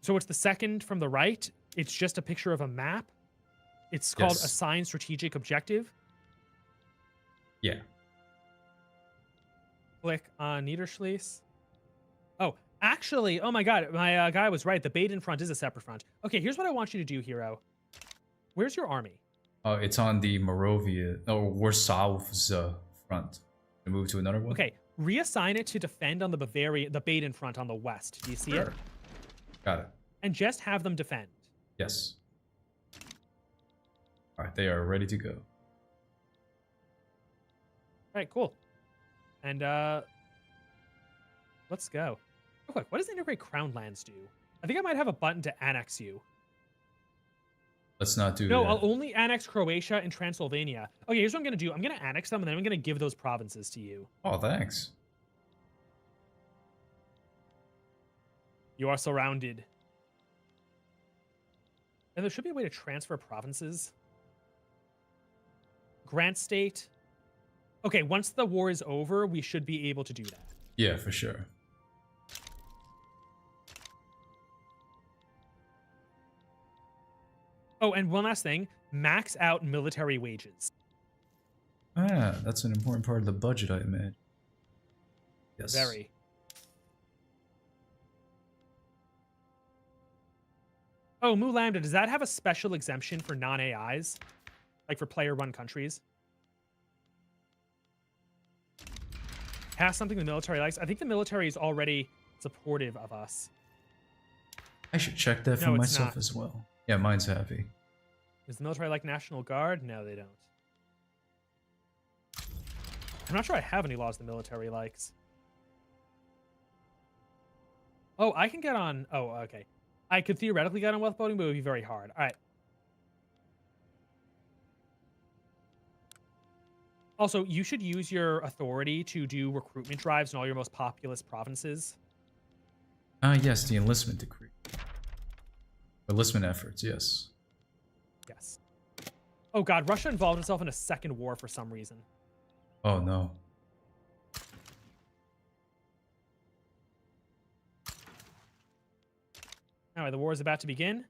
Speaker 2: So it's the second from the right. It's just a picture of a map. It's called
Speaker 1: Yes.
Speaker 2: Assign Strategic Objective.
Speaker 1: Yeah.
Speaker 2: Click on Niederschlesien. Oh, actually, oh my god, my guy was right. The Baden front is a separate front. Okay, here's what I want you to do, hero. Where's your army?
Speaker 1: It's on the Moravia or Warsaw's front. To move to another one.
Speaker 2: Okay, reassign it to defend on the Baden front on the west. Do you see it?
Speaker 1: Sure. Got it.
Speaker 2: And just have them defend.
Speaker 1: Yes. All right, they are ready to go.
Speaker 2: All right, cool. And let's go. Real quick, what does integrate crown lands do? I think I might have a button to annex you.
Speaker 1: Let's not do
Speaker 2: No,
Speaker 1: that.
Speaker 2: I'll only annex Croatia and Transylvania. Okay, here's what I'm going to do. I'm going to annex them, and then I'm going to give those provinces to you.
Speaker 1: Oh, thanks.
Speaker 2: You are surrounded. And there should be a way to transfer provinces. Grant state. Okay, once the war is over, we should be able to do that.
Speaker 1: Yeah, for sure.
Speaker 2: Oh, and one last thing. Max out military wages.
Speaker 1: Ah, that's an important part of the budget, I imagine. Yes.
Speaker 2: Very. Oh, Mu Lambda, does that have a special exemption for non-AIs? Like for player-run countries? Has something the military likes? I think the military is already supportive of us.
Speaker 1: I should check that for
Speaker 2: No, it's
Speaker 1: myself
Speaker 2: not.
Speaker 1: as well. Yeah, mine's happy.
Speaker 2: Does the military like National Guard? No, they don't. I'm not sure I have any laws the military likes. Oh, I can get on... Oh, okay. I could theoretically get on wealth voting, but it would be very hard. All right. Also, you should use your authority to do recruitment drives in all your most populous provinces.
Speaker 1: Ah, yes, the enlistment decree. Enlistment efforts, yes.
Speaker 2: Yes. Oh god, Russia involved itself in a second war for some reason.
Speaker 1: Oh no.
Speaker 2: All right, the war is about to begin.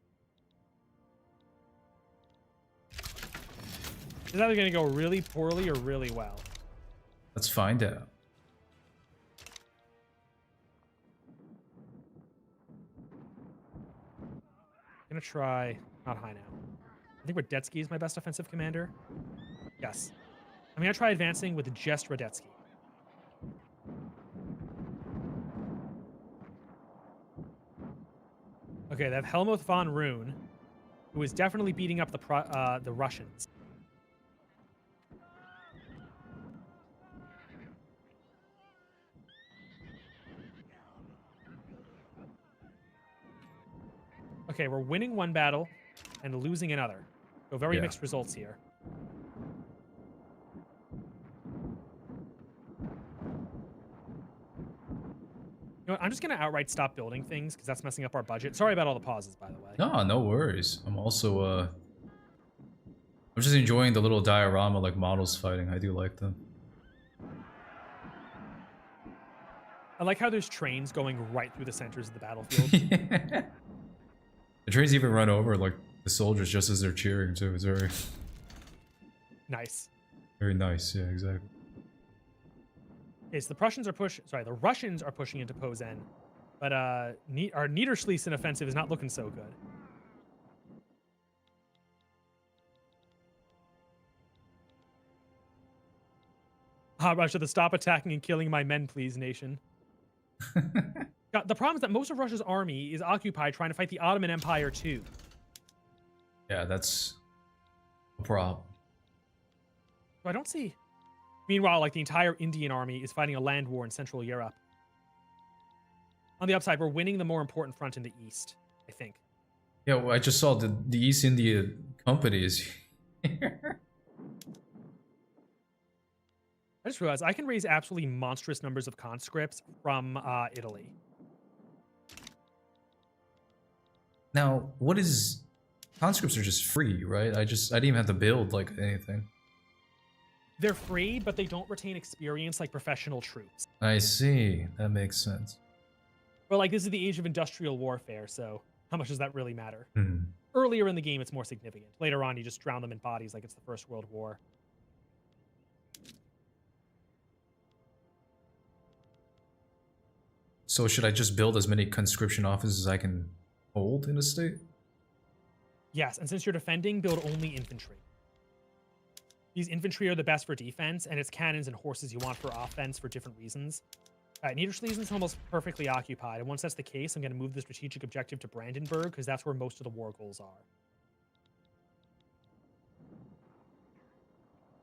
Speaker 2: It's either going to go really poorly or really well.
Speaker 1: Let's find out.
Speaker 2: I'm going to try not high now. I think Radetzky is my best offensive commander. Yes. I'm going to try advancing with just Radetzky. Okay, they have Helmuth von Roon, who is definitely beating up the Russians. Okay, we're winning one battle and losing another. So very mixed results here. You know what, I'm just going to outright stop building things because that's messing up our budget. Sorry about all the pauses, by the way.
Speaker 1: No, no worries. I'm also, I'm just enjoying the little diorama, like, models fighting. I do like them.
Speaker 2: I like how there's trains going right through the centers of the battlefield.
Speaker 1: The trains even run over, like, the soldiers just as they're cheering, too. It's very...
Speaker 2: Nice.
Speaker 1: Very nice, yeah, exactly.
Speaker 2: Okay, so the Russians are pushing into Posen, but our Niederschließen offensive is not looking so good. Russia, to stop attacking and killing my men, please, nation. God, the problem is that most of Russia's army is occupied trying to fight the Ottoman Empire too.
Speaker 1: Yeah, that's a problem.
Speaker 2: So I don't see. Meanwhile, like the entire Indian army is fighting a land war in Central Europe. On the upside, we're winning the more important front in the east, I think.
Speaker 1: Yeah, well, I just saw the East India Company is here.
Speaker 2: I just realized I can raise absolutely monstrous numbers of conscripts from Italy.
Speaker 1: Now, what is... Conscripts are just free, right? I didn't even have to build, like, anything.
Speaker 2: They're free, but they don't retain experience like professional troops.
Speaker 1: I see. That makes sense.
Speaker 2: But like, this is the age of industrial warfare, so how much does that really matter?
Speaker 1: Hmm.
Speaker 2: Earlier in the game, it's more significant. Later on, you just drown them in bodies like it's the First World War.
Speaker 1: So should I just build as many conscription offices as I can hold in a state?
Speaker 2: Yes, and since you're defending, build only infantry. These infantry are the best for defense, and it's cannons and horses you want for offense for different reasons. Niederschließen's almost perfectly occupied, and once that's the case, I'm going to move the strategic objective to Brandenburg, because that's where most of the war goals are.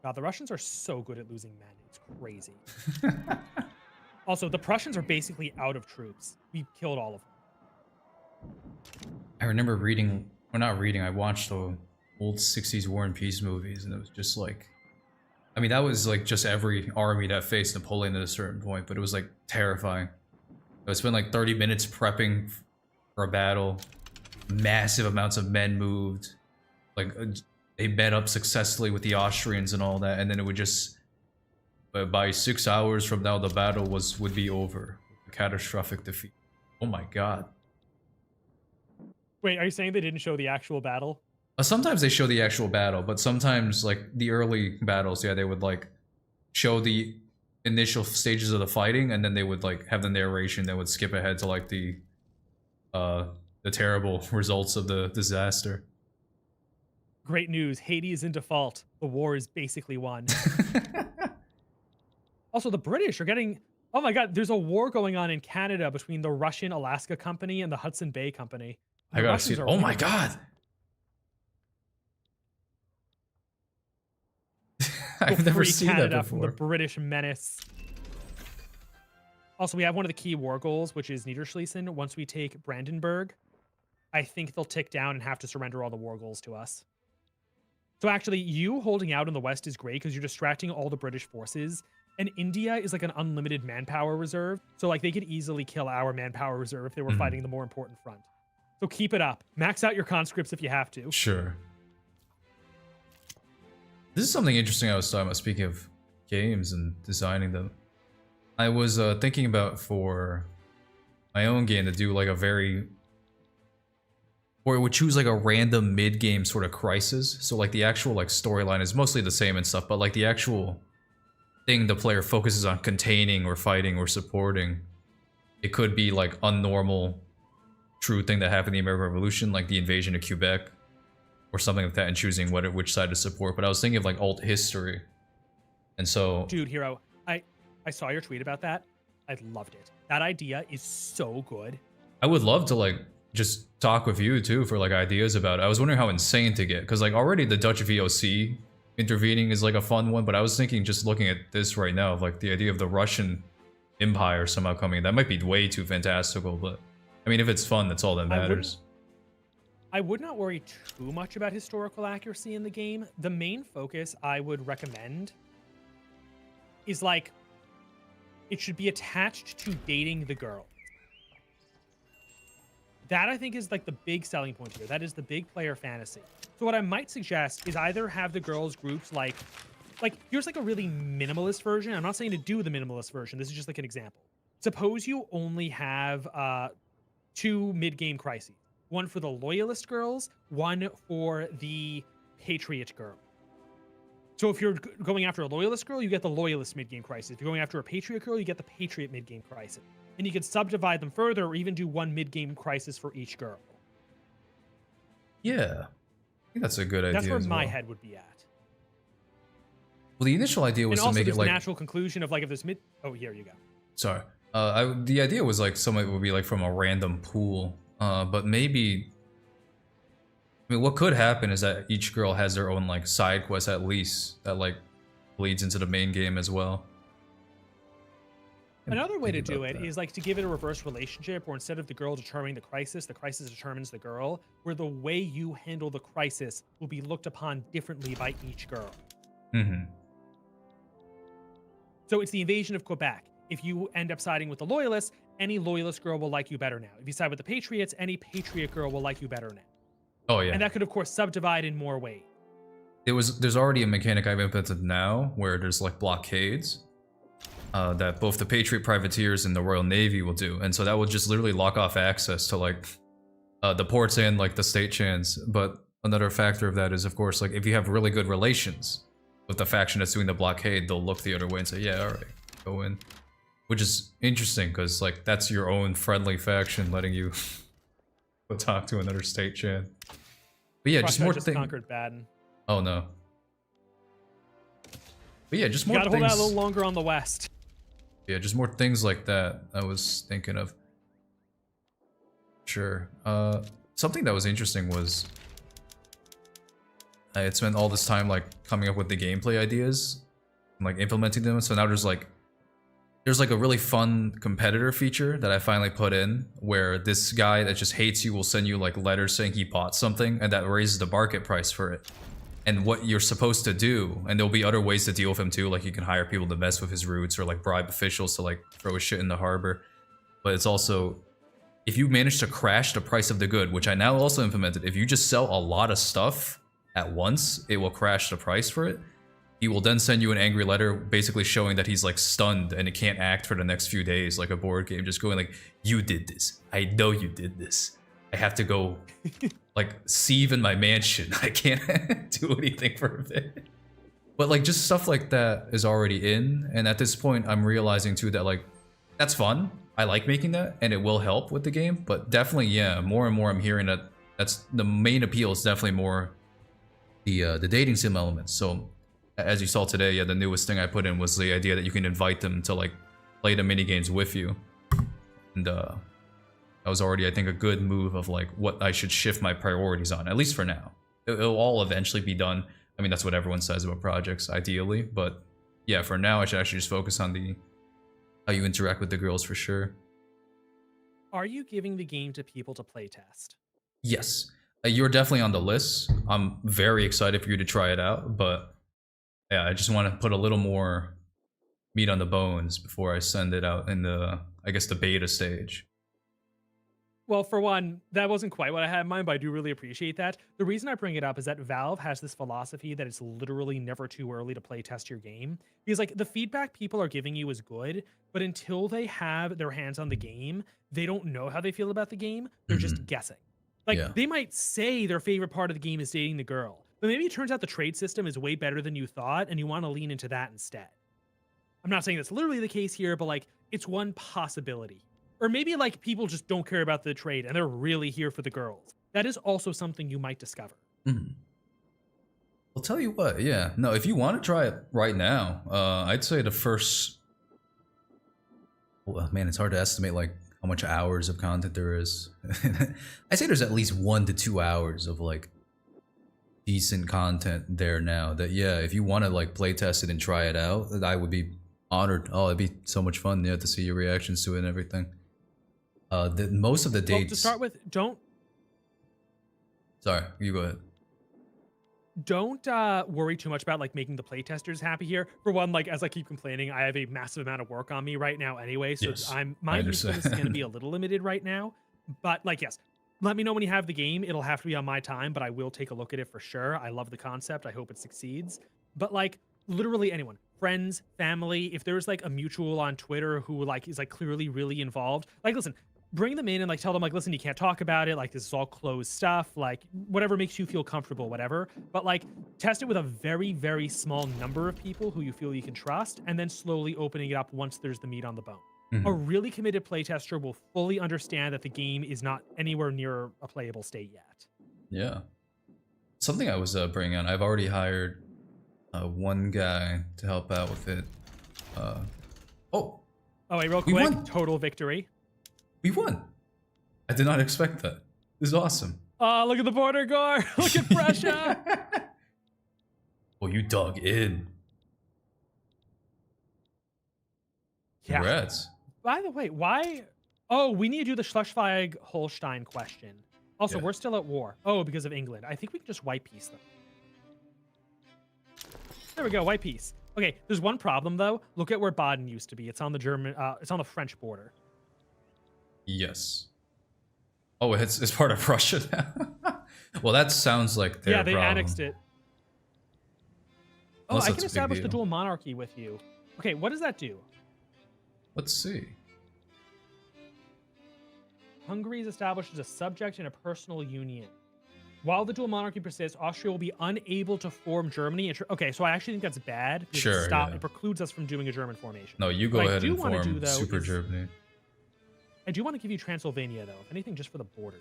Speaker 2: God, the Russians are so good at losing men. It's crazy. Also, the Prussians are basically out of troops. We killed all of them.
Speaker 1: I remember reading... Well, not reading, I watched the old 60s War and Peace movies, and it was just like... I mean, that was like just every army that faced Napoleon at a certain point, but it was like terrifying. I spent like 30 minutes prepping for a battle. Massive amounts of men moved. Like, they met up successfully with the Austrians and all that, and then it would just... by 6 hours from now, the battle would be over. A catastrophic defeat. Oh my god.
Speaker 2: Wait, are you saying they didn't show the actual battle?
Speaker 1: Sometimes they show the actual battle, but sometimes, like, the early battles, yeah, they would, like, show the initial stages of the fighting, and then they would, like, have the narration that would skip ahead to, like, the terrible results of the disaster.
Speaker 2: Great news. Haiti is in default. The war is basically won. Also, the British are getting... Oh my god, there's a war going on in Canada between the Russian Alaska Company and the Hudson Bay Company.
Speaker 1: I gotta see it. Oh my god! I've never seen
Speaker 2: Canada
Speaker 1: that before.
Speaker 2: From the British menace. Also, we have one of the key war goals, which is Niederschließen. Once we take Brandenburg, I think they'll tick down and have to surrender all the war goals to us. So actually, you holding out in the West is great because you're distracting all the British forces. And India is like an unlimited manpower reserve. So like they could easily kill our manpower reserve if they were fighting the more important front. So keep it up. Max out your conscripts if you have to.
Speaker 1: Sure. This is something interesting I was talking about, speaking of games and designing them. I was thinking about for my own game to do like a very, or it would choose like a random mid-game sort of crisis. So like the actual like storyline is mostly the same and stuff, but like the actual thing the player focuses on containing or fighting or supporting, it could be like unnormal true thing that happened in the American Revolution, like the invasion of Quebec or something like that, and choosing which side to support. But I was thinking of like alt history, and so
Speaker 2: Dude, Hero, I saw your tweet about that. I loved it. That idea is so good.
Speaker 1: I would love to like just talk with you too for like ideas about it. I was wondering how insane to get, because like already the Dutch VOC intervening is like a fun one, but I was thinking just looking at this right now of like the idea of the Russian Empire somehow coming. That might be way too fantastical, but I mean if it's fun, that's all that matters.
Speaker 2: I would not worry too much about historical accuracy in the game. The main focus I would recommend is like, it should be attached to dating the girl. That I think is like the big selling point here. That is the big player fantasy. So what I might suggest is either have the girls groups like here's like a really minimalist version. I'm not saying to do the minimalist version. This is just like an example. Suppose you only have 2 mid-game crises. One for the loyalist girls, one for the patriot girl. So if you're going after a loyalist girl, you get the loyalist mid-game crisis. If you're going after a patriot girl, you get the patriot mid-game crisis. And you can subdivide them further or even do one mid-game crisis for each girl.
Speaker 1: Yeah, I think that's a good idea.
Speaker 2: That's where my
Speaker 1: well.
Speaker 2: head would be at.
Speaker 1: Well, the initial idea was
Speaker 2: And
Speaker 1: to
Speaker 2: also
Speaker 1: make it
Speaker 2: there's
Speaker 1: like
Speaker 2: the natural conclusion of like if there's mid. Oh, here you go.
Speaker 1: Sorry. The idea was like some of it would be like from a random pool. But maybe, I mean, what could happen is that each girl has their own like side quest at least that like bleeds into the main game as well.
Speaker 2: Another way to do
Speaker 1: about
Speaker 2: it
Speaker 1: that.
Speaker 2: is like to give it a reverse relationship, where instead of the girl determining the crisis determines the girl, where the way you handle the crisis will be looked upon differently by each girl.
Speaker 1: Mm-hmm.
Speaker 2: So it's the invasion of Quebec. If you end up siding with the loyalists, any loyalist girl will like you better now. If you side with the patriots, any patriot girl will like you better now.
Speaker 1: Oh yeah.
Speaker 2: And that could, of course, subdivide in more ways.
Speaker 1: There's already a mechanic I've implemented now where there's like blockades that both the Patriot privateers and the Royal Navy will do, and so that will just literally lock off access to like the ports and like the state chans. But another factor of that is, of course, like if you have really good relations with the faction that's doing the blockade, they'll look the other way and say, yeah, all right, go in. Which is interesting because like that's your own friendly faction letting you go talk to another state chan. But yeah, just
Speaker 2: Russia
Speaker 1: more
Speaker 2: just
Speaker 1: things.
Speaker 2: conquered Baden.
Speaker 1: Oh no. But yeah, just more
Speaker 2: Gotta
Speaker 1: things.
Speaker 2: hold out a little longer on the west.
Speaker 1: Yeah, just more things like that I was thinking of. Sure. Something that was interesting was I had spent all this time like coming up with the gameplay ideas and like implementing them. So now there's like a really fun competitor feature that I finally put in where this guy that just hates you will send you like letters saying he bought something, and that raises the market price for it. And what you're supposed to do, and there'll be other ways to deal with him too, like you can hire people to mess with his routes or like bribe officials to like throw his shit in the harbor. But it's also, if you manage to crash the price of the good, which I now also implemented, if you just sell a lot of stuff at once, it will crash the price for it. He will then send you an angry letter basically showing that he's like stunned and he can't act for the next few days, like a board game, just going like, you did this. I know you did this. I have to go like sieve in my mansion. I can't do anything for a bit. But like just stuff like that is already in. And at this point, I'm realizing too that like, that's fun. I like making that and it will help with the game. But definitely, yeah, more and more I'm hearing that that's the main appeal is definitely more the dating sim elements. So as you saw today, yeah, the newest thing I put in was the idea that you can invite them to like play the minigames with you. And that was already, I think, a good move of like what I should shift my priorities on, at least for now. It'll all eventually be done. I mean, that's what everyone says about projects, ideally. But yeah, for now, I should actually just focus on the how you interact with the girls for sure.
Speaker 2: Are you giving the game to people to playtest?
Speaker 1: Yes, you're definitely on the list. I'm very excited for you to try it out, but yeah, I just want to put a little more meat on the bones before I send it out in the, I guess, the beta stage.
Speaker 2: Well, for one, that wasn't quite what I had in mind, but I do really appreciate that. The reason I bring it up is that Valve has this philosophy that it's literally never too early to play test your game. Because like the feedback people are giving you is good, but until they have their hands on the game, they don't know how they feel about the game. They're just guessing. Like
Speaker 1: Yeah.
Speaker 2: they might say their favorite part of the game is dating the girl, but maybe it turns out the trade system is way better than you thought, and you want to lean into that instead. I'm not saying that's literally the case here, but like it's one possibility. Or maybe like people just don't care about the trade and they're really here for the girls. That is also something you might discover.
Speaker 1: I'll tell you what, yeah. No, if you want to try it right now, I'd say the first... Well, man, it's hard to estimate like how much hours of content there is. I say there's at least 1 to 2 hours of like decent content there now. That yeah, if you want to like play test it and try it out, I would be honored. Oh, it'd be so much fun, yeah, to see your reactions to it and everything. Most of the dates.
Speaker 2: Well, to start with,
Speaker 1: Sorry, you go ahead.
Speaker 2: don't worry too much about like making the playtesters happy here. For one, like as I keep complaining, I have a massive amount of work on me right now anyway, so
Speaker 1: Yes,
Speaker 2: my
Speaker 1: I
Speaker 2: usefulness is going to
Speaker 1: understand.
Speaker 2: be a little limited right now. But like, yes, let me know when you have the game. It'll have to be on my time, but I will take a look at it for sure. I love the concept. I hope it succeeds. But like literally anyone, friends, family, if there's like a mutual on Twitter who like is like clearly really involved, like listen, bring them in and like tell them like, listen, you can't talk about it, like this is all closed stuff, like whatever makes you feel comfortable, whatever, but like test it with a very, very small number of people who you feel you can trust, and then slowly opening it up once there's the meat on the bone. A really committed playtester will fully understand that the game is not anywhere near a playable state yet.
Speaker 1: Yeah. Something I was bringing on, I've already hired one guy to help out with it. Oh,
Speaker 2: Wait, real
Speaker 1: We
Speaker 2: quick,
Speaker 1: won.
Speaker 2: total victory.
Speaker 1: we won. I did not expect that. This is awesome.
Speaker 2: Oh, look at the border guard. Look at Prussia.
Speaker 1: Oh, you dug in.
Speaker 2: Yeah.
Speaker 1: Congrats.
Speaker 2: By the way, why? Oh, we need to do the Schleswig-Holstein question. Also,
Speaker 1: Yeah.
Speaker 2: we're still at war. Oh, because of England. I think we can just white peace them. There we go, white peace. Okay, there's one problem though. Look at where Baden used to be. It's on the it's on the French border.
Speaker 1: Yes. Oh, it's part of Russia now. Well, that sounds like their
Speaker 2: Yeah, they
Speaker 1: problem.
Speaker 2: annexed it. Oh,
Speaker 1: Unless
Speaker 2: I
Speaker 1: that's
Speaker 2: can
Speaker 1: a big
Speaker 2: establish the
Speaker 1: deal.
Speaker 2: dual monarchy with you. Okay, what does that do?
Speaker 1: Let's see.
Speaker 2: Hungary is established as a subject in a personal union. While the dual monarchy persists, Austria will be unable to form Germany. Okay, so I actually think that's bad. Because
Speaker 1: Sure, yeah.
Speaker 2: It precludes us from doing a German formation.
Speaker 1: No, you go
Speaker 2: What I
Speaker 1: ahead
Speaker 2: do
Speaker 1: and
Speaker 2: wanna
Speaker 1: form
Speaker 2: do, though,
Speaker 1: Super
Speaker 2: is-
Speaker 1: Germany.
Speaker 2: I do want to give you Transylvania, though. If anything, just for the border.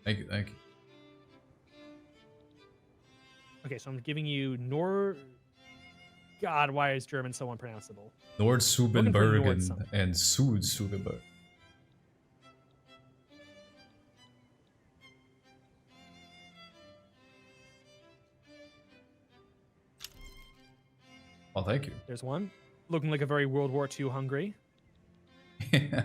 Speaker 1: Thank you, thank you.
Speaker 2: Okay, so I'm giving you God, why is German so unpronounceable?
Speaker 1: Nord
Speaker 2: Nord
Speaker 1: Subenbergen
Speaker 2: something.
Speaker 1: and Süd Subenberg. Oh, thank you.
Speaker 2: There's one. Looking like a very World War II Hungary.
Speaker 1: Yeah.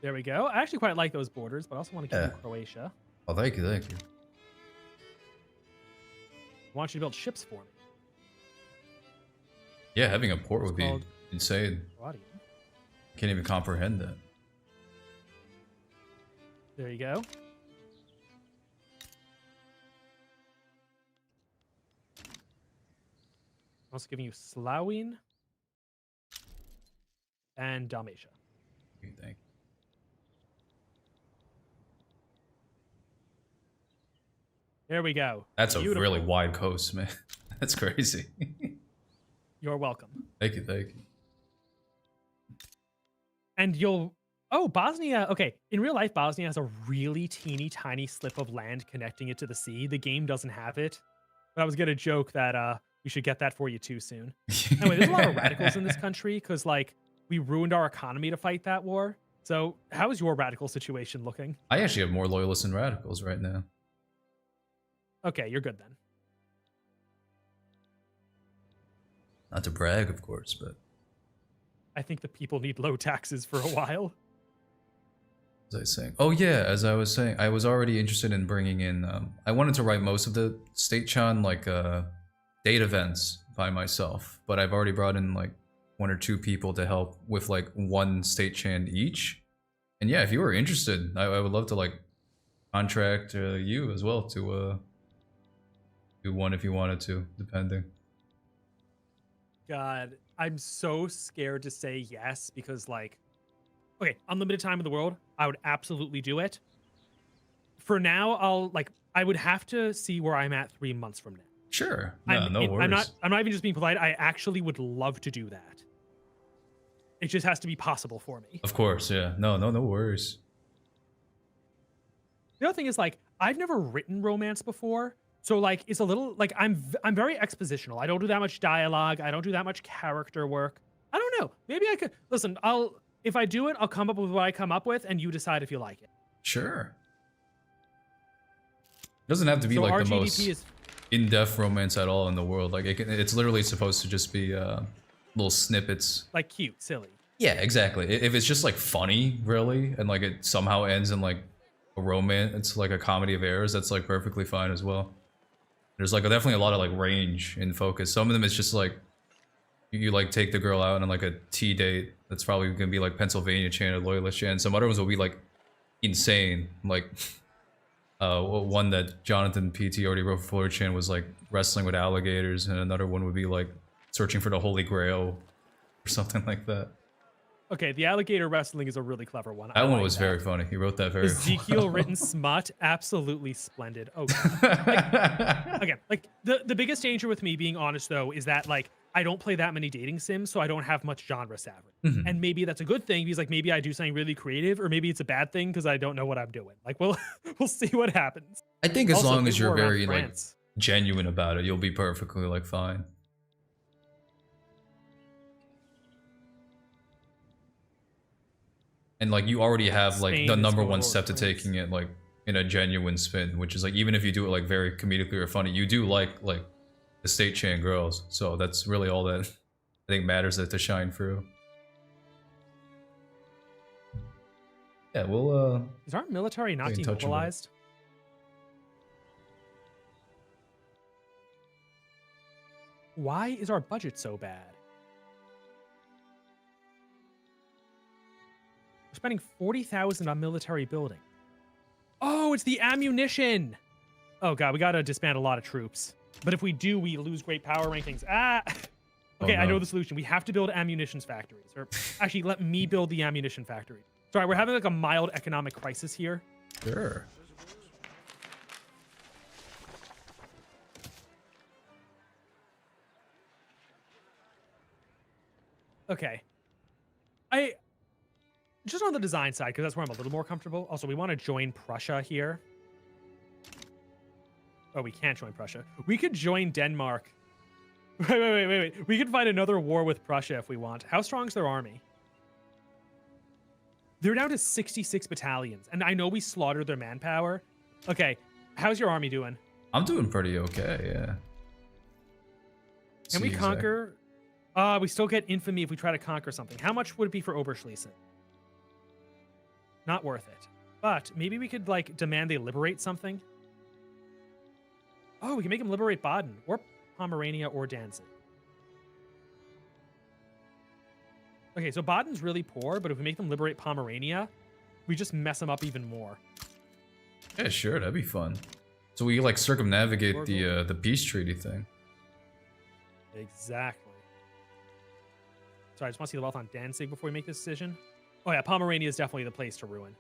Speaker 2: There we go. I actually quite like those borders, but I also want to give you
Speaker 1: Yeah.
Speaker 2: Croatia.
Speaker 1: Oh, thank you, thank you.
Speaker 2: I want you to build ships for me.
Speaker 1: Yeah, having a port would be
Speaker 2: called-
Speaker 1: insane.
Speaker 2: Croatia.
Speaker 1: Can't even comprehend that.
Speaker 2: There you go. I'm also giving you Slawin and Dalmatia.
Speaker 1: Thank you.
Speaker 2: There we go.
Speaker 1: That's a
Speaker 2: Beautiful.
Speaker 1: really wide coast, man. That's crazy.
Speaker 2: You're welcome.
Speaker 1: Thank you, thank you.
Speaker 2: And you'll... Oh, Bosnia. Okay, in real life, Bosnia has a really teeny tiny slip of land connecting it to the sea. The game doesn't have it. But I was going to joke that we should get that for you too soon. Anyway, there's a lot of radicals in this country because, like, we ruined our economy to fight that war. So how is your radical situation looking?
Speaker 1: I actually have more loyalists than radicals right now.
Speaker 2: Okay, you're good then.
Speaker 1: Not to brag, of course, but
Speaker 2: I think the people need low taxes for a while.
Speaker 1: as I was saying, oh yeah, as I was saying, I was already interested in bringing in. I wanted to write most of the state chan like date events by myself, but I've already brought in like 1 or 2 people to help with like 1 state chan each. And yeah, if you were interested, I would love to like contract you as well to do one if you wanted to, depending.
Speaker 2: God, I'm so scared to say yes because, like, okay, unlimited time in the world, I would absolutely do it. For now, I would have to see where I'm at 3 months from now.
Speaker 1: Sure. No worries.
Speaker 2: I'm not even just being polite. I actually would love to do that. It just has to be possible for me.
Speaker 1: Of course, yeah. No worries.
Speaker 2: The other thing is, like, I've never written romance before. So, like, it's a little, like, I'm very expositional. I don't do that much dialogue. I don't do that much character work. I don't know. Maybe I could, listen, if I do it, I'll come up with what I come up with, and you decide if you like it.
Speaker 1: Sure. It doesn't have to be so like the most in-depth romance at all in the world. Like, it's literally supposed to just be little snippets.
Speaker 2: Like, cute, silly.
Speaker 1: Yeah, exactly. If it's just like funny, really, and like it somehow ends in like a romance, it's like a comedy of errors, that's like perfectly fine as well. There's like definitely a lot of like range in focus. Some of them it's just like you like take the girl out on like a tea date. That's probably gonna be like Pennsylvania chan or Loyalist chan. Some other ones will be like insane. Like one that Jonathan PT already wrote for 4chan was like wrestling with alligators, and another one would be like searching for the Holy Grail or something like that.
Speaker 2: Okay, the alligator wrestling is a really clever one.
Speaker 1: That one was very funny. He wrote that very
Speaker 2: Ezekiel
Speaker 1: well.
Speaker 2: written smut, absolutely splendid. Oh, God. Again, like the biggest danger with me being honest though is that like I don't play that many dating sims, so I don't have much genre savvy. And maybe that's a good thing because like maybe I do something really creative, or maybe it's a bad thing because I don't know what I'm doing. Like we'll see what happens.
Speaker 1: I think as
Speaker 2: Also,
Speaker 1: long as you're
Speaker 2: people around
Speaker 1: very like
Speaker 2: France.
Speaker 1: genuine about it, you'll be perfectly like fine. And like you already have like
Speaker 2: Spain
Speaker 1: the
Speaker 2: is
Speaker 1: number
Speaker 2: going
Speaker 1: one
Speaker 2: over
Speaker 1: step to
Speaker 2: France.
Speaker 1: taking it like in a genuine spin, which is like even if you do it like very comedically or funny, you do like the state chan girls. So that's really all that I think matters to shine through. Yeah, we'll
Speaker 2: Is our military not
Speaker 1: Stay in touch with it.
Speaker 2: demobilized? Why is our budget so bad? We're spending 40,000 on military building. Oh, it's the ammunition. Oh god, we gotta disband a lot of troops. But if we do, we lose great power rankings. Ah. Okay,
Speaker 1: Oh,
Speaker 2: I know
Speaker 1: no.
Speaker 2: the solution. We have to build ammunitions factories. Or actually, let me build the ammunition factory. Sorry, we're having like a mild economic crisis here.
Speaker 1: sure.
Speaker 2: Okay. Just on the design side, because that's where I'm a little more comfortable. Also, we want to join Prussia here. Oh, we can't join Prussia. We could join Denmark. Wait. We could fight another war with Prussia if we want. How strong is their army? They're down to 66 battalions, and I know we slaughtered their manpower. Okay, how's your army doing?
Speaker 1: I'm doing pretty okay, yeah.
Speaker 2: Can we conquer? We still get infamy if we try to conquer something. How much would it be for Oberschlesien? Not worth it. But maybe we could like demand they liberate something. Oh, we can make them liberate Baden or Pomerania or Danzig. Okay, so Baden's really poor, but if we make them liberate Pomerania, we just mess them up even more.
Speaker 1: Yeah, sure, that'd be fun. So we like circumnavigate the peace treaty thing.
Speaker 2: Exactly. Sorry, I just want to see the wealth on Danzig before we make this decision. Oh yeah, Pomerania is definitely the place to ruin.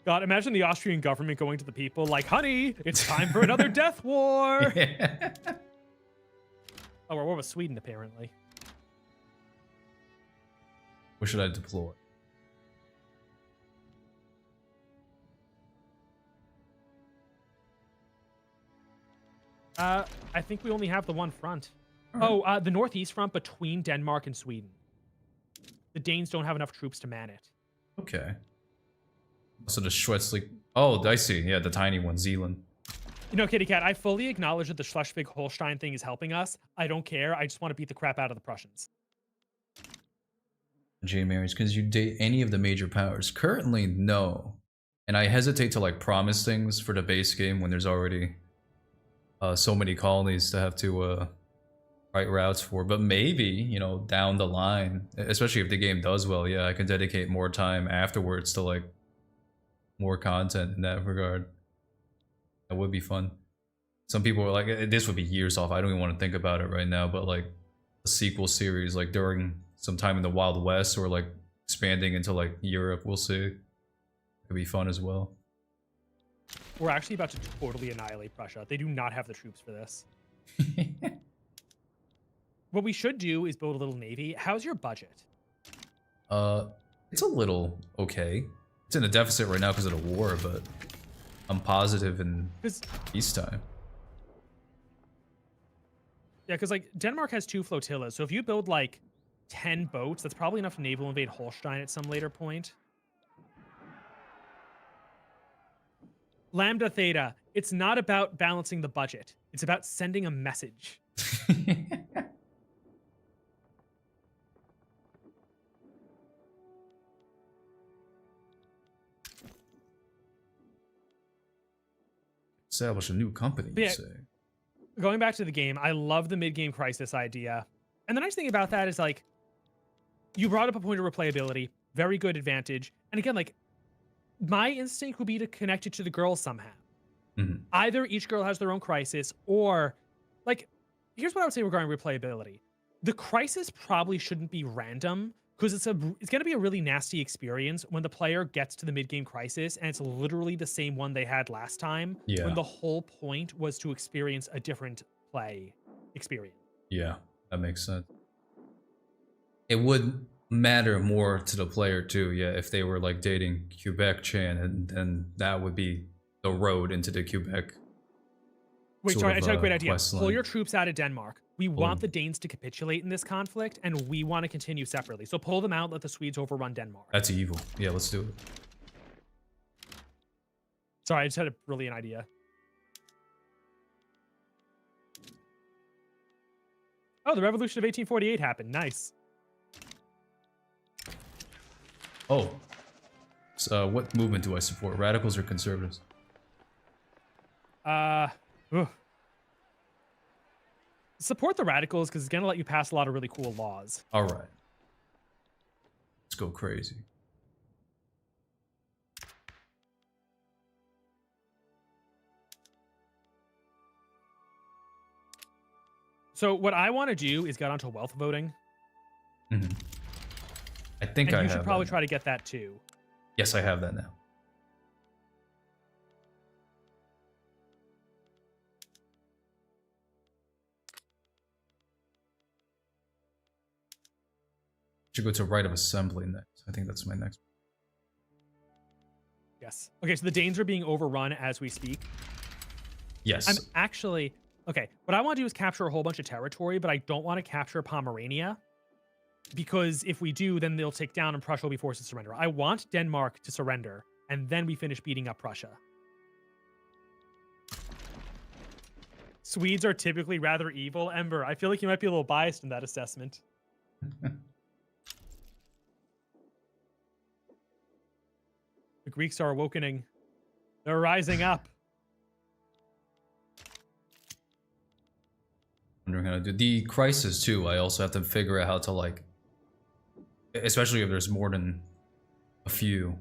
Speaker 2: God, imagine the Austrian government going to the people like, honey, it's time for another death war.
Speaker 1: Yeah.
Speaker 2: Oh, we're at war with Sweden, apparently.
Speaker 1: What should I deploy?
Speaker 2: I think we only have the one front. Oh, the northeast front between Denmark and Sweden. The Danes don't have enough troops to man it.
Speaker 1: Okay. So the Schleswig... Oh, I see. Yeah, the tiny one, Zealand.
Speaker 2: You know, Kitty Cat, I fully acknowledge that the Schleswig-Holstein thing is helping us. I don't care. I just want to beat the crap out of the Prussians.
Speaker 1: J marriage, because you date any of the major powers? Currently, no. And I hesitate to like promise things for the base game when there's already so many colonies to have to write routes for. But maybe, you know, down the line, especially if the game does well, yeah, I can dedicate more time afterwards to like more content in that regard. That would be fun. Some people are like, this would be years off. I don't even want to think about it right now, but like a sequel series, like during some time in the Wild West or like expanding into like Europe, we'll see. Could be fun as well.
Speaker 2: We're actually about to totally annihilate Prussia. They do not have the troops for this. What we should do is build a little navy. How's your budget?
Speaker 1: It's a little okay. It's in a deficit right now because of the war, but I'm positive in peacetime.
Speaker 2: Yeah, because like Denmark has 2 flotillas, so if you build like 10 boats, that's probably enough to naval invade Holstein at some later point. Lambda Theta, it's not about balancing the budget. It's about sending a message.
Speaker 1: Establish a new company, you say?
Speaker 2: Going back to the game, I love the mid-game crisis idea. And the nice thing about that is like, you brought up a point of replayability, very good advantage. And again, like, my instinct would be to connect it to the girls somehow.
Speaker 1: Mm-hmm.
Speaker 2: Either each girl has their own crisis, or like, here's what I would say regarding replayability. The crisis probably shouldn't be random, because it's going to be a really nasty experience when the player gets to the mid-game crisis and it's literally the same one they had last time, when the whole point was to experience a different play experience.
Speaker 1: Yeah, that makes sense. It would matter more to the player too, yeah, if they were like dating Quebec Chan, and then that would be the road into the Quebec.
Speaker 2: Wait, sorry, I just had a great idea. Pull
Speaker 1: line.
Speaker 2: your troops out of Denmark. We want the Danes to capitulate in this conflict, and we want to continue separately. So pull them out, let the Swedes overrun Denmark.
Speaker 1: That's evil. Yeah, let's do it.
Speaker 2: Sorry, I just had a brilliant idea. Oh, the Revolution of 1848 happened. Nice.
Speaker 1: Oh. So what movement do I support? Radicals or conservatives?
Speaker 2: Support the radicals because it's going to let you pass a lot of really cool laws.
Speaker 1: All right. Let's go crazy.
Speaker 2: So what I want to do is get onto wealth voting.
Speaker 1: Mm-hmm. I think
Speaker 2: and
Speaker 1: I have.
Speaker 2: You should probably try to get that too.
Speaker 1: Yes, I have that now. Should go to right of assembly next. I think that's my next.
Speaker 2: Yes. Okay, so the Danes are being overrun as we speak.
Speaker 1: Yes.
Speaker 2: I'm actually... Okay, what I want to do is capture a whole bunch of territory, but I don't want to capture Pomerania. Because if we do, then they'll take down and Prussia will be forced to surrender. I want Denmark to surrender, and then we finish beating up Prussia. Swedes are typically rather evil. Ember, I feel like you might be a little biased in that assessment. The Greeks are awakening. They're rising up.
Speaker 1: Wondering how to do the crisis too. I also have to figure out how to like, especially if there's more than a few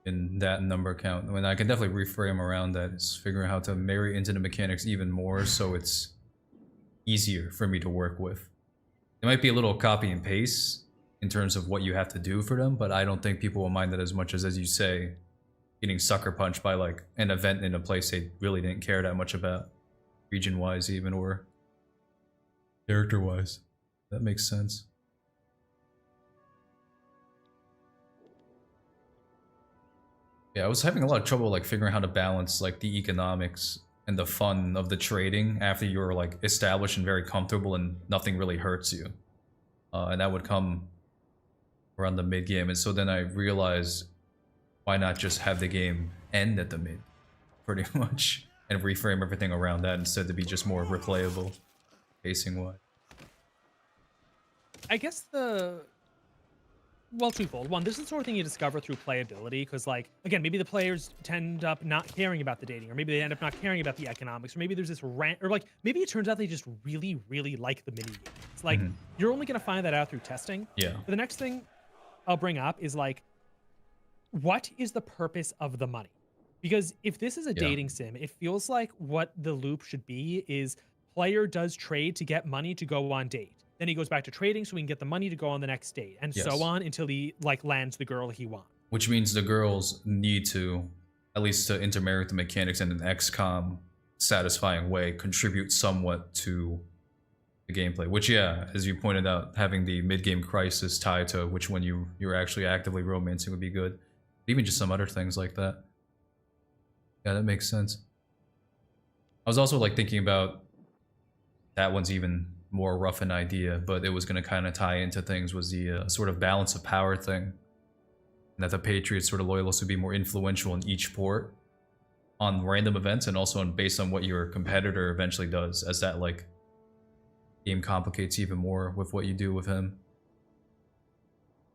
Speaker 1: in that number count. I mean, I can definitely reframe around that. Is figuring out how to marry into the mechanics even more, so it's easier for me to work with. It might be a little copy and paste in terms of what you have to do for them, but I don't think people will mind that as much as you say, getting sucker punched by like an event in a place they really didn't care that much about, region-wise even, or character-wise. That makes sense. Yeah, I was having a lot of trouble like figuring out how to balance like the economics and the fun of the trading after you're like established and very comfortable and nothing really hurts you. And that would come around the mid game, and so then I realized, why not just have the game end at the mid, pretty much. and reframe everything around that instead to be just more replayable, pacing wise.
Speaker 2: I guess well, twofold. One, this is the sort of thing you discover through playability, because, like, again, maybe the players end up not caring about the dating, or maybe they end up not caring about the economics, or maybe there's this rant, or like maybe it turns out they just really, really like the mini game. It's like you're only gonna find that out through testing.
Speaker 1: Yeah.
Speaker 2: But the next thing I'll bring up is like, what is the purpose of the money? Because if this is a dating sim, it feels like what the loop should be is player does trade to get money to go on date. Then he goes back to trading so he can get the money to go on the next date, and so on until he like lands the girl he wants.
Speaker 1: Which means the girls need to, at least to intermarry with the mechanics in an XCOM satisfying way, contribute somewhat to the gameplay. Which, yeah, as you pointed out, having the mid-game crisis tied to which one you're actually actively romancing would be good. Even just some other things like that. Yeah, that makes sense. I was also like thinking about that one's even more rough an idea, but it was going to kind of tie into things, was the sort of balance of power thing. And that the Patriots sort of loyalists would be more influential in each port on random events, and also based on what your competitor eventually does, as that like game complicates even more with what you do with him.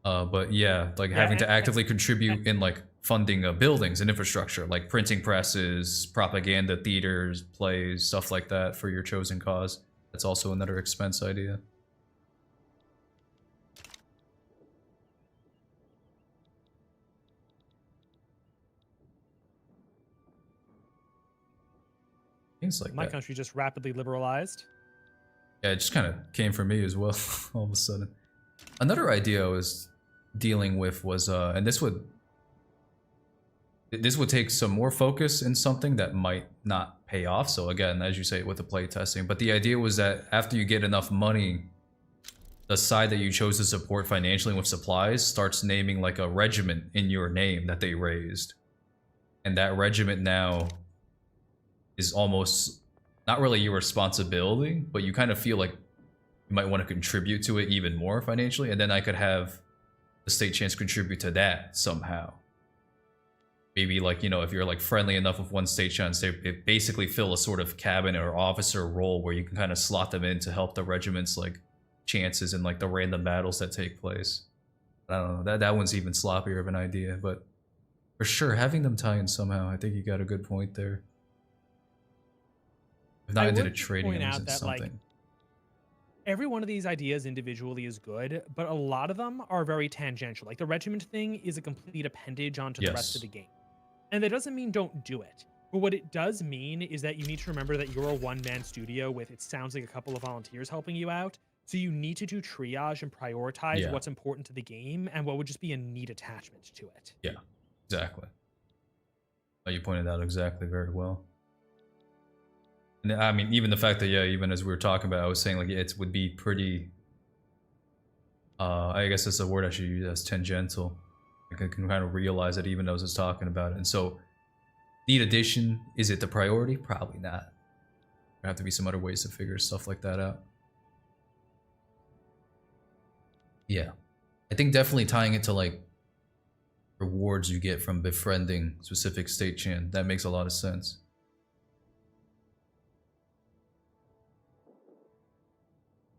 Speaker 1: But yeah, like having to actively contribute in like funding buildings and infrastructure, like printing presses, propaganda theaters, plays, stuff like that for your chosen cause. That's also another expense idea. Things like
Speaker 2: My
Speaker 1: that.
Speaker 2: country just rapidly liberalized.
Speaker 1: Yeah, it just kind of came from me as well, all of a sudden. Another idea I was dealing with was, and this would take some more focus in something that might not pay off. So again, as you say, with the play testing, but the idea was that after you get enough money, the side that you chose to support financially with supplies starts naming like a regiment in your name that they raised. And that regiment now is almost not really your responsibility, but you kind of feel like you might want to contribute to it even more financially. And then I could have the state chance contribute to that somehow. Maybe like, you know, if you're like friendly enough with one state chance, they basically fill a sort of cabinet or officer role where you can kind of slot them in to help the regiment's like chances in like the random battles that take place. I don't know, that one's even sloppier of an idea, but for sure having them tie in somehow, I think you got a good point there. If not into the trading,
Speaker 2: point out
Speaker 1: into
Speaker 2: that
Speaker 1: something.
Speaker 2: like every one of these ideas individually is good, but a lot of them are very tangential. Like the regiment thing is a complete appendage onto the rest of the game. And that doesn't mean don't do it. But what it does mean is that you need to remember that you're a one-man studio with, it sounds like, a couple of volunteers helping you out. So you need to do triage and prioritize what's important to the game and what would just be a neat attachment to it.
Speaker 1: Yeah, exactly. You pointed out exactly very well. And I mean, even the fact that, yeah, even as we were talking about, I was saying like it would be pretty, I guess that's the word I should use, as tangential. I can kind of realize it even though I was talking about it. And so, neat addition, is it the priority? Probably not. There have to be some other ways to figure stuff like that out. Yeah. I think definitely tying it to like rewards you get from befriending specific state chan, that makes a lot of sense.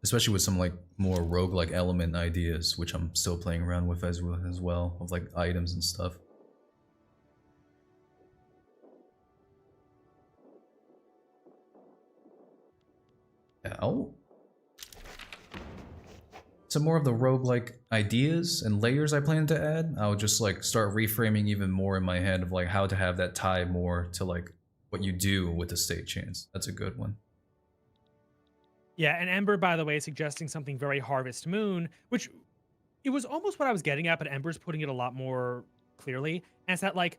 Speaker 1: Especially with some like more roguelike element ideas, which I'm still playing around with as well, of like items and stuff. Yeah, some more of the roguelike ideas and layers I plan to add, I'll just like start reframing even more in my head of like how to have that tie more to like what you do with the state chance. That's a good one.
Speaker 2: Yeah, and Ember, by the way, suggesting something very Harvest Moon, which it was almost what I was getting at, but Ember's putting it a lot more clearly. And it's that, like,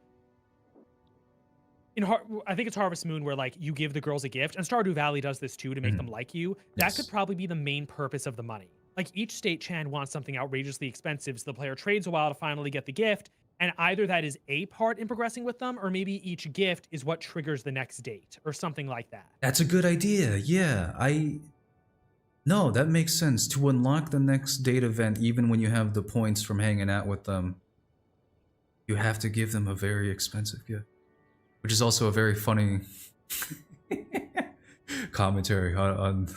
Speaker 2: I think it's Harvest Moon where, like, you give the girls a gift, and Stardew Valley does this too to make them like you. That could probably be the main purpose of the money. Like, each state chan wants something outrageously expensive, so the player trades a while to finally get the gift, and either that is a part in progressing with them, or maybe each gift is what triggers the next date, or something like that.
Speaker 3: That's a good idea, yeah. No, that makes sense. To unlock the next date event, even when you have the points from hanging out with them, you have to give them a very expensive gift. Which is also a very funny
Speaker 1: commentary on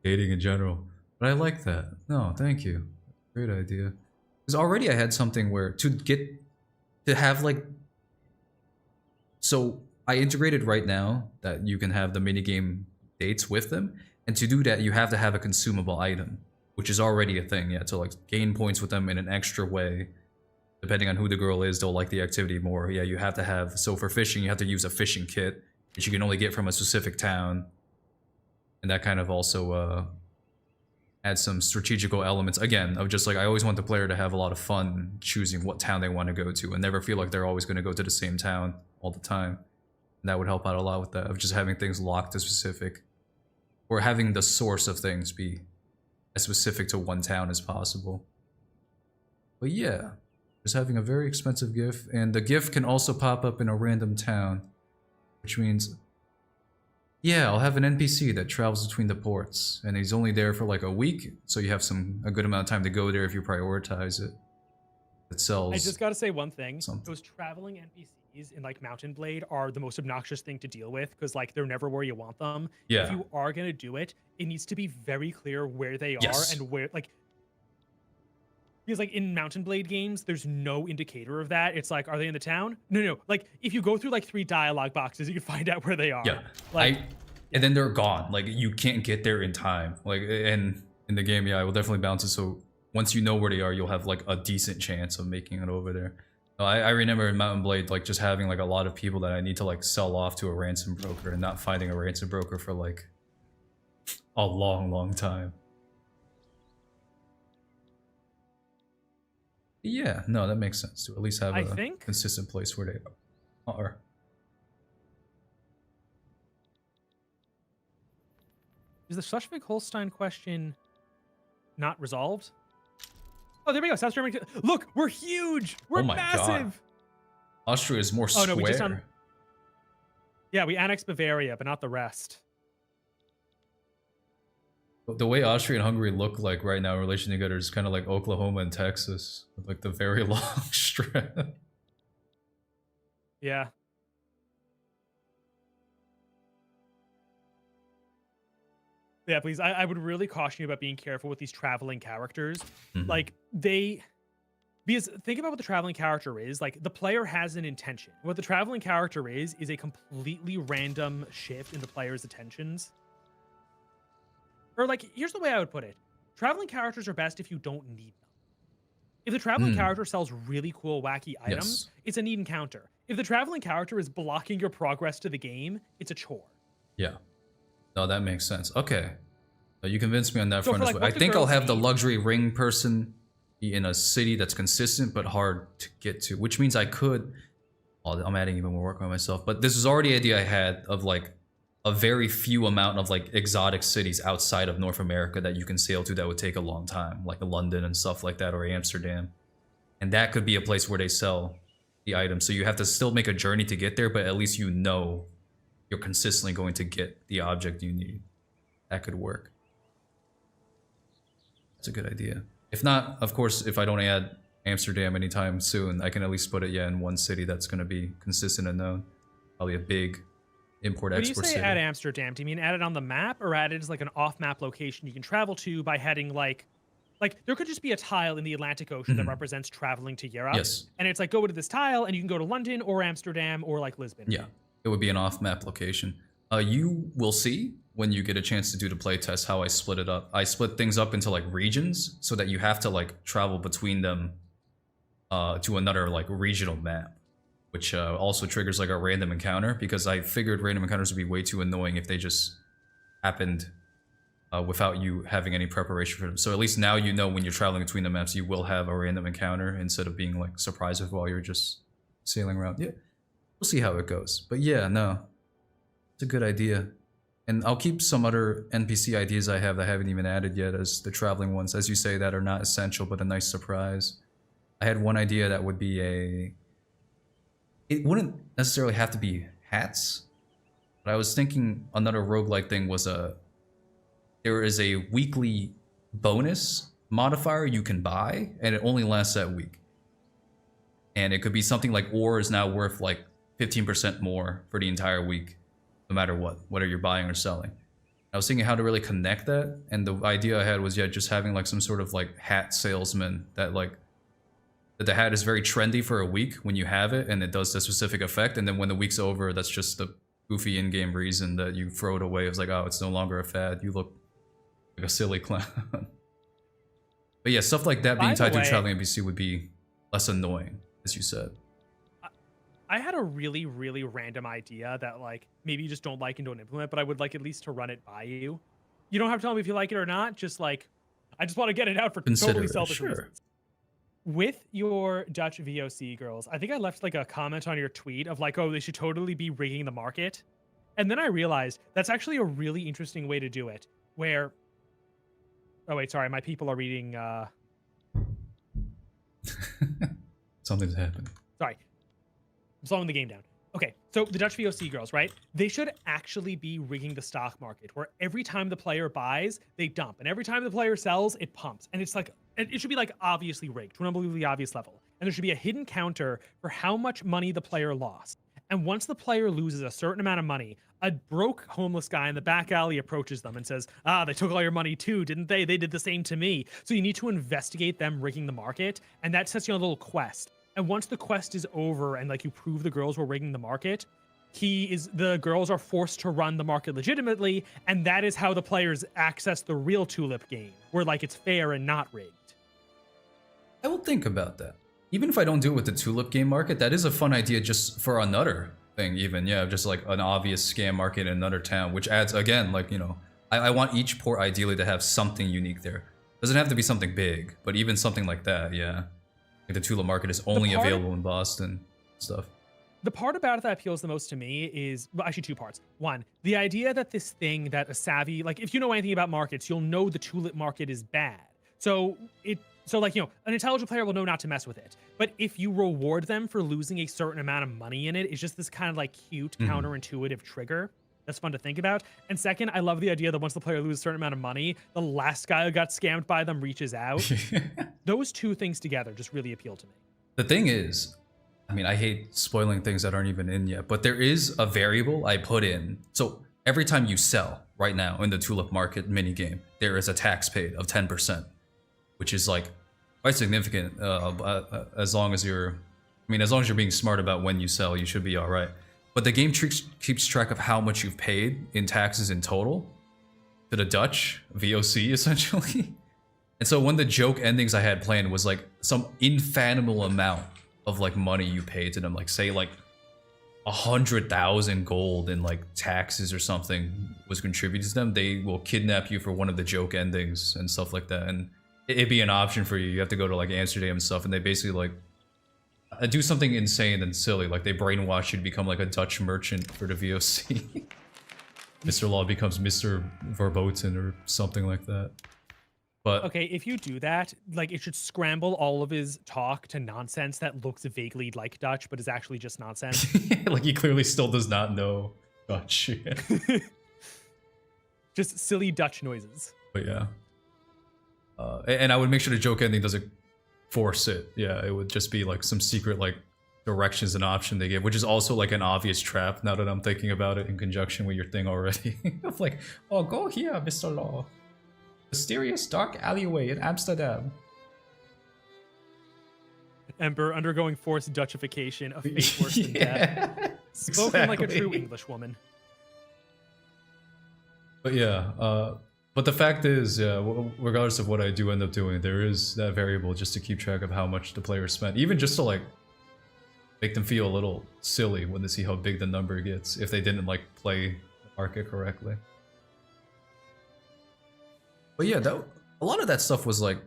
Speaker 1: dating in general. But I like that. No, thank you. Great idea. Because already I had something where to have like, so I integrated right now that you can have the minigame dates with them. And to do that, you have to have a consumable item, which is already a thing. Yeah, to like gain points with them in an extra way. Depending on who the girl is, they'll like the activity more. Yeah, you have to have, so for fishing, you have to use a fishing kit, which you can only get from a specific town. And that kind of also adds some strategical elements, again, of just like, I always want the player to have a lot of fun choosing what town they want to go to and never feel like they're always going to go to the same town all the time. And that would help out a lot with that, of just having things locked to specific, or having the source of things be as specific to one town as possible. But yeah, just having a very expensive GIF, and the GIF can also pop up in a random town, which means, yeah, I'll have an NPC that travels between the ports, and he's only there for like a week, so you have a good amount of time to go there if you prioritize it. It sells.
Speaker 2: I just gotta say one thing.
Speaker 1: Something.
Speaker 2: Those traveling NPCs in like Mountain Blade are the most obnoxious thing to deal with, because like they're never where you want them.
Speaker 1: Yeah.
Speaker 2: If you are gonna do it, it needs to be very clear where they
Speaker 1: Yes.
Speaker 2: are and where, like, because like in Mountain Blade games, there's no indicator of that. It's like, are they in the town? No. Like if you go through like 3 dialogue boxes, you can find out where they are.
Speaker 1: Yeah,
Speaker 2: Like,
Speaker 1: and then they're gone. Like you can't get there in time. Like, and in the game, yeah, I will definitely bounce it. So once you know where they are, you'll have like a decent chance of making it over there. I remember in Mountain Blade, like just having like a lot of people that I need to like sell off to a ransom broker, and not finding a ransom broker for like a long time. Yeah, no, that makes sense to at least have
Speaker 2: I
Speaker 1: a
Speaker 2: think-
Speaker 1: consistent place where they are.
Speaker 2: is the Schleswig-Holstein question not resolved? Oh, there we go. South Germany. Look, we're huge. We're
Speaker 1: Oh my God.
Speaker 2: massive.
Speaker 1: Austria is more
Speaker 2: Oh,
Speaker 1: square.
Speaker 2: no, we just Yeah, we annexed Bavaria, but not the rest.
Speaker 1: The way Austria and Hungary look like right now in relation together is kind of like Oklahoma and Texas, with like the very long strip.
Speaker 2: Yeah. Yeah, please. I would really caution you about being careful with these traveling characters.
Speaker 1: Mhm.
Speaker 2: Like, because think about what the traveling character is. Like, the player has an intention. What the traveling character is a completely random shift in the player's attentions. Or, like, here's the way I would put it. Traveling characters are best if you don't need them. If the traveling character sells really cool, wacky items,
Speaker 1: Yes.
Speaker 2: it's a neat encounter. If the traveling character is blocking your progress to the game, it's a chore.
Speaker 1: Yeah. No, that makes sense. Okay. No, you convinced me on that
Speaker 2: So
Speaker 1: front
Speaker 2: for,
Speaker 1: as
Speaker 2: like,
Speaker 1: well. I
Speaker 2: what the
Speaker 1: think I'll
Speaker 2: girls
Speaker 1: have the
Speaker 2: need-
Speaker 1: luxury ring person be in a city that's consistent but hard to get to, which means I could. Oh, I'm adding even more work on myself. But this is already an idea I had of like a very few amount of like exotic cities outside of North America that you can sail to that would take a long time, like London and stuff like that, or Amsterdam. And that could be a place where they sell the items. So you have to still make a journey to get there, but at least you know you're consistently going to get the object you need. That could work. That's a good idea. If not, of course, if I don't add Amsterdam anytime soon, I can at least put it, in one city that's going to be consistent and known. Probably a big
Speaker 2: When you
Speaker 1: import-export
Speaker 2: say
Speaker 1: city.
Speaker 2: add Amsterdam, do you mean add it on the map, or add it as like an off-map location you can travel to by heading like there could just be a tile in the Atlantic Ocean that represents traveling to Europe.
Speaker 1: Yes.
Speaker 2: And it's like, go to this tile and you can go to London or Amsterdam or like Lisbon.
Speaker 1: Yeah, it would be an off-map location. You will see when you get a chance to do the playtest how I split it up. I split things up into like regions so that you have to like travel between them to another like regional map, which also triggers like a random encounter, because I figured random encounters would be way too annoying if they just happened without you having any preparation for them. So at least now you know when you're traveling between the maps, you will have a random encounter instead of being like surprised with while you're just sailing around. Yeah, we'll see how it goes. But yeah, no, it's a good idea. And I'll keep some other NPC ideas I have that I haven't even added yet as the traveling ones, as you say, that are not essential, but a nice surprise. I had one idea that would be it wouldn't necessarily have to be hats, but I was thinking another roguelike thing was there is a weekly bonus modifier you can buy, and it only lasts that week. And it could be something like ore is now worth like 15% more for the entire week, no matter what, whether you're buying or selling. I was thinking how to really connect that, and the idea I had was, yeah, just having like some sort of like hat salesman that like, that the hat is very trendy for a week when you have it, and it does the specific effect, and then when the week's over, that's just the goofy in-game reason that you throw it away. It's like, oh, it's no longer a fad. You look like a silly clown. But yeah, stuff like that being tied to a traveling NPC would be less annoying, as you said.
Speaker 2: I had a really, really random idea that like maybe you just don't like and don't implement, but I would like at least to run it by you. You don't have to tell me if you like it or not. Just like, I just want to get it out for totally selfish reasons. With your Dutch VOC girls, I think I left like a comment on your tweet of like, oh, they should totally be rigging the market. And then I realized that's actually a really interesting way to do it. Where, oh wait, sorry, my people are reading.
Speaker 1: Something's happened.
Speaker 2: Sorry. I'm slowing the game down. Okay, so the Dutch VOC girls, right? They should actually be rigging the stock market where every time the player buys, they dump. And every time the player sells, it pumps. And it's like, and it should be like obviously rigged to an unbelievably obvious level. And there should be a hidden counter for how much money the player lost. And once the player loses a certain amount of money, a broke homeless guy in the back alley approaches them and says, ah, they took all your money too, didn't they? They did the same to me. So you need to investigate them rigging the market. And that sets you on a little quest. And once the quest is over and like you prove the girls were rigging the market, the girls are forced to run the market legitimately, and that is how the players access the real Tulip game, where like it's fair and not rigged.
Speaker 1: I will think about that. Even if I don't do it with the Tulip game market, that is a fun idea just for another thing even. Yeah, just like an obvious scam market in another town, which adds, again, like, you know, I want each port ideally to have something unique there. Doesn't have to be something big, but even something like that, yeah. Like the Tulip market is only available in Boston stuff.
Speaker 2: The part about it that appeals the most to me is, well, actually two parts. One, the idea that this thing that a savvy, like if you know anything about markets, you'll know the Tulip market is bad. So like, you know, an intelligent player will know not to mess with it. But if you reward them for losing a certain amount of money in it, it's just this kind of like cute, counterintuitive trigger. That's fun to think about. And second, I love the idea that once the player loses a certain amount of money, the last guy who got scammed by them reaches out. Those two things together just really appeal to me.
Speaker 1: The thing is, I mean, I hate spoiling things that aren't even in yet, but there is a variable I put in. So every time you sell right now in the Tulip market minigame, there is a tax paid of 10%, which is like quite significant. As long as you're being smart about when you sell, you should be all right. But the game keeps track of how much you've paid in taxes in total to the Dutch VOC, essentially. And so one of the joke endings I had planned was like some infathomable amount of like money you paid to them, like say like 100,000 gold in like taxes or something was contributed to them. They will kidnap you for one of the joke endings and stuff like that. And it'd be an option for you. You have to go to like Amsterdam and stuff, and they basically like do something insane and silly, like they brainwash you to become like a Dutch merchant for the VOC. Mr. Law becomes Mr. Verboten or something like that. But
Speaker 2: okay, if you do that, like it should scramble all of his talk to nonsense that looks vaguely like Dutch, but is actually just nonsense.
Speaker 1: Like he clearly still does not know Dutch.
Speaker 2: Just silly Dutch noises.
Speaker 1: But yeah. And I would make sure the joke ending doesn't force it. Yeah, it would just be like some secret like directions and option they give, which is also like an obvious trap now that I'm thinking about it in conjunction with your thing already. Of like, oh, go here, Mr. Law. Mysterious dark alleyway in Amsterdam.
Speaker 2: Ember undergoing forced Dutchification, a fate worse than death. Spoken like a true English woman.
Speaker 1: But yeah, but the fact is, yeah, regardless of what I do end up doing, there is that variable just to keep track of how much the player spent, even just to like make them feel a little silly when they see how big the number gets if they didn't like play the market correctly. But yeah, a lot of that stuff was like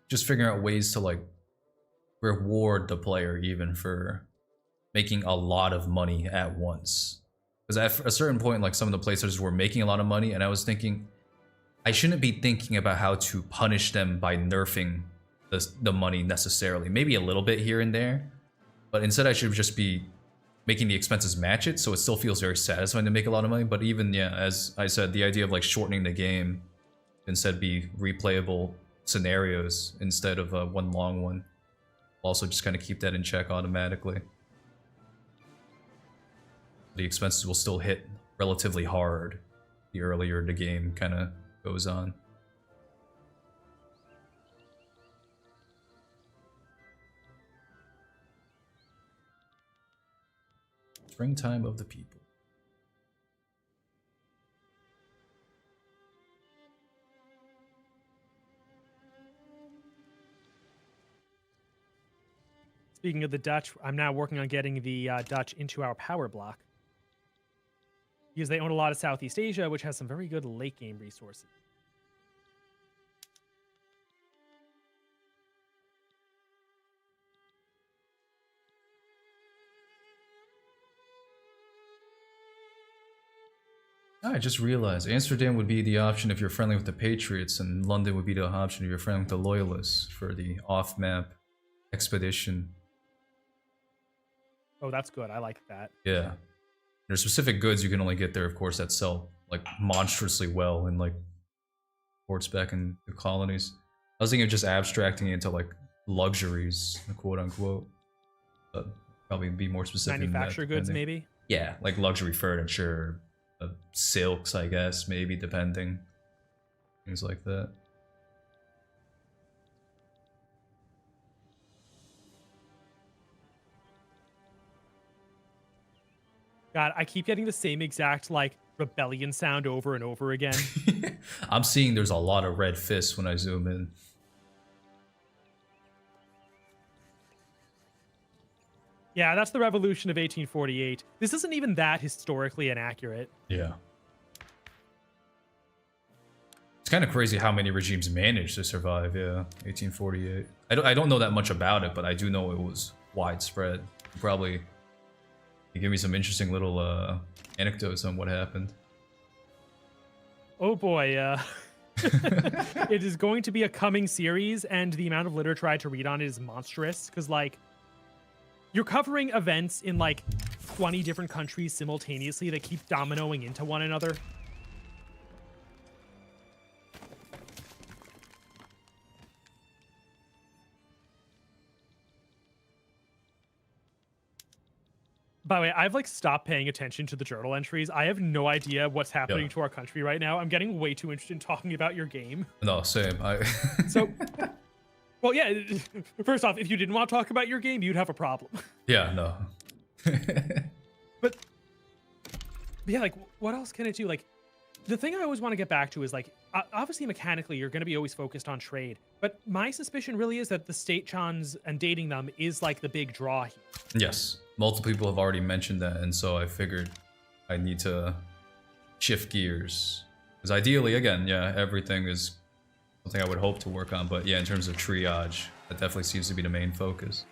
Speaker 1: just figuring out ways to like reward the player even for making a lot of money at once. Because at a certain point, like some of the players were making a lot of money, and I was thinking, I shouldn't be thinking about how to punish them by nerfing the money necessarily. Maybe a little bit here and there, but instead I should just be making the expenses match it, so it still feels very satisfying to make a lot of money. But even, yeah, as I said, the idea of like shortening the game, instead be replayable scenarios instead of one long one. Also just kind of keep that in check automatically. The expenses will still hit relatively hard the earlier the game kind of goes on. Springtime of the people.
Speaker 2: Speaking of the Dutch, I'm now working on getting the Dutch into our power block. Because they own a lot of Southeast Asia, which has some very good late game resources.
Speaker 1: I just realized Amsterdam would be the option if you're friendly with the Patriots, and London would be the option if you're friendly with the Loyalists for the off-map expedition.
Speaker 2: Oh, that's good. I like that.
Speaker 1: Yeah. There's specific goods you can only get there, of course, that sell like monstrously well in like ports back in the colonies. I was thinking of just abstracting it into like luxuries, quote unquote. But probably be more specific.
Speaker 2: Manufacturer
Speaker 1: than that,
Speaker 2: goods,
Speaker 1: depending.
Speaker 2: maybe?
Speaker 1: Yeah, like luxury furniture, silks, I guess, maybe, depending. Things like that.
Speaker 2: God, I keep getting the same exact, like, rebellion sound over and over again.
Speaker 1: I'm seeing there's a lot of red fists when I zoom in.
Speaker 2: Yeah, that's the revolution of 1848. This isn't even that historically inaccurate.
Speaker 1: Yeah. It's kind of crazy how many regimes managed to survive, yeah, 1848. I don't know that much about it, but I do know it was widespread. Probably you give me some interesting little anecdotes on what happened.
Speaker 2: Oh boy, it is going to be a coming series, and the amount of literature I had to read on it is monstrous, because, like, you're covering events in, like, 20 different countries simultaneously that keep dominoing into one another. By the way, I've like stopped paying attention to the journal entries. I have no idea what's happening to our country right now. I'm getting way too interested in talking about your game.
Speaker 1: No, same.
Speaker 2: So, well, yeah, first off, if you didn't want to talk about your game, you'd have a problem.
Speaker 1: Yeah, no.
Speaker 2: But yeah, like, what else can it do? Like, the thing I always want to get back to is, like, obviously mechanically, you're going to be always focused on trade. But my suspicion really is that the state chans and dating them is like the big draw here.
Speaker 1: Yes. Multiple people have already mentioned that, and so I figured I need to shift gears. Because ideally, again, yeah, everything is something I would hope to work on, but yeah, in terms of triage, that definitely seems to be the main focus.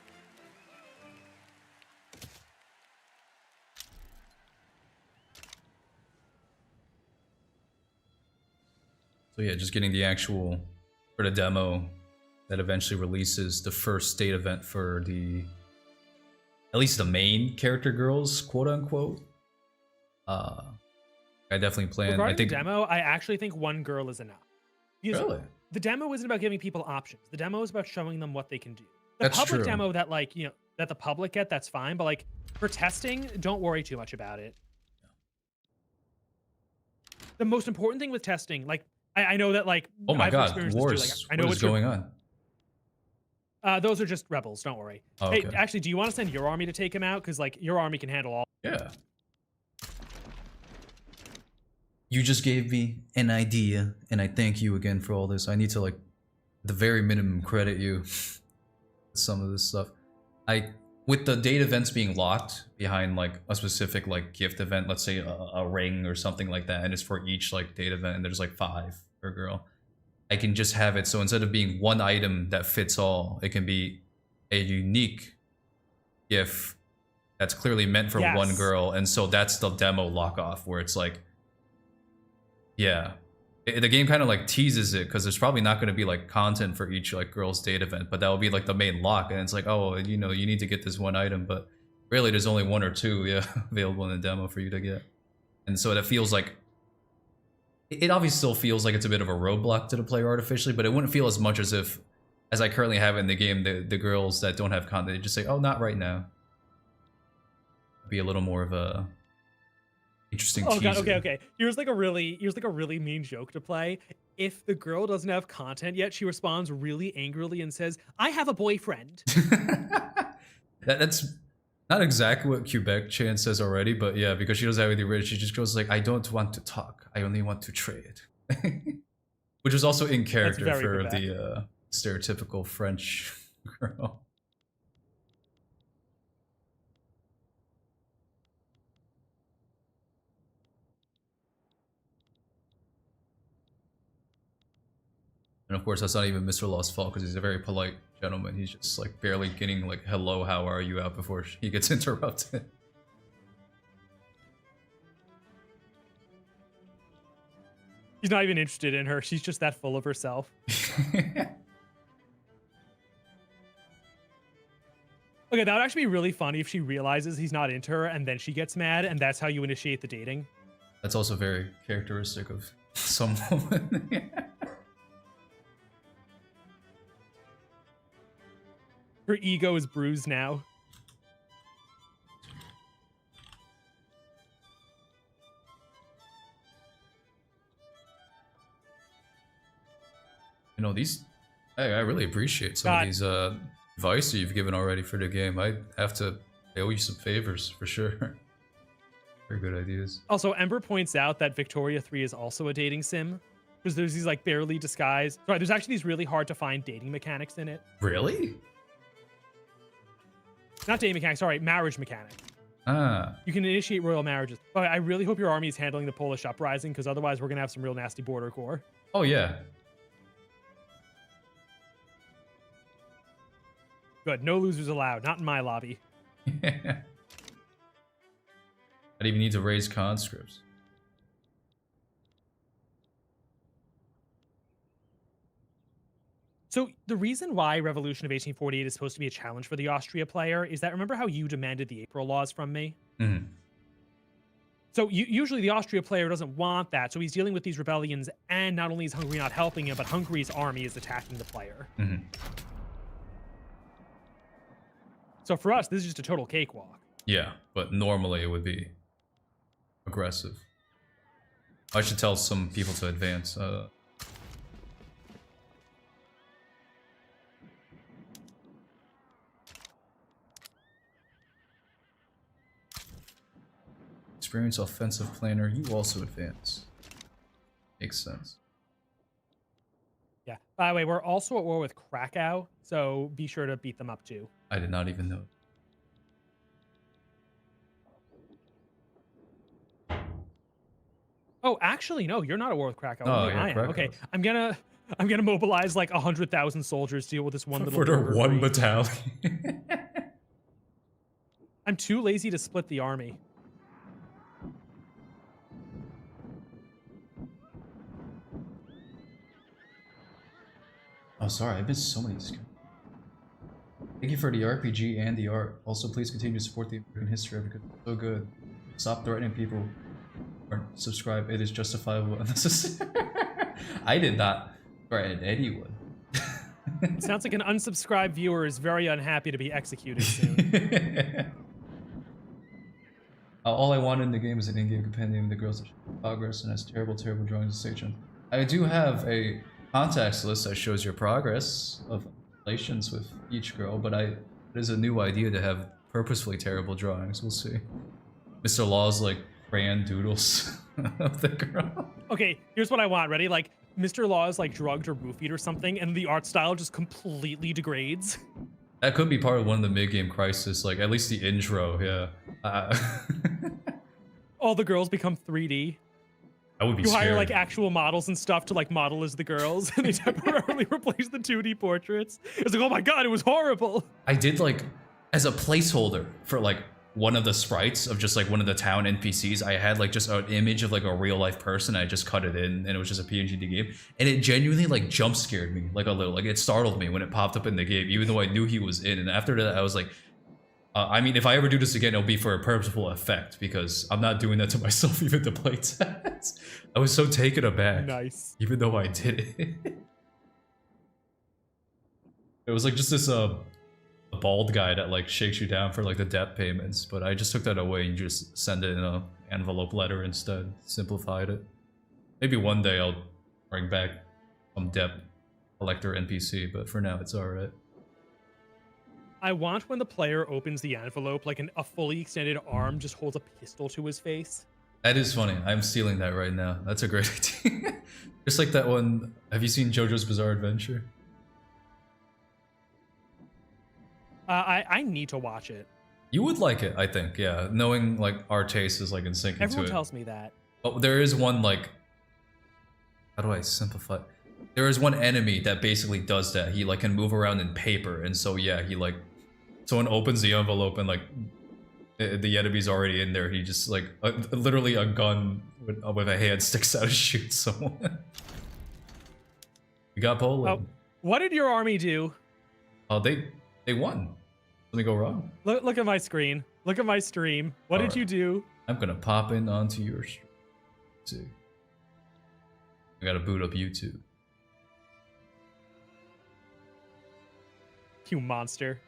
Speaker 1: So yeah, just getting the actual, for the demo that eventually releases the first state event for the, at least the main character girls, quote unquote. I definitely plan.
Speaker 2: Regarding
Speaker 1: I think
Speaker 2: the demo, I actually think one girl is enough. Because
Speaker 1: really,
Speaker 2: the demo isn't about giving people options. The demo is about showing them what they can do. The
Speaker 1: That's
Speaker 2: public
Speaker 1: true.
Speaker 2: demo that, like, you know, that the public get, that's fine. But like for testing, don't worry too much about it. The most important thing with testing, like, I know that, like,
Speaker 1: oh my
Speaker 2: I've
Speaker 1: god,
Speaker 2: experienced this
Speaker 1: wars.
Speaker 2: too. Like, I know
Speaker 1: What is going on?
Speaker 2: Those are just rebels. Don't worry.
Speaker 1: Oh,
Speaker 2: Hey,
Speaker 1: okay.
Speaker 2: actually, do you want to send your army to take him out? Because like your army can handle all.
Speaker 1: Yeah.
Speaker 3: You just gave me an idea, and I thank you again for all this.
Speaker 1: I need to, like, at the very minimum, credit you with some of this stuff. With the date events being locked behind like a specific like gift event, let's say a ring or something like that, and it's for each like date event, and there's like 5 per girl. I can just have it so instead of being one item that fits all, it can be a unique gift that's clearly meant for one
Speaker 2: Yes.
Speaker 1: girl, and so that's the demo lock off where it's like, yeah, the game kind of like teases it because there's probably not going to be like content for each like girl's date event, but that will be like the main lock, and it's like, oh, you know, you need to get this one item, but really there's only 1 or 2, yeah, available in the demo for you to get, and so that feels like it obviously still feels like it's a bit of a roadblock to the player artificially, but it wouldn't feel as much as if, as I currently have it in the game, the girls that don't have content, they just say, oh, not right now. Be a little more of a interesting
Speaker 2: Oh
Speaker 1: teaser.
Speaker 2: god, okay. Here's like a really mean joke to play. If the girl doesn't have content yet, she responds really angrily and says, "I have a boyfriend."
Speaker 1: That's not exactly what Quebec Chan says already, but yeah, because she doesn't have any rich, she just goes like, "I don't want to talk. I only want to trade," which was also in character
Speaker 2: very
Speaker 1: for
Speaker 2: Quebec.
Speaker 1: the stereotypical French girl. And of course, that's not even Mr. Law's fault because he's a very polite gentleman. He's just like barely getting like "Hello, how are you?" out before he gets interrupted.
Speaker 2: He's not even interested in her. She's just that full of herself. Okay, that would actually be really funny if she realizes he's not into her and then she gets mad, and that's how you initiate the dating.
Speaker 1: That's also very characteristic of some woman.
Speaker 2: Her ego is bruised now.
Speaker 1: You know, I really appreciate some of these advice that you've given already for the game. I owe you some favors for sure. Very good ideas.
Speaker 2: Also, Ember points out that Victoria 3 is also a dating sim because there's these like barely disguised. Sorry, there's actually these really hard to find dating mechanics in it.
Speaker 1: Really?
Speaker 2: Not dating mechanics, sorry, marriage mechanics.
Speaker 1: Ah.
Speaker 2: You can initiate royal marriages. But I really hope your army is handling the Polish uprising because otherwise we're going to have some real nasty border core.
Speaker 1: Oh, yeah.
Speaker 2: Good. No losers allowed. Not in my lobby.
Speaker 1: I don't even need to raise conscripts.
Speaker 2: So the reason why Revolution of 1848 is supposed to be a challenge for the Austria player is that remember how you demanded the April laws from me?
Speaker 1: Mm-hmm.
Speaker 2: So usually the Austria player doesn't want that. So he's dealing with these rebellions, and not only is Hungary not helping him, but Hungary's army is attacking the player.
Speaker 1: Mm-hmm.
Speaker 2: So for us, this is just a total cakewalk.
Speaker 1: Yeah, but normally it would be aggressive. I should tell some people to advance. Experienced offensive planner, you also advance. Makes sense.
Speaker 2: Yeah. By the way, we're also at war with Krakow, so be sure to beat them up too.
Speaker 1: I did not even know.
Speaker 2: Oh, actually, no, you're not at war with Krakow.
Speaker 1: Oh,
Speaker 2: Only
Speaker 1: yeah,
Speaker 2: I am.
Speaker 1: Krakow.
Speaker 2: Okay, I'm gonna mobilize like 100,000 soldiers to deal with this one little.
Speaker 1: For their
Speaker 2: border
Speaker 1: one
Speaker 2: breach.
Speaker 1: battalion.
Speaker 2: I'm too lazy to split the army.
Speaker 1: Oh, sorry, I missed so many. Thank you for the RPG and the art. Also, please continue to support the American history because it's so good. Stop threatening people. Or subscribe. It is justifiable and unnecessary. I did not threaten anyone.
Speaker 2: It sounds like an unsubscribed viewer is very unhappy to be executed soon.
Speaker 1: All I wanted in the game is an in-game compendium of the girls that show progress and has terrible drawings of section. I do have a contacts list that shows your progress of relations with each girl, but it is a new idea to have purposefully terrible drawings. We'll see. Mr. Law's like crayon doodles of the girl.
Speaker 2: Okay, here's what I want. Ready? Like Mr. Law is like drugged or roofied or something, and the art style just completely degrades.
Speaker 1: That could be part of one of the mid-game crisis, like at least the intro, yeah.
Speaker 2: All the girls become 3D.
Speaker 1: That would be
Speaker 2: You
Speaker 1: scary.
Speaker 2: hire like actual models and stuff to like model as the girls, and they temporarily replace the 2D portraits. It's like, oh my god, it was horrible.
Speaker 1: I did like, as a placeholder for like one of the sprites of just like one of the town NPCs, I had like just an image of like a real life person. I just cut it in and it was just a PNG in the game. And it genuinely like jump scared me like a little, like it startled me when it popped up in the game, even though I knew he was in. And after that, I was like, I mean, if I ever do this again, it'll be for a purposeful effect because I'm not doing that to myself even to play test. I was so taken aback.
Speaker 2: Nice.
Speaker 1: Even though I did it. It was like just this a bald guy that like shakes you down for like the debt payments, but I just took that away and just send it in a envelope letter instead. Simplified it. Maybe one day I'll bring back some debt collector NPC, but for now it's alright.
Speaker 2: I want when the player opens the envelope, like a fully extended arm just holds a pistol to his face.
Speaker 1: That is funny. I'm stealing that right now. That's a great idea. Just like that one. Have you seen JoJo's Bizarre Adventure?
Speaker 2: I need to watch it.
Speaker 1: You would like it, I think. Yeah, knowing like our taste is like in sync into it.
Speaker 2: Everyone tells me that.
Speaker 1: But there is one like. How do I simplify? There is one enemy that basically does that. He like can move around in paper, and so yeah, he like. Someone opens the envelope and like. The enemy's already in there. He just like literally a gun with a hand sticks out and shoots someone. We got Poland.
Speaker 2: Oh, what did your army do?
Speaker 1: Oh, they won. Let me go wrong.
Speaker 2: Look at my screen. Look at my stream. What did you do?
Speaker 1: I'm gonna pop in onto your stream. Let's see. I gotta boot up YouTube.
Speaker 2: You monster.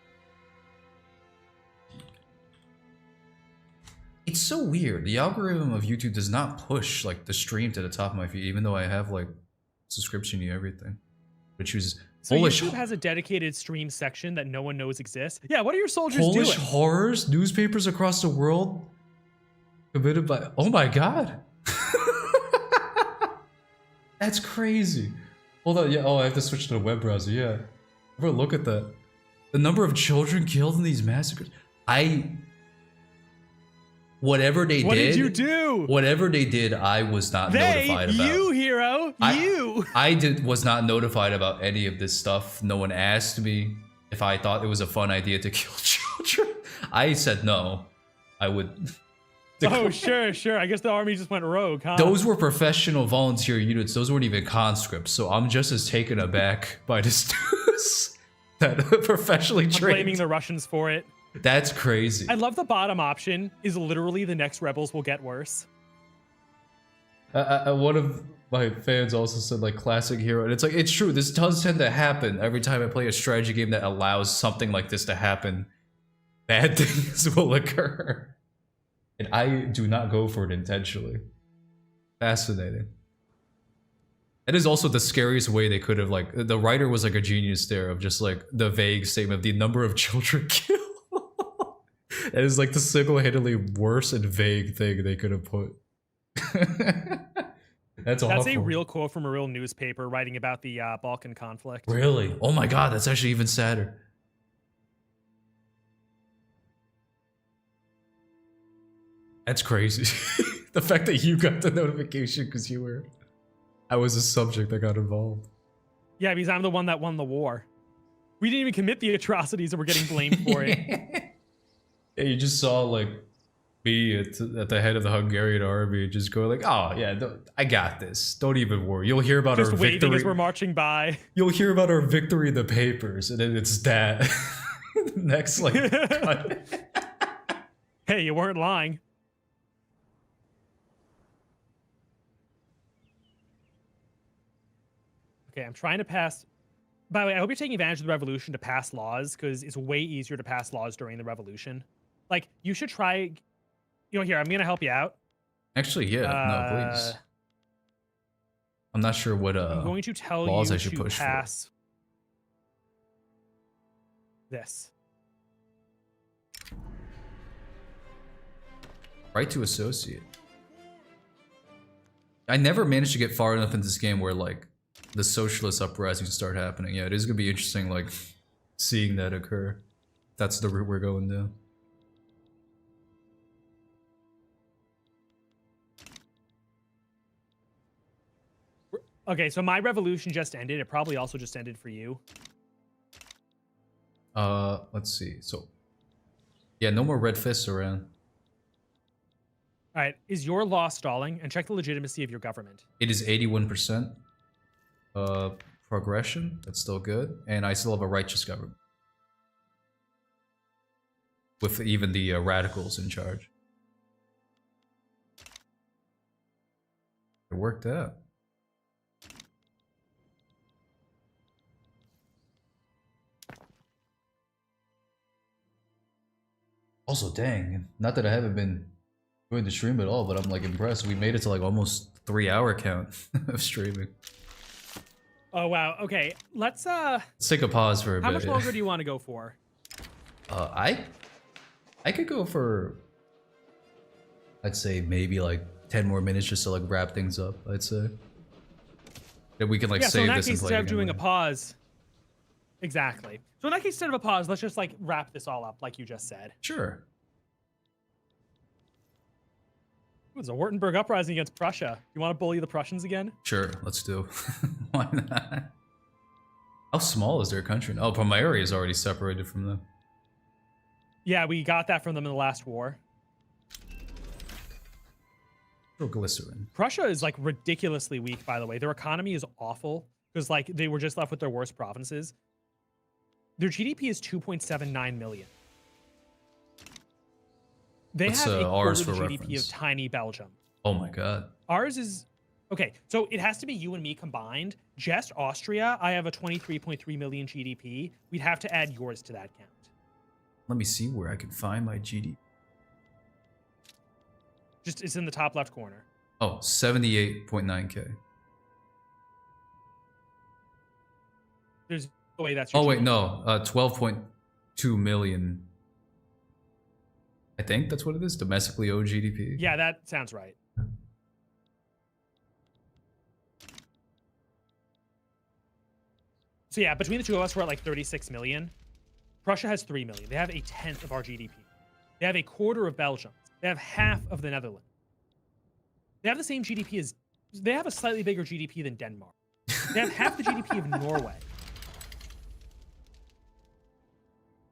Speaker 1: It's so weird. The algorithm of YouTube does not push like the stream to the top of my feed, even though I have like subscription to everything. Which is
Speaker 2: so
Speaker 1: Polish.
Speaker 2: YouTube has a dedicated stream section that no one knows exists. Yeah, what are your soldiers
Speaker 1: Polish
Speaker 2: doing?
Speaker 1: horrors, newspapers across the world, committed by. Oh my god, that's crazy. Hold on, yeah. Oh, I have to switch to the web browser. Yeah, bro, look at that. The number of children killed in these massacres. Whatever they did.
Speaker 2: What did you do?
Speaker 1: Whatever they did, I was not notified about.
Speaker 2: You, hero. You.
Speaker 1: I was not notified about any of this stuff. No one asked me if I thought it was a fun idea to kill children. I said no. I would.
Speaker 2: Oh, sure. I guess the army just went rogue, huh?
Speaker 1: Those were professional volunteer units. Those weren't even conscripts. So I'm just as taken aback by this news that professionally trained.
Speaker 2: Blaming the Russians for it.
Speaker 1: That's crazy.
Speaker 2: I love the bottom option is literally the next rebels will get worse.
Speaker 1: One of my fans also said like classic hero, and it's like it's true. This does tend to happen every time I play a strategy game that allows something like this to happen. Bad things will occur, and I do not go for it intentionally. Fascinating. It is also the scariest way they could have like the writer was like a genius there of just like the vague statement of the number of children killed. That is like the single-handedly worst and vague thing they could have put. That's awful.
Speaker 2: That's a real quote from a real newspaper writing about the Balkan conflict.
Speaker 1: Really? Oh my god, that's actually even sadder. That's crazy. The fact that you got the notification because I was a subject that got involved.
Speaker 2: Yeah, because I'm the one that won the war. We didn't even commit the atrocities and we're getting blamed for it.
Speaker 1: Yeah, you just saw like me at the head of the Hungarian army just go like, oh yeah, I got this. Don't even worry. You'll hear about
Speaker 2: just
Speaker 1: our victory.
Speaker 2: waving as we're marching by.
Speaker 1: You'll hear about our victory in the papers, and then it's that. Next, like, cut.
Speaker 2: Hey, you weren't lying. Okay, I'm trying to pass. By the way, I hope you're taking advantage of the revolution to pass laws because it's way easier to pass laws during the revolution. Like, you should try. You know, here, I'm going to help you out.
Speaker 1: Actually, yeah, no, please. I'm not sure what
Speaker 2: I'm going to tell
Speaker 1: laws
Speaker 2: you
Speaker 1: I should
Speaker 2: to
Speaker 1: push
Speaker 2: pass this.
Speaker 1: Right to associate. I never managed to get far enough into this game where like the socialist uprisings start happening. Yeah, it is gonna be interesting, like seeing that occur. That's the route we're going down.
Speaker 2: Okay, so my revolution just ended. It probably also just ended for you.
Speaker 1: Let's see. So, yeah, no more red fists around.
Speaker 2: All right, is your law stalling? And check the legitimacy of your government.
Speaker 1: It is 81%. Progression, that's still good. And I still have a righteous government. With even the radicals in charge. It worked out. Also, dang, not that I haven't been enjoyed the stream at all, but I'm like impressed. We made it to like almost 3-hour count of streaming.
Speaker 2: Oh wow. Okay, let's
Speaker 1: take a pause for a bit.
Speaker 2: How much longer do you want to go for?
Speaker 1: I could go for, I'd say maybe like 10 more minutes just to like wrap things up. I'd say. That we can like
Speaker 2: Yeah. So
Speaker 1: save
Speaker 2: in that
Speaker 1: this
Speaker 2: case,
Speaker 1: and play
Speaker 2: instead of
Speaker 1: again
Speaker 2: doing a
Speaker 1: later.
Speaker 2: pause. Exactly. So in that case, instead of a pause, let's just like wrap this all up, like you just said.
Speaker 1: Sure.
Speaker 2: It was a Württemberg uprising against Prussia. You want to bully the Prussians again?
Speaker 1: Sure, let's do. Why not? How small is their country? Oh, Palmyra is already separated from them.
Speaker 2: Yeah, we got that from them in the last war.
Speaker 1: Glycerin.
Speaker 2: Prussia is like ridiculously weak, by the way. Their economy is awful because like they were just left with their worst provinces. Their GDP is 2.79 million. They
Speaker 1: What's,
Speaker 2: have a
Speaker 1: ours
Speaker 2: quarter of
Speaker 1: for
Speaker 2: the GDP
Speaker 1: reference?
Speaker 2: of tiny Belgium.
Speaker 1: Oh my god.
Speaker 2: Ours is okay. So it has to be you and me combined. Just Austria, I have a 23.3 million GDP. We'd have to add yours to that count.
Speaker 1: Let me see where I can find my GDP.
Speaker 2: Just it's in the top left corner.
Speaker 1: Oh, 78.9k.
Speaker 2: There's no way that's your
Speaker 1: Oh wait,
Speaker 2: GDP.
Speaker 1: no. 12.2 million. I think that's what it is. Domestically owed GDP.
Speaker 2: Yeah, that sounds right. So yeah, between the two of us, we're at like 36 million. Prussia has 3 million. They have a tenth of our GDP. They have a quarter of Belgium. They have half of the Netherlands. They have the same GDP as... They have a slightly bigger GDP than Denmark. They have half the GDP of Norway.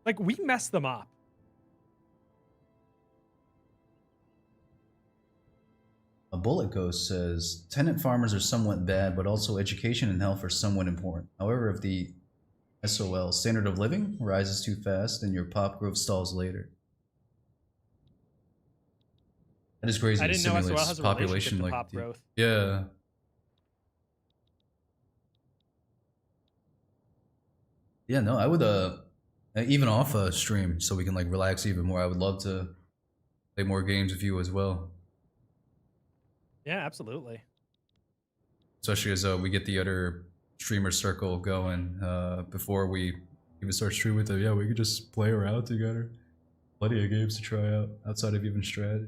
Speaker 2: Like, we messed them up.
Speaker 1: A bullet ghost says, tenant farmers are somewhat bad, but also education and health are somewhat important. However, if the SOL, standard of living, rises too fast, then your pop growth stalls later. That is crazy.
Speaker 2: I
Speaker 1: It
Speaker 2: didn't know SOL
Speaker 1: simulates
Speaker 2: has a
Speaker 1: population
Speaker 2: relationship to
Speaker 1: like
Speaker 2: pop growth.
Speaker 1: Yeah. Yeah, no, I would even off a stream so we can like relax even more. I would love to play more games with you as well.
Speaker 2: Yeah, absolutely.
Speaker 1: Especially as we get the other streamer circle going before we even start streaming with them. Yeah, we could just play around together. Plenty of games to try out outside of even strategy.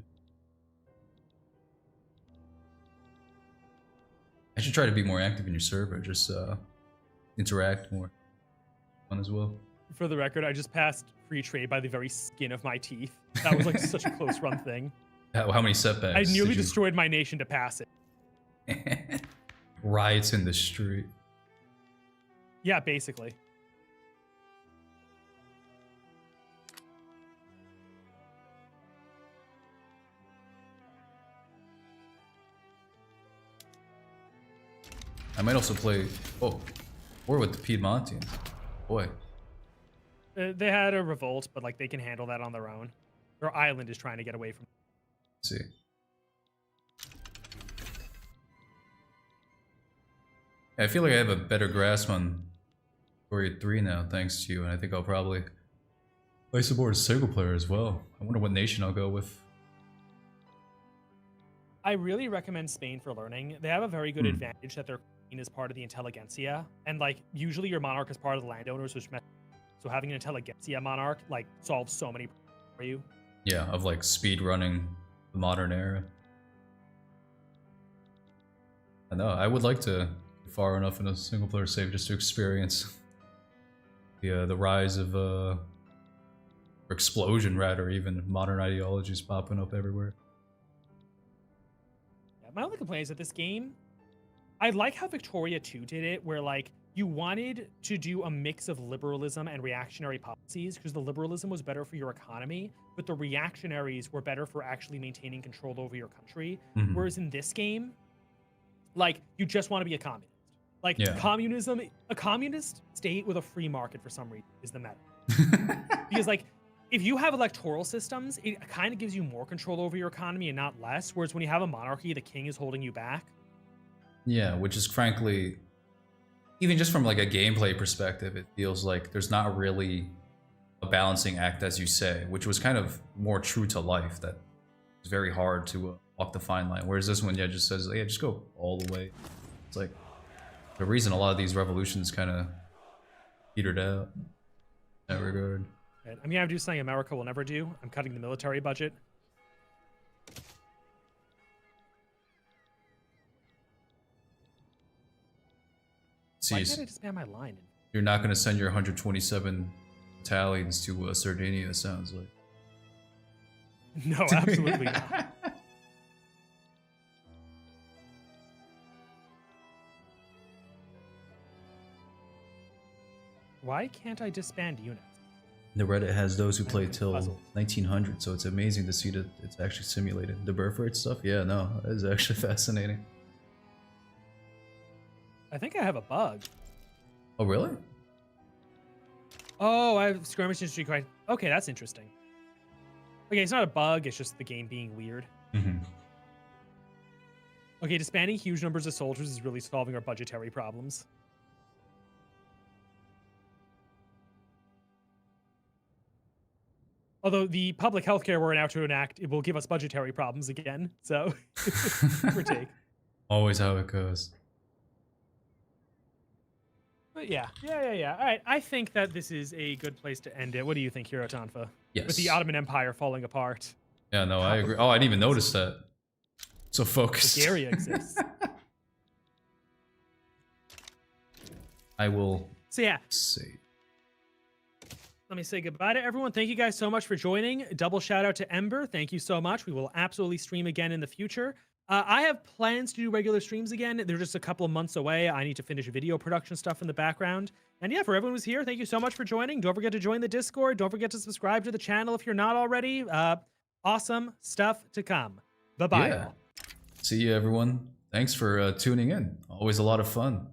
Speaker 1: I should try to be more active in your server. Just interact more. Fun as well.
Speaker 2: For the record, I just passed free trade by the very skin of my teeth. That was like such a close run thing.
Speaker 1: How many setbacks?
Speaker 2: I nearly
Speaker 1: did you...
Speaker 2: destroyed my nation to pass it.
Speaker 1: Riots in the street.
Speaker 2: Yeah, basically.
Speaker 1: I might also play. Oh, war with the Piedmontines. Boy.
Speaker 2: They had a revolt, but like they can handle that on their own. Their island is trying to get away from.
Speaker 1: Let's see. I feel like I have a better grasp on Warrior 3 now, thanks to you, and I think I'll probably play some more single player as well. I wonder what nation I'll go with.
Speaker 2: I really recommend Spain for learning. They have a very good advantage that their queen is part of the intelligentsia, and like usually your monarch is part of the landowners, which so having an intelligentsia monarch like solves so many problems for you.
Speaker 1: Yeah, of like speed running the modern era. I know, I would like to get far enough in a single player save just to experience the rise of or explosion rather, even modern ideologies popping up everywhere.
Speaker 2: Yeah, my only complaint is that this game, I like how Victoria 2 did it, where like you wanted to do a mix of liberalism and reactionary policies because the liberalism was better for your economy, but the reactionaries were better for actually maintaining control over your country. Whereas in this game, like you just want to be a communist. Like communism, a communist state with a free market for some reason is the meta. Because like if you have electoral systems, it kind of gives you more control over your economy and not less. Whereas when you have a monarchy, the king is holding you back.
Speaker 1: Yeah, which is frankly, even just from like a gameplay perspective, it feels like there's not really a balancing act, as you say, which was kind of more true to life, that it's very hard to walk the fine line. Whereas this one, yeah, just says, yeah, just go all the way. It's like the reason a lot of these revolutions kind of petered out in that regard.
Speaker 2: I'm gonna do something America will never do. I'm cutting the military budget. Why can't I just ban my line?
Speaker 1: You're not going to send your 127 battalions to Sardinia, it sounds like.
Speaker 2: No, absolutely not. Why can't I disband units?
Speaker 1: The Reddit has those who played till
Speaker 2: puzzled.
Speaker 1: 1900, so it's amazing to see that it's actually simulated. The birth rate stuff? Yeah, no, that is actually fascinating.
Speaker 2: I think I have a bug.
Speaker 1: Oh, really?
Speaker 2: Oh, I have skirmish industry quite. Okay, that's interesting. Okay, it's not a bug, it's just the game being weird.
Speaker 1: Mm-hmm.
Speaker 2: Okay, disbanding huge numbers of soldiers is really solving our budgetary problems. Although the public health care we're about to enact, it will give us budgetary problems again. So, give or take.
Speaker 1: Always how it goes.
Speaker 2: But yeah. All right, I think that this is a good place to end it. What do you think, Hero Tanfa?
Speaker 1: Yes.
Speaker 2: With the Ottoman Empire falling apart.
Speaker 1: Yeah, no, I agree. Oh, I didn't even notice that. So focused.
Speaker 2: Bulgaria exists.
Speaker 1: I will
Speaker 2: So yeah.
Speaker 1: see.
Speaker 2: Let me say goodbye to everyone. Thank you guys so much for joining. Double shout out to Ember. Thank you so much. We will absolutely stream again in the future. I have plans to do regular streams again. They're just a couple of months away. I need to finish video production stuff in the background. And yeah, for everyone who's here, thank you so much for joining. Don't forget to join the Discord. Don't forget to subscribe to the channel if you're not already. Awesome stuff to come. Bye-bye.
Speaker 1: Yeah. See you, everyone. Thanks for tuning in. Always a lot of fun.